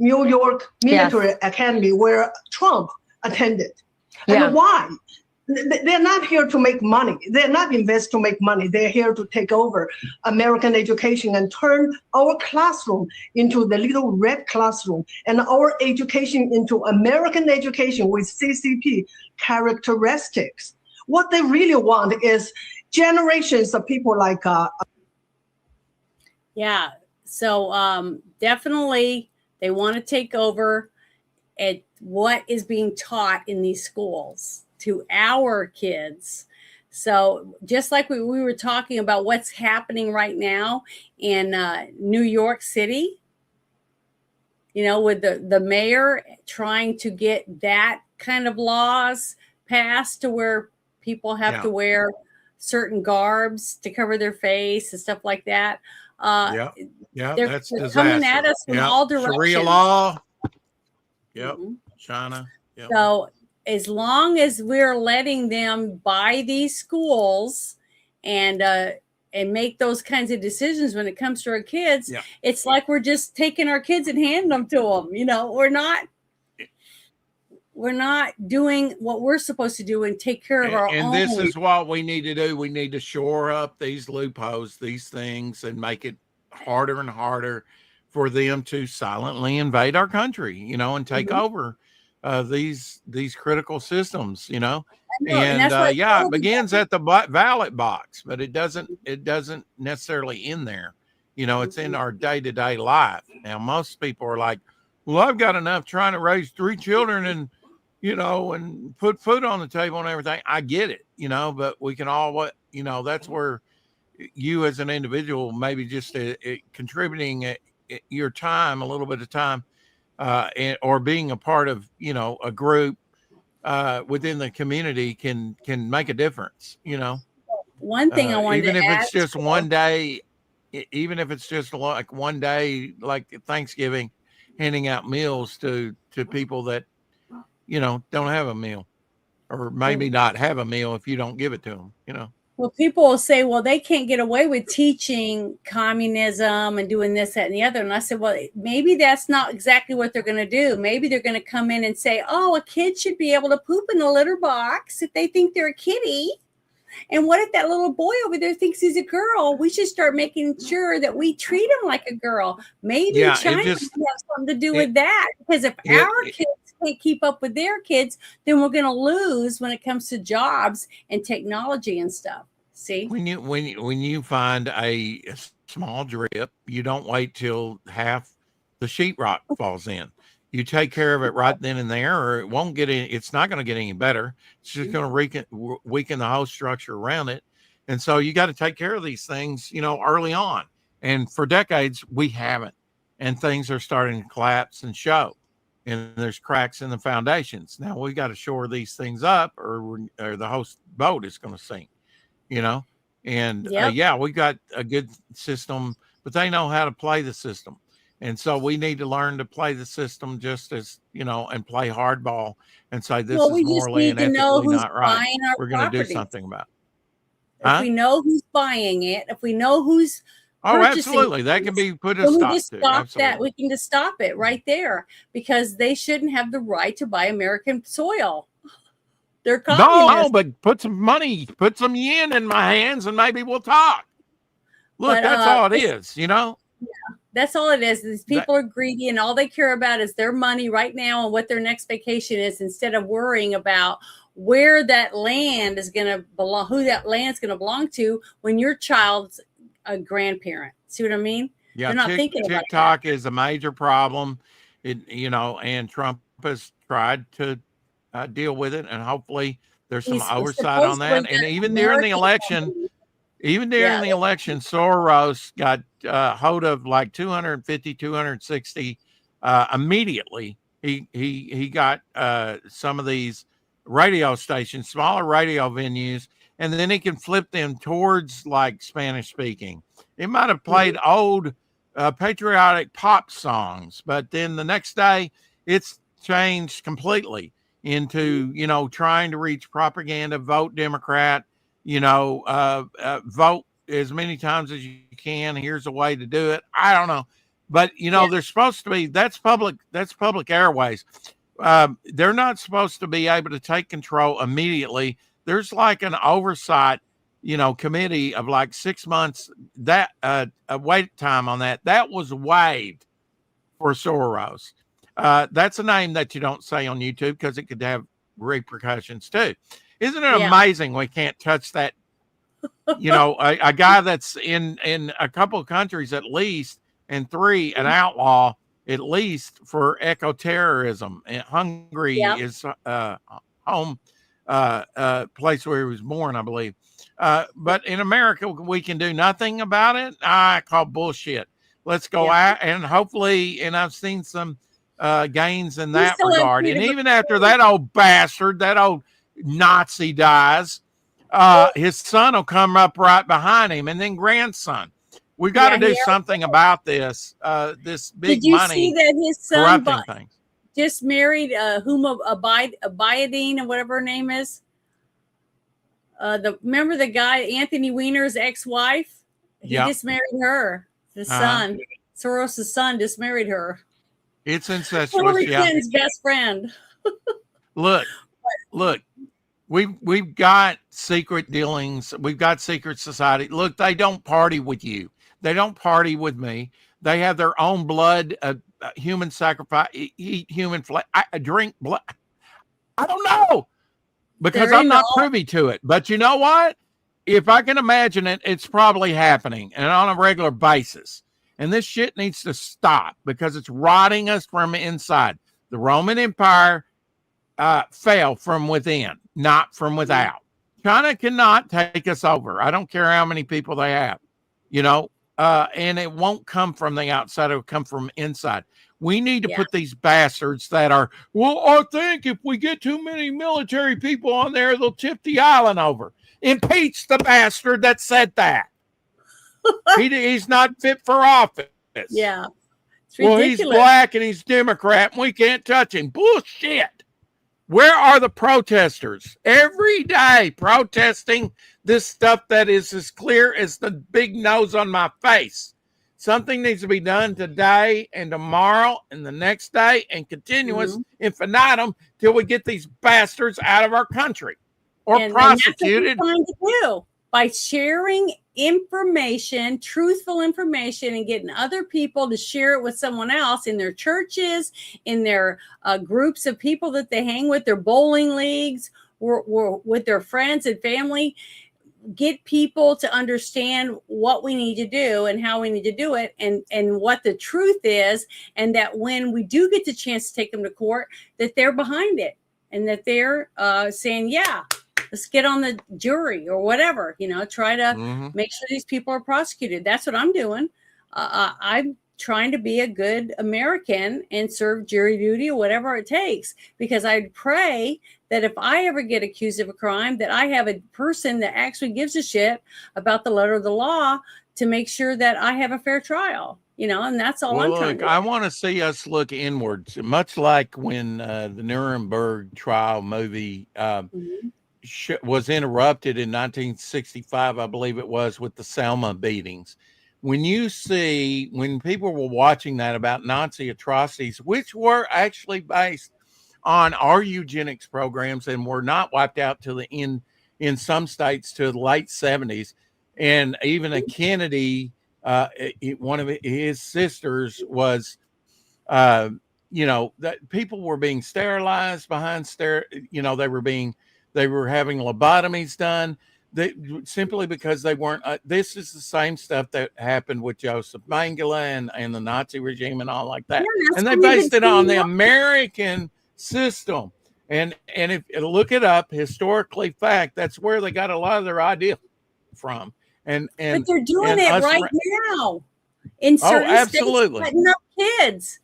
New York Military Academy, where Trump attended. And why? They're not here to make money. They're not invest to make money. They're here to take over American education and turn our classroom into the little red classroom and our education into American education with CCP characteristics. What they really want is generations of people like so definitely they want to take over at what is being taught in these schools to our kids. So just like we were talking about what's happening right now in New York City, you know, with the mayor trying to get that kind of laws passed to where people have to wear certain garbs to cover their face and stuff like that. That's they're coming at us from all directions. Sharia law. China. So as long as we're letting them buy these schools and make those kinds of decisions when it comes to our kids, it's like we're just taking our kids and handing them to them. You know, we're not doing what we're supposed to do and take care of our own. And this is what we need to do. We need to shore up these loopholes, these things, and make it harder and harder for them to silently invade our country, you know, and take over these critical systems, you know. And it begins at the ballot box, but it doesn't necessarily end there. You know, it's in our day-to-day life. Now, most people are like, well, I've got enough trying to raise 3 children and, you know, and put food on the table and everything. I get it, you know, but we can all, you know, that's where you as an individual, maybe just contributing your time, a little bit of time, or being a part of, you know, a group within the community can make a difference, you know. One thing I wanted even to if ask it's just one day even if it's just like one day, like Thanksgiving, handing out meals to people that, don't have a meal, or maybe not have a meal if you don't give it to them. Well, people will say, well, they can't get away with teaching communism and doing this, that, and the other. And I said, well, maybe that's not exactly what they're going to do. Maybe they're going to come in and say, oh, a kid should be able to poop in a litter box if they think they're a kitty. And what if that little boy over there thinks he's a girl? We should start making sure that we treat him like a girl. Maybe China might have something to do with that. Because if our kids can't keep up with their kids, then we're going to lose when it comes to jobs and technology and stuff. See, when you find a small drip, you don't wait till half the sheetrock falls in. You take care of it right then and there, or it won't get any. It's not going to get any better. It's just going to weaken the whole structure around it. And so you got to take care of these things, early on. And for decades, we haven't. And things are starting to collapse and show. And there's cracks in the foundations. Now we got to shore these things up, or the whole boat is going to sink. And we got a good system, but they know how to play the system. And so we need to learn to play the system just as, and play hardball and say, this is morally and ethically not right. We're going to do something about it. If we know who's buying it, if we know who's absolutely. That can be put a stop to. We can just stop it right there, because they shouldn't have the right to buy American soil. They're communists. No, but put some yen in my hands and maybe we'll talk. Look, that's all it is, Yeah, that's all it is. These people are greedy, and all they care about is their money right now and what their next vacation is, instead of worrying about where that land is going to belong, who that land's going to belong to when your child's a grandparent. See what I mean? Yeah, they're not thinking about TikTok is a major problem. And Trump has tried to deal with it, and hopefully there's some oversight on that. And even during the election, Soros got hold of like 250, 260 immediately. He got some of these radio stations, smaller radio venues, and then he can flip them towards like Spanish speaking. It might have played old patriotic pop songs, but then the next day it's changed completely into, trying to reach propaganda, vote Democrat, vote as many times as you can. Here's a way to do it. I don't know. But, they're supposed to be, that's public airways. They're not supposed to be able to take control immediately. There's like an oversight, committee of like 6 months, that a wait time on that was waived for Soros. That's a name that you don't say on YouTube because it could have repercussions too. Isn't it amazing we can't touch that? A guy that's in a couple of countries at least, and 3 an outlaw at least for eco-terrorism. And Hungary is home place where he was born, I believe. But in America, we can do nothing about it. I call bullshit. Let's go out, and hopefully, and I've seen some gains in that regard. And even after that old bastard, that old Nazi dies, his son will come up right behind him, and then grandson. We've got to do something about this. This big money. Did you see that his son things. Just married Abidine, or whatever her name is? Remember the guy, Anthony Weiner's ex-wife? He just married her. The son, Soros' son, just married her. It's incestuous. Hillary Clinton's best friend. Look, we've got secret dealings. We've got secret society. Look, they don't party with you. They don't party with me. They have their own blood, human sacrifice, eat human flesh, drink blood. I don't know, because I'm not privy to it. But you know what? If I can imagine it, it's probably happening, and on a regular basis. And this shit needs to stop because it's rotting us from inside. The Roman Empire fell from within, not from without. China cannot take us over. I don't care how many people they have, and it won't come from the outside. It'll come from inside. We need to put these bastards that are, I think if we get too many military people on there, they'll tip the island over. Impeach the bastard that said that. He's not fit for office. Yeah. It's well, ridiculous. He's black and he's Democrat and we can't touch him. Bullshit. Where are the protesters? Every day protesting this stuff that is as clear as the big nose on my face. Something needs to be done today and tomorrow and the next day and continuous infinitum till we get these bastards out of our country or prosecuted. That's what we're trying to do by sharing information, truthful information, and getting other people to share it with someone else in their churches, in their groups of people that they hang with, their bowling leagues, or with their friends and family. Get people to understand what we need to do and how we need to do it, and what the truth is, and that when we do get the chance to take them to court, that they're behind it and that they're saying, yeah, let's get on the jury or whatever, try to make sure these people are prosecuted. That's what I'm doing. I'm trying to be a good American and serve jury duty or whatever it takes, because I'd pray that if I ever get accused of a crime, that I have a person that actually gives a shit about the letter of the law to make sure that I have a fair trial, and that's all I'm trying to do. I want to see us look inwards, much like when the Nuremberg trial movie was interrupted in 1965, I believe it was, with the Selma beatings. When people were watching that about Nazi atrocities, which were actually based on our eugenics programs and were not wiped out till the end in some states to the late 70s, and even a Kennedy, one of his sisters was, that people were being sterilized behind they were having lobotomies done. Simply because they weren't. This is the same stuff that happened with Joseph Mengele and the Nazi regime and all like that. Yeah, and they based it on the American system. And if you look it up, historically fact, that's where they got a lot of their idea from. But they're doing it right now in certain states, cutting up kids.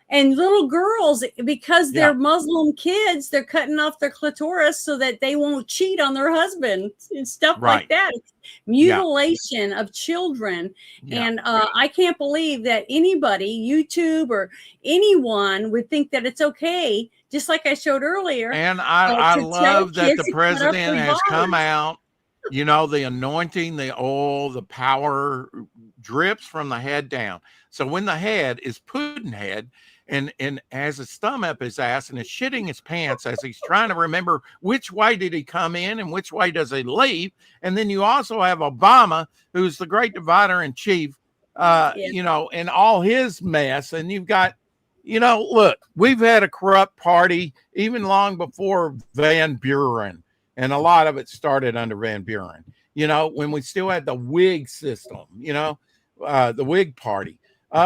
And little girls, because they're Muslim kids, they're cutting off their clitoris so that they won't cheat on their husband and stuff like that. It's mutilation of children. And I can't believe that anybody, YouTube or anyone, would think that it's okay, just like I showed earlier. And I love that the president has come out. The anointing, the oil, the power drips from the head down. So when the head is Puddinhead and has his thumb up his ass and is shitting his pants as he's trying to remember which way did he come in and which way does he leave. And then you also have Obama, who's the great divider in chief, and all his mess. And you've got, look, we've had a corrupt party even long before Van Buren. And a lot of it started under Van Buren, when we still had the Whig system, the Whig party.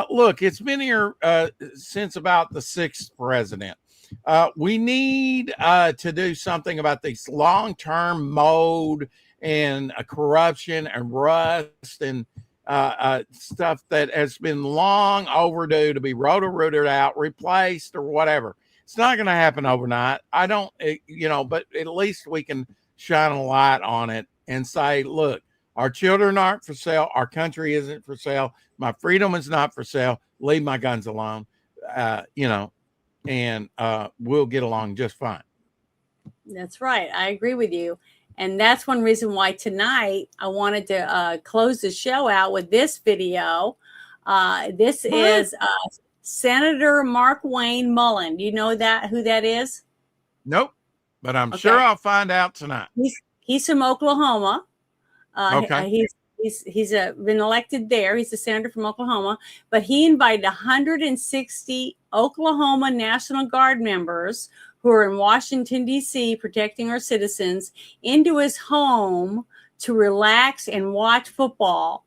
Look, it's been here since about the sixth president. We need to do something about this long-term mold and corruption and rust and stuff that has been long overdue to be roto-rooted out, replaced, or whatever. It's not going to happen overnight. I don't, but at least we can shine a light on it and say, look, our children aren't for sale. Our country isn't for sale. My freedom is not for sale. Leave my guns alone, and we'll get along just fine. That's right. I agree with you. And that's one reason why tonight I wanted to close the show out with this video. This is Senator Mark Wayne Mullen. Do you know who that is? Nope, but I'm sure I'll find out tonight. He's from Oklahoma. Okay. He's been elected there. He's a senator from Oklahoma, but he invited 160 Oklahoma National Guard members who are in Washington, D.C., protecting our citizens, into his home to relax and watch football.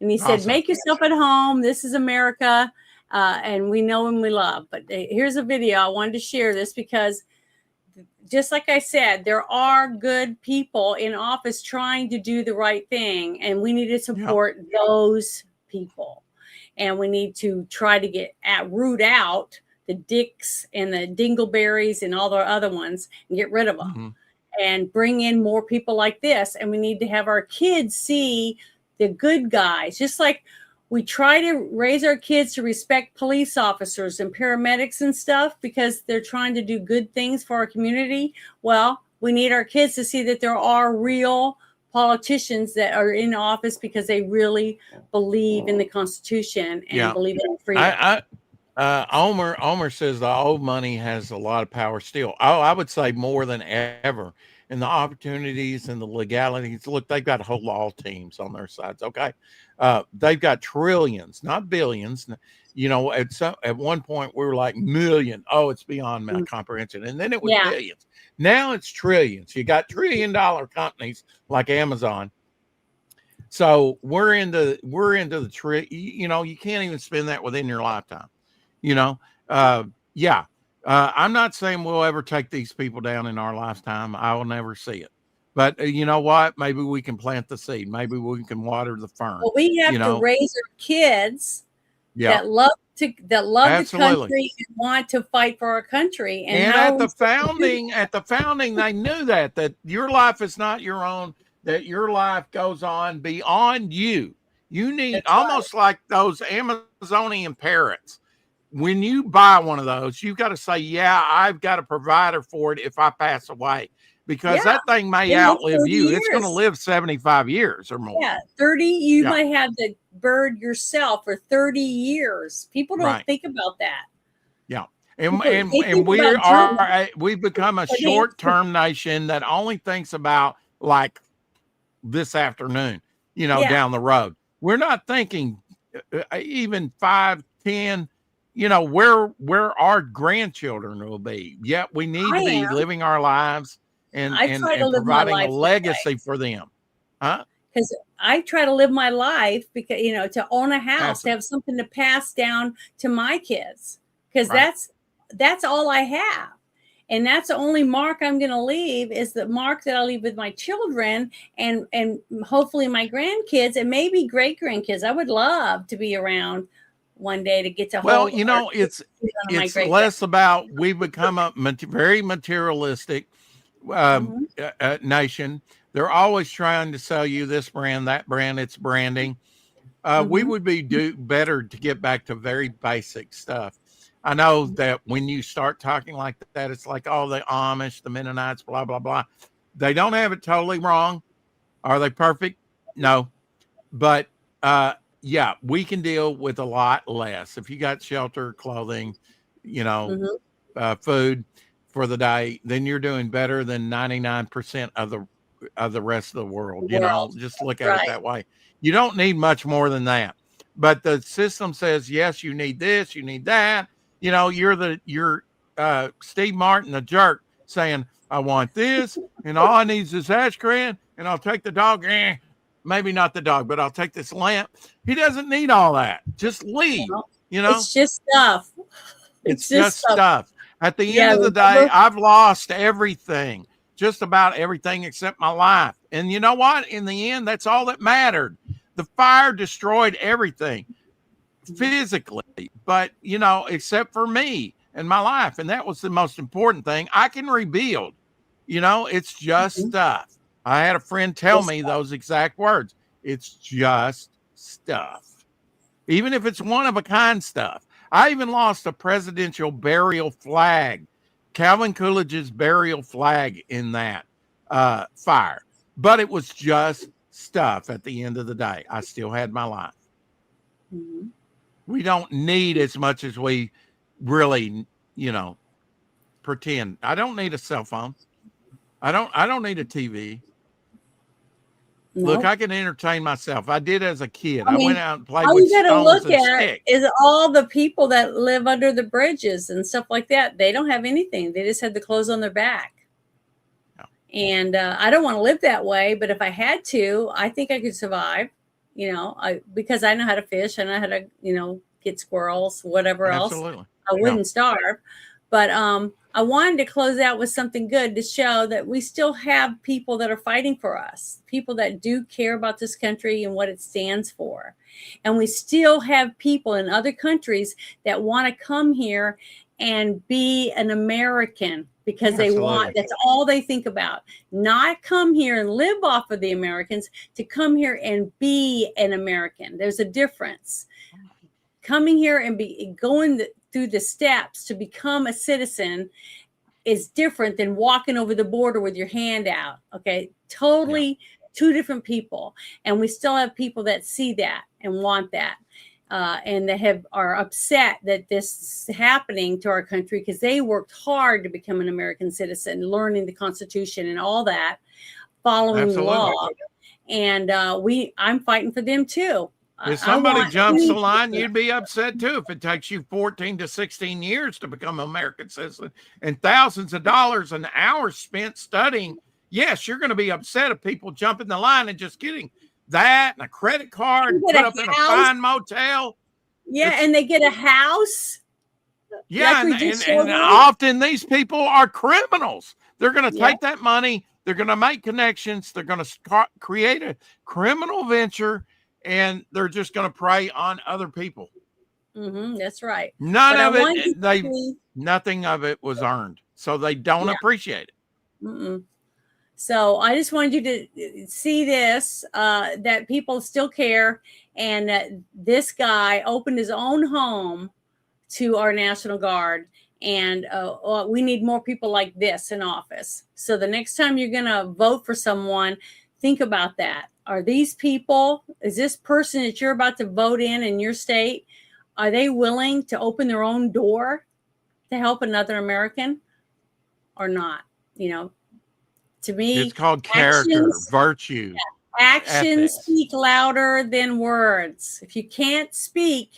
And he said, make yourself at home. This is America. And we know and we love. But here's a video. I wanted to share this because, just like I said, there are good people in office trying to do the right thing. And we need to support those people. And we need to try to root out the dicks and the dingleberries and all the other ones and get rid of them and bring in more people like this. And we need to have our kids see the good guys, just like we try to raise our kids to respect police officers and paramedics and stuff because they're trying to do good things for our community. Well, we need our kids to see that there are real politicians that are in office because they really believe in the Constitution and believe in freedom. Omer says the old money has a lot of power still. Oh, I would say more than ever. And the opportunities and the legalities. Look, they've got whole law teams on their sides. Okay, they've got trillions, not billions. You know, at one point we were like million. Oh, it's beyond my comprehension. And then it was billions. Now it's trillions. You got $1 trillion companies like Amazon. So we're into the you know, you can't even spend that within your lifetime. You know, I'm not saying we'll ever take these people down in our lifetime. I will never see it. But you know what? Maybe we can plant the seed. Maybe we can water the fern. Well, we have to raise our kids that love the country and want to fight for our country. And at the founding, they knew that your life is not your own, that your life goes on beyond you. You need almost like those Amazonian parrots. When you buy one of those, you've got to say, yeah, I've got a provider for it if I pass away, because that thing may outlive you. It's going to live 75 years or more. Yeah, 30. You might have the bird yourself for 30 years. People don't think about that. Yeah. And we've become a short-term nation that only thinks about like this afternoon, you know, down the road. We're not thinking even 5, 10, you know, where our grandchildren will be. Yet we need to be living our lives and providing a legacy for them. Huh? Because I try to live my life because, you know, to own a house, to have something to pass down to my kids, because that's all I have. And that's the only mark I'm going to leave, is the mark that I'll leave with my children and hopefully my grandkids and maybe great grandkids. I would love to be around one day to get to hold. Well, you know, it's less about, we've become a very materialistic nation. They're always trying to sell you this brand, that brand. It's branding. We would be better to get back to very basic stuff. I know that when you start talking like that, it's like, oh, the Amish, the Mennonites, blah, blah, blah. They don't have it totally wrong. Are they perfect? No. But yeah, we can deal with a lot less. If you got shelter, clothing, you know, food for the day, then you're doing better than 99% of the rest of the world. You know, just look at it that way. You don't need much more than that. But the system says, yes, you need this, you need that. You know, you're Steve Martin, the jerk, saying, I want this, and all I need is this ash can, and I'll take the dog. Maybe not the dog, but I'll take this lamp. He doesn't need all that. Just leave. You know, it's just stuff. It's just stuff. At the end of the day, I've lost everything, just about everything except my life. And you know what? In the end, that's all that mattered. The fire destroyed everything physically, but you know, except for me and my life. And that was the most important thing. I can rebuild, you know, it's just stuff. I had a friend tell me those exact words. It's just stuff. Even if it's one of a kind stuff. I even lost a presidential burial flag, Calvin Coolidge's burial flag, in that fire. But it was just stuff at the end of the day. I still had my life. We don't need as much as we really, you know, pretend. I don't need a cell phone. I don't need a TV. Nope. Look, I can entertain myself. I did as a kid. I went out and played with stones and sticks. All you got to look at is all the people that live under the bridges and stuff like that. They don't have anything. They just had the clothes on their back. And I don't want to live that way, but if I had to, I think I could survive, you know, because I know how to fish. I know how to, you know, get squirrels, whatever else. I wouldn't starve. But I wanted to close out with something good to show that we still have people that are fighting for us, people that do care about this country and what it stands for. And we still have people in other countries that want to come here and be an American because they want, that's all they think about. Not come here and live off of the Americans, to come here and be an American. There's a difference. Coming here and going through the steps to become a citizen is different than walking over the border with your hand out. Okay, totally two different people. And we still have people that see that and want that. And they are upset that this is happening to our country because they worked hard to become an American citizen, learning the Constitution and all that, following the law. And I'm fighting for them too. If somebody jumps the line, you'd be upset too if it takes you 14 to 16 years to become an American citizen and thousands of dollars and hours spent studying. Yes, you're going to be upset if people jump in the line and just getting that and a credit card, put up in a fine motel. Yeah, and they get a house. Yeah, and often these people are criminals. They're going to take that money. They're going to make connections. They're going to create a criminal venture, and they're just going to prey on other people. That's right. Nothing of it was earned, so they don't appreciate it. So I just wanted you to see this, that people still care, and that this guy opened his own home to our National Guard, and we need more people like this in office. So the next time you're going to vote for someone, think about that. Are these people, is this person that you're about to vote in your state, are they willing to open their own door to help another American or not? You know, to me, it's called character, virtue. Actions speak louder than words. If you can't speak,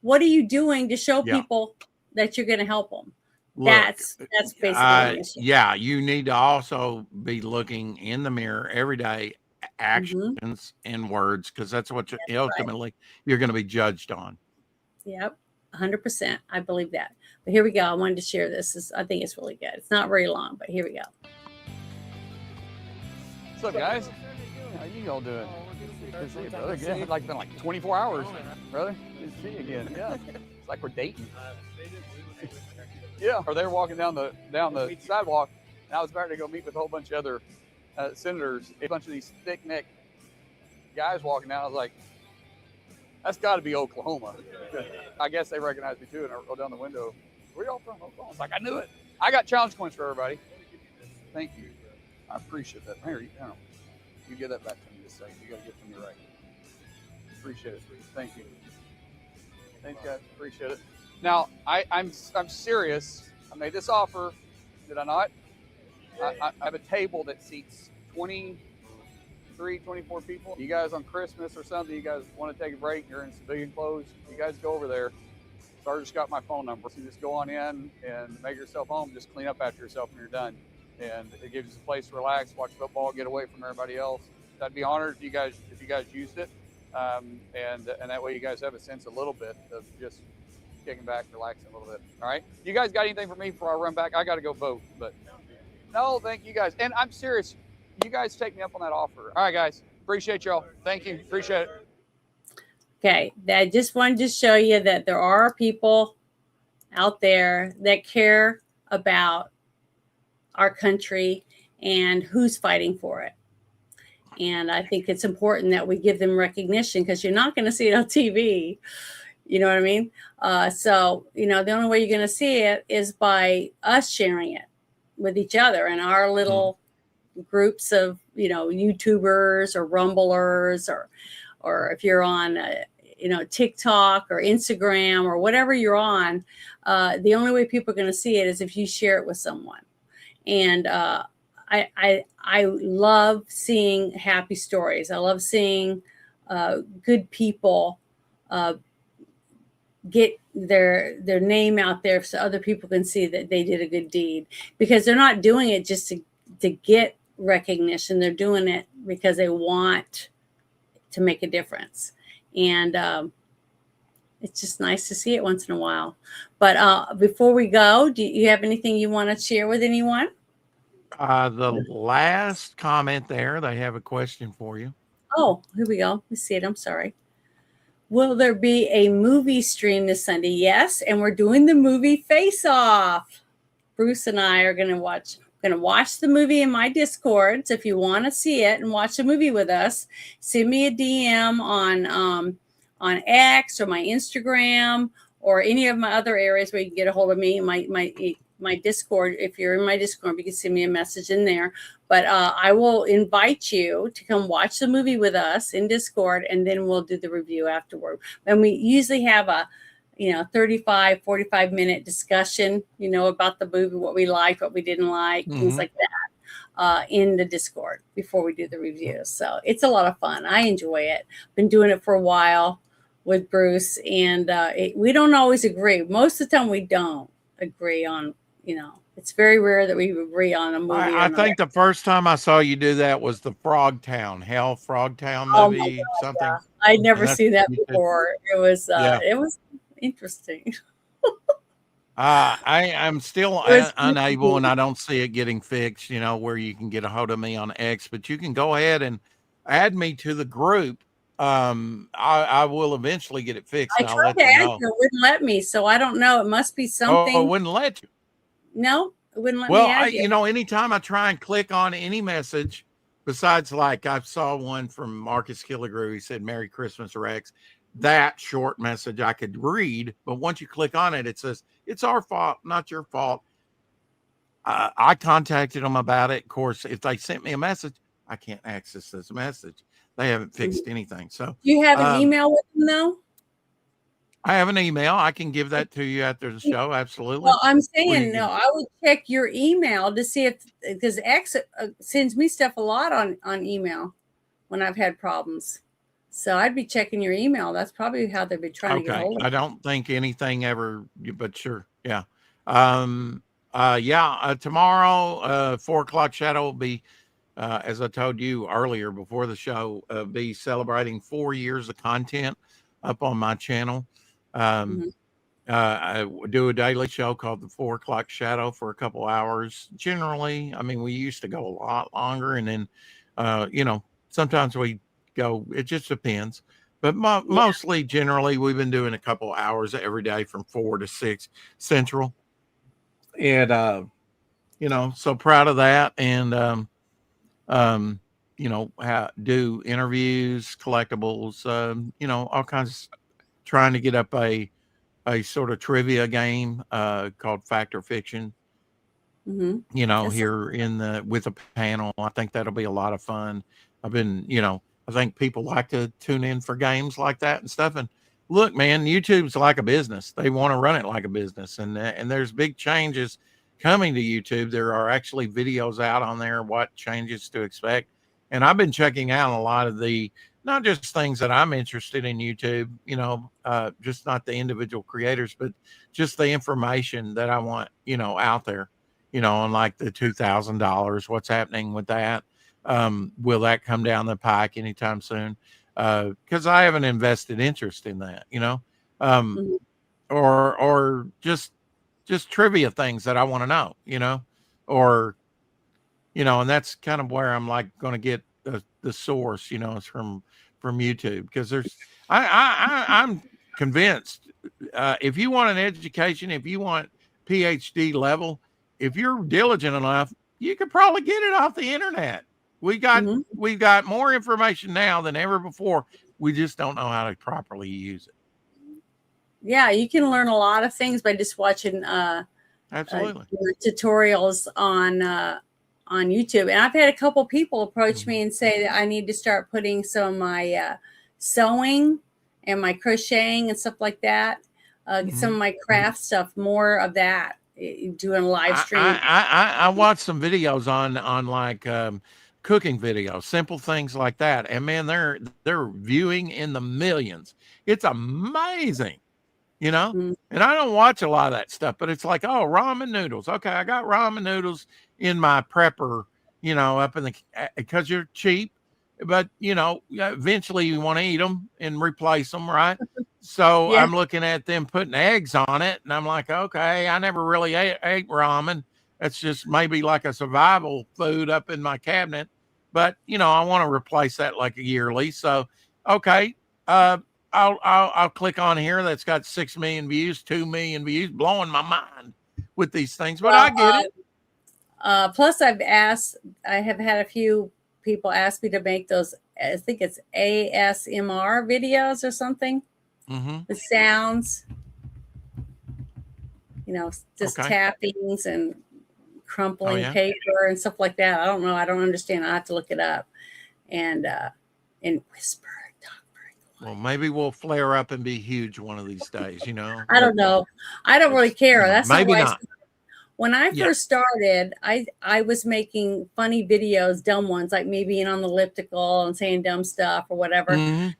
what are you doing to show people that you're going to help them? Look, that's basically the issue. Yeah, you need to also be looking in the mirror every day, actions and words, because that's what ultimately you're going to be judged on. Yep, 100%. I believe that. But here we go. I wanted to share this. I think it's really good. It's not very long, but here we go. What's up, guys? How you all doing? Good to see you, brother. Yeah, it's been like 24 hours, brother. Good to see you again. Yeah, it's like we're dating. Yeah, or they were walking down the sidewalk, and I was about to go meet with a whole bunch of other senators. A bunch of these thick-necked guys walking down. I was like, that's got to be Oklahoma. I guess they recognized me too, and I rolled down the window. Where y'all from? Oklahoma. I was like, I knew it. I got challenge coins for everybody. Thank you. I appreciate that. Here, you get that back to me this second. You got to get to me right. Appreciate it. Thank you. Thanks, guys. Appreciate it. Now, I'm serious. I made this offer. Did I not? I have a table that seats 23, 24 people. You guys on Christmas or something, you guys want to take a break, you're in civilian clothes, you guys go over there. Sergeant's got my phone number. So you just go on in and make yourself home. Just clean up after yourself when you're done. And it gives you a place to relax, watch football, get away from everybody else. I'd be honored if you guys used it. And that way you guys have a sense a little bit of just kicking back, relaxing a little bit. All right. You guys got anything for me before I run back? I got to go vote, but no, thank you guys. And I'm serious. You guys take me up on that offer. All right, guys. Appreciate y'all. Thank you. Appreciate it. Okay. I just wanted to show you that there are people out there that care about our country and who's fighting for it. And I think it's important that we give them recognition, because you're not going to see it on TV. You know what I mean? So, the only way you're going to see it is by us sharing it with each other and our little groups of, YouTubers or Rumblers, or if you're on, TikTok or Instagram or whatever you're on, the only way people are going to see it is if you share it with someone. And I love seeing happy stories. I love seeing good people get their name out there so other people can see that they did a good deed, because they're not doing it just to get recognition. They're doing it because they want to make a difference. And it's just nice to see it once in a while. But before we go, do you have anything you want to share with anyone? The last comment there, they have a question for you. Oh, here we go. Let's see it. I'm sorry. Will there be a movie stream this Sunday? Yes, and we're doing the movie Face Off. Bruce and I are going to watch the movie in my Discord. So if you want to see it and watch the movie with us, send me a DM on X or my Instagram or any of my other areas where you can get a hold of me. My Discord. If you're in my Discord, you can send me a message in there. But I will invite you to come watch the movie with us in Discord, and then we'll do the review afterward. And we usually have a 35, 45-minute discussion, about the movie, what we liked, what we didn't like, things like that, in the Discord before we do the review. So it's a lot of fun. I enjoy it. Been doing it for a while with Bruce, and we don't always agree. Most of the time we don't agree on, it's very rare that we agree on a movie. I think the first time I saw you do that was the Frogtown movie, something. Yeah. I'd never seen that before. It was interesting. I'm still unable, and I don't see it getting fixed, where you can get a hold of me on X, but you can go ahead and add me to the group. I will eventually get it fixed. I tried to add you, it wouldn't let me, so I don't know. It must be something. Oh, it wouldn't let you? No, it wouldn't let me add you. Anytime I try and click on any message, besides like I saw one from Marcus Killigrew, he said, "Merry Christmas, Rex." That short message I could read, but once you click on it, it says, "It's our fault, not your fault." I contacted them about it. Of course, if they sent me a message, I can't access this message. They haven't fixed anything. So do you have an email with them though? I have an email. I can give that to you after the show. Absolutely. Well, I'm saying no. I would check your email to see because X sends me stuff a lot on email when I've had problems. So I'd be checking your email. That's probably how they've been trying to get hold of it. I don't think anything ever, but sure. Yeah. Tomorrow, 4:00 Shadow will be, as I told you earlier before the show, be celebrating 4 years of content up on my channel. I do a daily show called the 4:00 Shadow for a couple hours. Generally, I mean, we used to go a lot longer, and then, sometimes we go. It just depends, but mostly, generally, we've been doing a couple hours every day from 4 to 6 Central, and so proud of that, and do interviews, collectibles, all kinds of, trying to get up a sort of trivia game called Fact or Fiction. Here with a panel. I think that'll be a lot of fun. I've been, I think people like to tune in for games like that and stuff. And look, man, YouTube's like a business. They want to run it like a business, and there's big changes coming to YouTube. There are actually videos out on there, what changes to expect. And I've been checking out a lot of not just things that I'm interested in YouTube, just not the individual creators, but just the information that I want, out there, on like the $2,000, what's happening with that? Will that come down the pike anytime soon? Because I have an invested interest in that, or just trivia things that I want to know, or, and that's kind of where I'm like going to get the source, is from YouTube, because I'm convinced, if you want an education, if you want PhD level, if you're diligent enough, you could probably get it off the internet. We've got more information now than ever before. We just don't know how to properly use it. Yeah, you can learn a lot of things by just watching absolutely tutorials on YouTube. And I've had a couple people approach me and say that I need to start putting some of my sewing and my crocheting and stuff like that, some of my craft stuff, more of that, doing live stream. I watched some videos on like cooking videos, simple things like that, and man, they're viewing in the millions. It's amazing, and I don't watch a lot of that stuff, but it's like, oh, ramen noodles. Okay, I got ramen noodles in my prepper, up in because you're cheap, but eventually you want to eat them and replace them, right? So I'm looking at them putting eggs on it, and I'm like, okay, I never really ate ramen. That's just maybe like a survival food up in my cabinet, but I want to replace that like a yearly. So okay, I'll click on here. That's got 6 million views, 2 million views, blowing my mind with these things, but I get it. Plus, I have had a few people ask me to make those, I think it's ASMR videos or something with sounds, just tappings and crumpling paper and stuff like that. I don't know. I don't understand. I have to look it up and whisper. Well, maybe we'll flare up and be huge one of these days, I don't know. I don't really care. That's maybe not. Not. When I first started, I was making funny videos, dumb ones, like me being on the elliptical and saying dumb stuff or whatever, and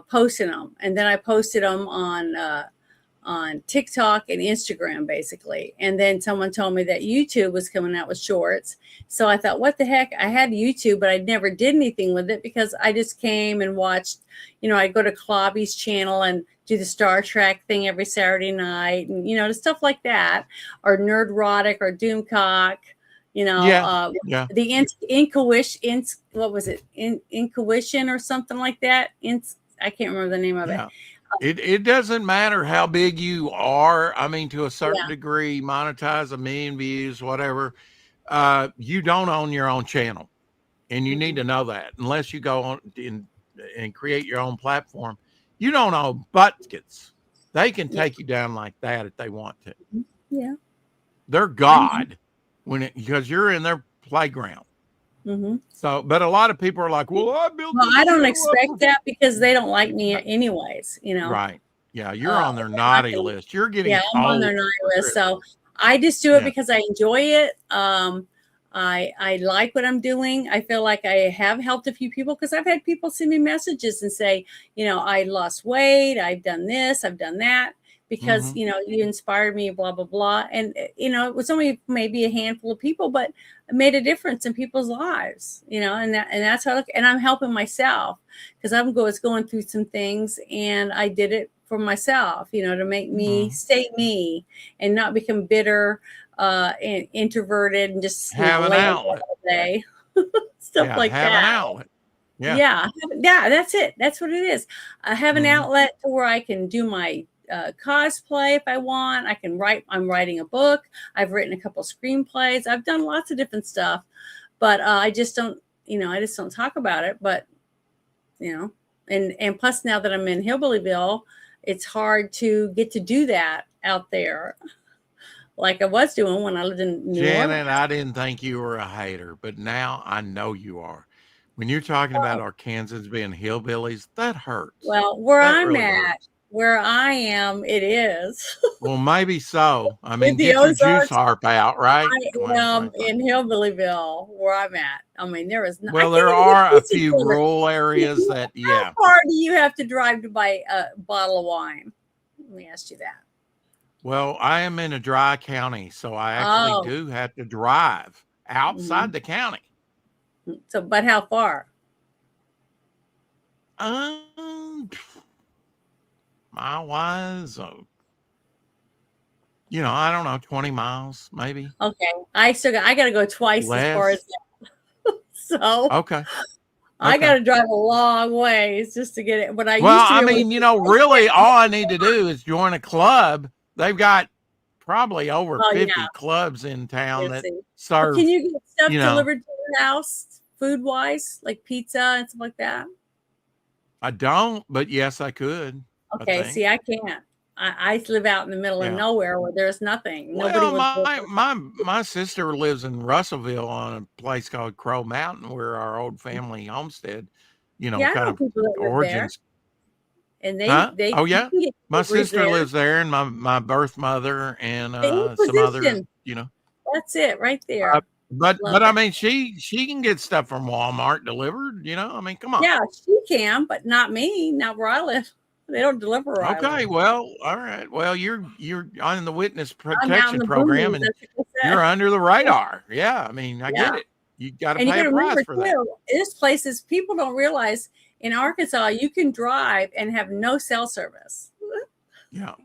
posting them. And then I posted them on TikTok and Instagram, basically. And then someone told me that YouTube was coming out with shorts. So I thought, what the heck? I had YouTube, but I never did anything with it because I just came and watched, I go to Clobby's channel and do the Star Trek thing every Saturday night and, stuff like that, or Nerdrotic or Doomcock, the Intuition, what was it? Intuition or something like that. I can't remember the name of it. It doesn't matter how big you are. I mean, to a certain degree, monetize 1 million views, whatever. You don't own your own channel, and you need to know that. Unless you go on and create your own platform, you don't own buckets. They can take you down like that if they want to. Yeah, they're God because you're in their playground. So, but a lot of people are like, well, I don't expect that because they don't like me anyways, Right. Yeah. You're on their naughty list. You're getting I'm on their naughty list. So I just do it because I enjoy it. I like what I'm doing. I feel like I have helped a few people because I've had people send me messages and say, I lost weight. I've done this. I've done that. Because, you inspired me, blah, blah, blah. And, it was only maybe a handful of people, but it made a difference in people's lives, and that's how I look. And I'm helping myself because I was going through some things and I did it for myself, to make me stay me and not become bitter and introverted and just have an outlet all day. Stuff like have that. An outlet. Yeah, that's it. That's what it is. I have an outlet to where I can do my cosplay if I want. I can write. I'm writing a book. I've written a couple screenplays. I've done lots of different stuff, but I just don't. I just don't talk about it. But and plus now that I'm in Hillbillyville, it's hard to get to do that out there, like I was doing when I lived in New Orleans. Janet, I didn't think you were a hater, but now I know you are. When you're talking about Arkansans being hillbillies, that hurts. Well, where I'm at. Where I am, it is. Well, maybe so. I mean, get your juice harp out, right? I am in Hillbillyville, where I'm at. I mean, there is no. Well, there are a few rural areas that, How far do you have to drive to buy a bottle of wine? Let me ask you that. Well, I am in a dry county, so I actually do have to drive outside the county. So, but how far? Mile-wise, I don't know, 20 miles, maybe. Okay. I got to go twice as far as that. So. Okay. I got to drive a long ways just to get it. But really all I need to do is join a club. They've got probably over 50 clubs in town that serve. Can you get stuff delivered to your house food-wise, like pizza and stuff like that? I don't, but yes, I could. Okay, see, I can't. I live out in the middle of nowhere where there's nothing. My sister lives in Russellville on a place called Crow Mountain, where our old family homestead, kind of origins. And they my sister lives there, and my birth mother and some others. That's it right there. But I mean, she can get stuff from Walmart delivered. I mean, come on. Yeah, she can, but not me. Not where I live. They don't deliver right. Okay, well, all right. Well, you're on the witness protection program, and you're under the radar. Yeah, I mean, I get it. You got to pay a price for that. This places people don't realize in Arkansas you can drive and have no cell service. Yeah.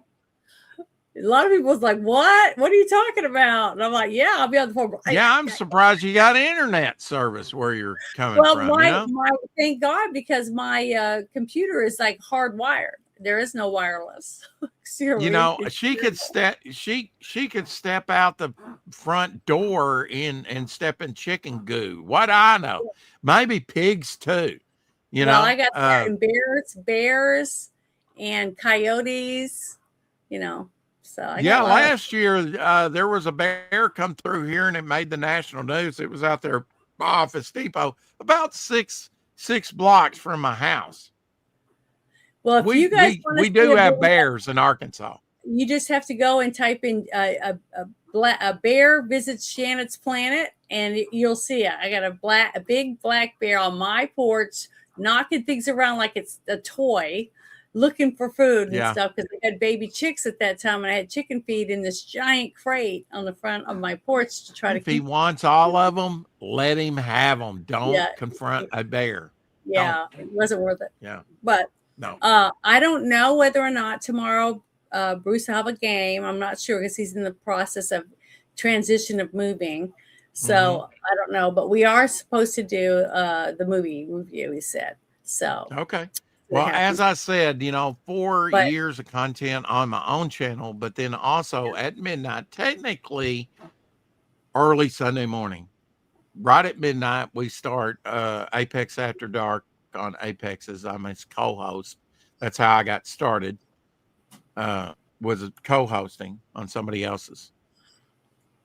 A lot of people's like, what? What are you talking about? And I'm like, yeah, I'll be on the phone. Yeah, I'm surprised you got internet service where you're coming from. Well, thank God, because my computer is like hardwired. there is no wireless. Siri. You know, she could step out the front door and step in chicken goo. What I know, maybe pigs too. You Well, know, I got that in bears and coyotes, you know. So I got a lot last year there was a bear come through here and it made the national news. It was out there off Office Depot, about six blocks from my house. Well, if you guys we do have bears in Arkansas. You just have to go and type in a bear visits Janet's planet, and you'll see it. I got a big black bear on my porch, knocking things around like it's a toy, looking for food and stuff, because I had baby chicks at that time, and I had chicken feed in this giant crate on the front of my porch to try to keep. If he wants all of them, let him have them. Don't confront a bear. Yeah, it wasn't worth it. Yeah, but no. I don't know whether or not tomorrow Bruce will have a game. I'm not sure because he's in the process of transition of moving. So I don't know, but we are supposed to do the movie review, he said. So okay. Well, as I said, 4 years of content on my own channel, but then also at midnight, technically early Sunday morning, right at midnight, we start Apex After Dark on Apex as I'm its co-host. That's how I got started. Was co-hosting on somebody else's.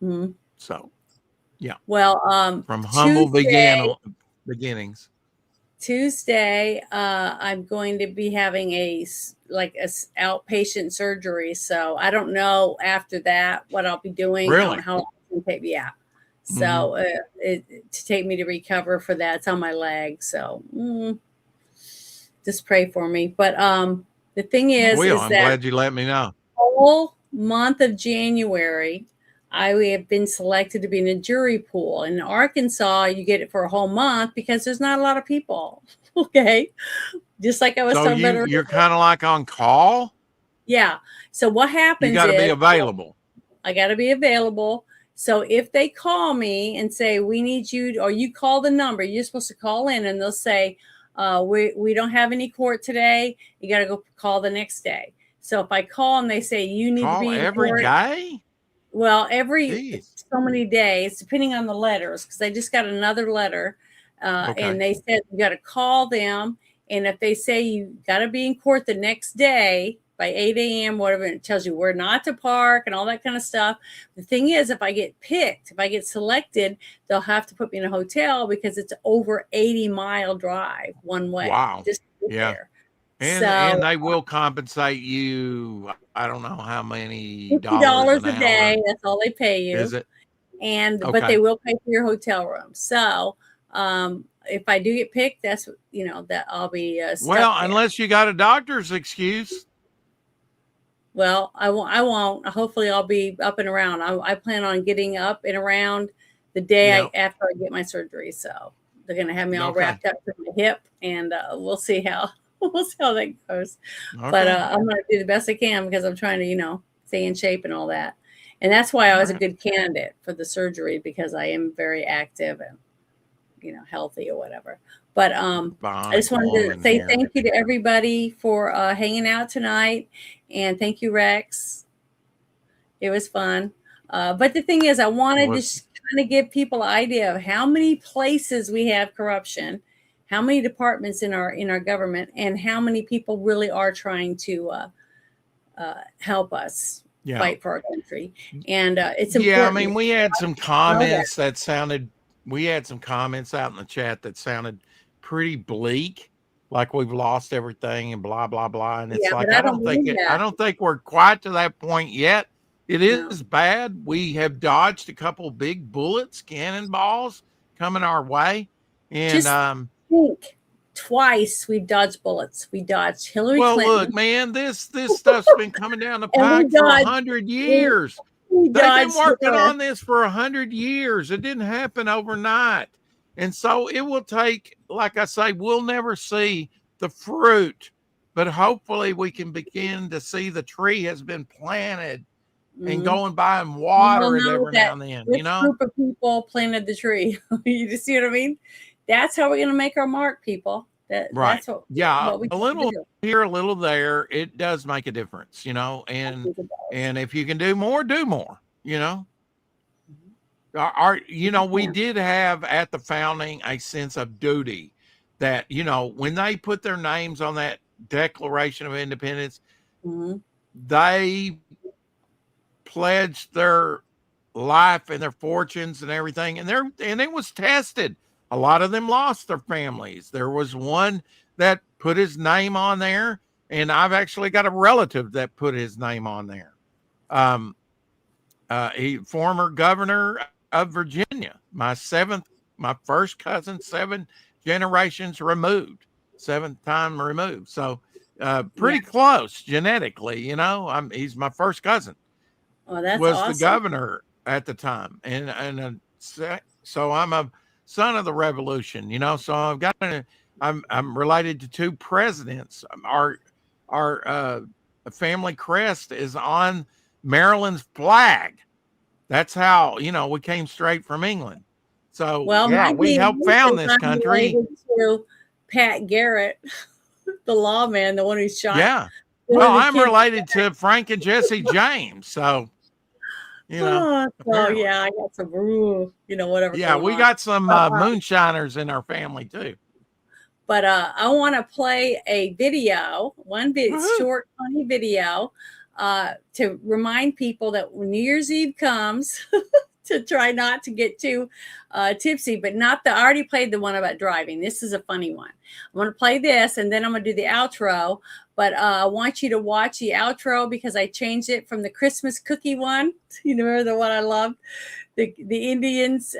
Mm-hmm. So, yeah. Well, from humble beginnings. Tuesday, I'm going to be having a outpatient surgery. So I don't know after that what I'll be doing. Really? I don't know how long it's going to take me. Yeah. So to take me to recover for that, it's on my leg. So just pray for me. But the thing is, I'm glad you let me know. Whole month of January, I have been selected to be in a jury pool. In Arkansas, you get it for a whole month because there's not a lot of people. Okay. Just like I was talking about earlier. You're kind of like on call? Yeah. So what happens is you got to be available. I got to be available. So if they call me and say, we need you, or you call the number, you're supposed to call in and they'll say, we don't have any court today. You got to go call the next day. So if I call and they say you need to be in every court, day? Well, every so many days, depending on the letters, because I just got another letter and they said you got to call them. And if they say you got to be in court the next day by 8 a.m., whatever, it tells you where not to park and all that kind of stuff. The thing is, if I get picked, if I get selected, they'll have to put me in a hotel because it's over 80-mile drive one way. Wow. Just to get there. And they will compensate you. I don't know how many $50 a day. That's all they pay you. Is it? And but they will pay for your hotel room. So if I do get picked, that's that I'll be stuck there. Unless you got a doctor's excuse. Well, I won't. Hopefully, I'll be up and around. I plan on getting up and around the day after I get my surgery. So they're gonna have me all wrapped up to my hip, and we'll see how that goes. Okay. But I'm gonna do the best I can because I'm trying to stay in shape and all that. And that's why I was a good candidate for the surgery, because I am very active and healthy or whatever. But I just wanted to say thank you to everybody for hanging out tonight, and thank you, Rex. It was fun. But the thing is, I wanted to kind of give people an idea of how many places we have corruption, how many departments in our government, and how many people really are trying to help us fight for our country. And it's important. Yeah, I mean, we had some comments that sounded. We had some comments out in the chat that sounded pretty bleak, like we've lost everything and blah blah blah. And it's like I don't think we're quite to that point yet. It is bad. We have dodged a couple big bullets, cannonballs coming our way, and just think twice we've dodged bullets. We dodged Hillary Clinton. Well, look, man, this stuff's been coming down the pipe for 100 years. They've been working on this for 100 years. It didn't happen overnight. And so it will take, like I say, we'll never see the fruit, but hopefully we can begin to see the tree has been planted and going by and water it every now and then. Which group of people planted the tree? You just see what I mean? That's how we're going to make our mark, people. Right. That's what Yeah. we A little here, a little there. It does make a difference, and if you can do more, we did have at the founding a sense of duty that, when they put their names on that Declaration of Independence, they pledged their life and their fortunes and everything, and it was tested. A lot of them lost their families. There was one that put his name on there, and I've actually got a relative that put his name on there. He former governor of Virginia, my first cousin, 7 generations removed, 7th time removed. So pretty close genetically, he's my first cousin. Oh, that's was awesome. The governor at the time, and so I'm a son of the Revolution, So I've got I'm related to 2 presidents. Our family crest is on Maryland's flag. That's how we came straight from England. So we helped found this country. To Pat Garrett, the lawman, the one who shot. Yeah. Well, I'm related to Frank and Jesse James, so. Yeah, I got some, whatever. Yeah, we got some moonshiners in our family too. But I want to play a video, short, funny video, to remind people that when New Year's Eve comes, to try not to get too tipsy, but I already played the one about driving. This is a funny one. I'm going to play this, and then I'm going to do the outro. But I want you to watch the outro because I changed it from the Christmas cookie one. Remember the one I loved? The Indians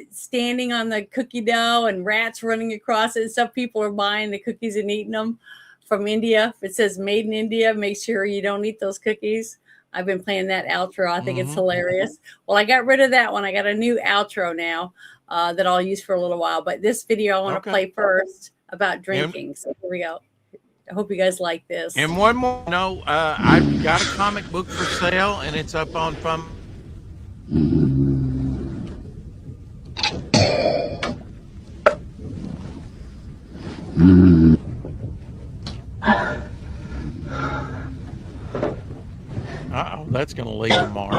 standing on the cookie dough and rats running across it. And some people are buying the cookies and eating them from India. If it says made in India, make sure you don't eat those cookies. I've been playing that outro. I think it's hilarious. Well, I got rid of that one. I got a new outro now that I'll use for a little while. But this video I want to play first about drinking. So here we go. I hope you guys like this. And one more, I've got a comic book for sale, and it's up on Uh-oh, that's going to leave a mark.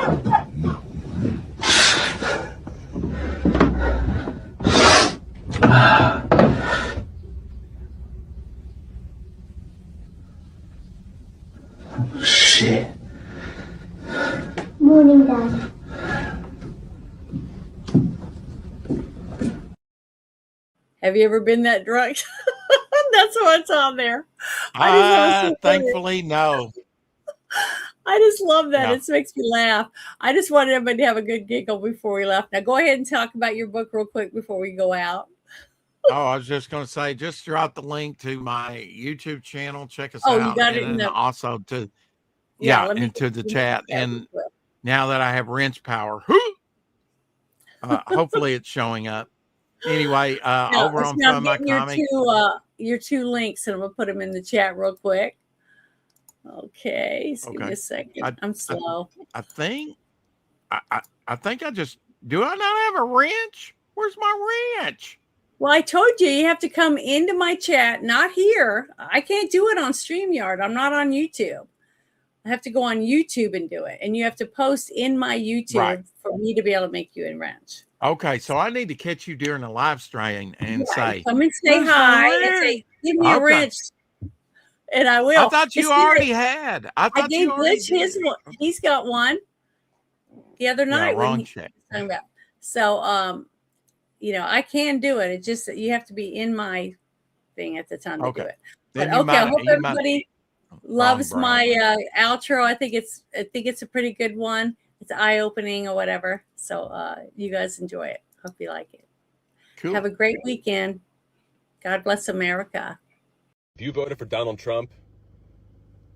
Shit. Morning, Dad. Have you ever been that drunk? That's what's on there. Thankfully, no. I just love that. Yeah. It makes me laugh. I just wanted everybody to have a good giggle before we left. Now, go ahead and talk about your book real quick before we go out. I was just going to say, just drop the link to my YouTube channel. Check us out. You got it. And also to, into the chat. And now that I have wrench power, hopefully it's showing up. Anyway, over on Fund My Comic. Your 2 links, and I'm going to put them in the chat real quick. Okay, give me a second. I'm slow. I think I just, do I not have a wrench? Where's my wrench? Well, I told you have to come into my chat, not here. I can't do it on StreamYard. I'm not on YouTube. I have to go on YouTube and do it. And you have to post in my YouTube for me to be able to make you a wrench. Okay, so I need to catch you during a live stream and say, come and say hi and say, give me a wrench. And I will. I thought you already had. I gave Glitch his one. He's got one the other night. Wrong check. So, I can do it. It's just that you have to be in my thing at the time to do it. But I hope everybody loves my outro. I think it's a pretty good one. It's eye-opening or whatever. So you guys enjoy it. Hope you like it. Cool. Have a great weekend. God bless America. If you voted for Donald Trump,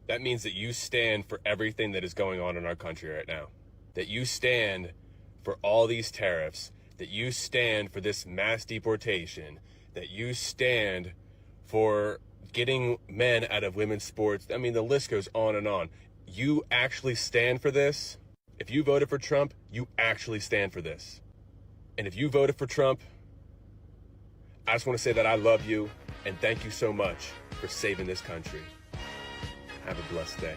that means that you stand for everything that is going on in our country right now. That you stand for all these tariffs, that you stand for this mass deportation, that you stand for getting men out of women's sports. I mean, the list goes on and on. You actually stand for this. If you voted for Trump, you actually stand for this. And if you voted for Trump, I just want to say that I love you. And thank you so much for saving this country. Have a blessed day.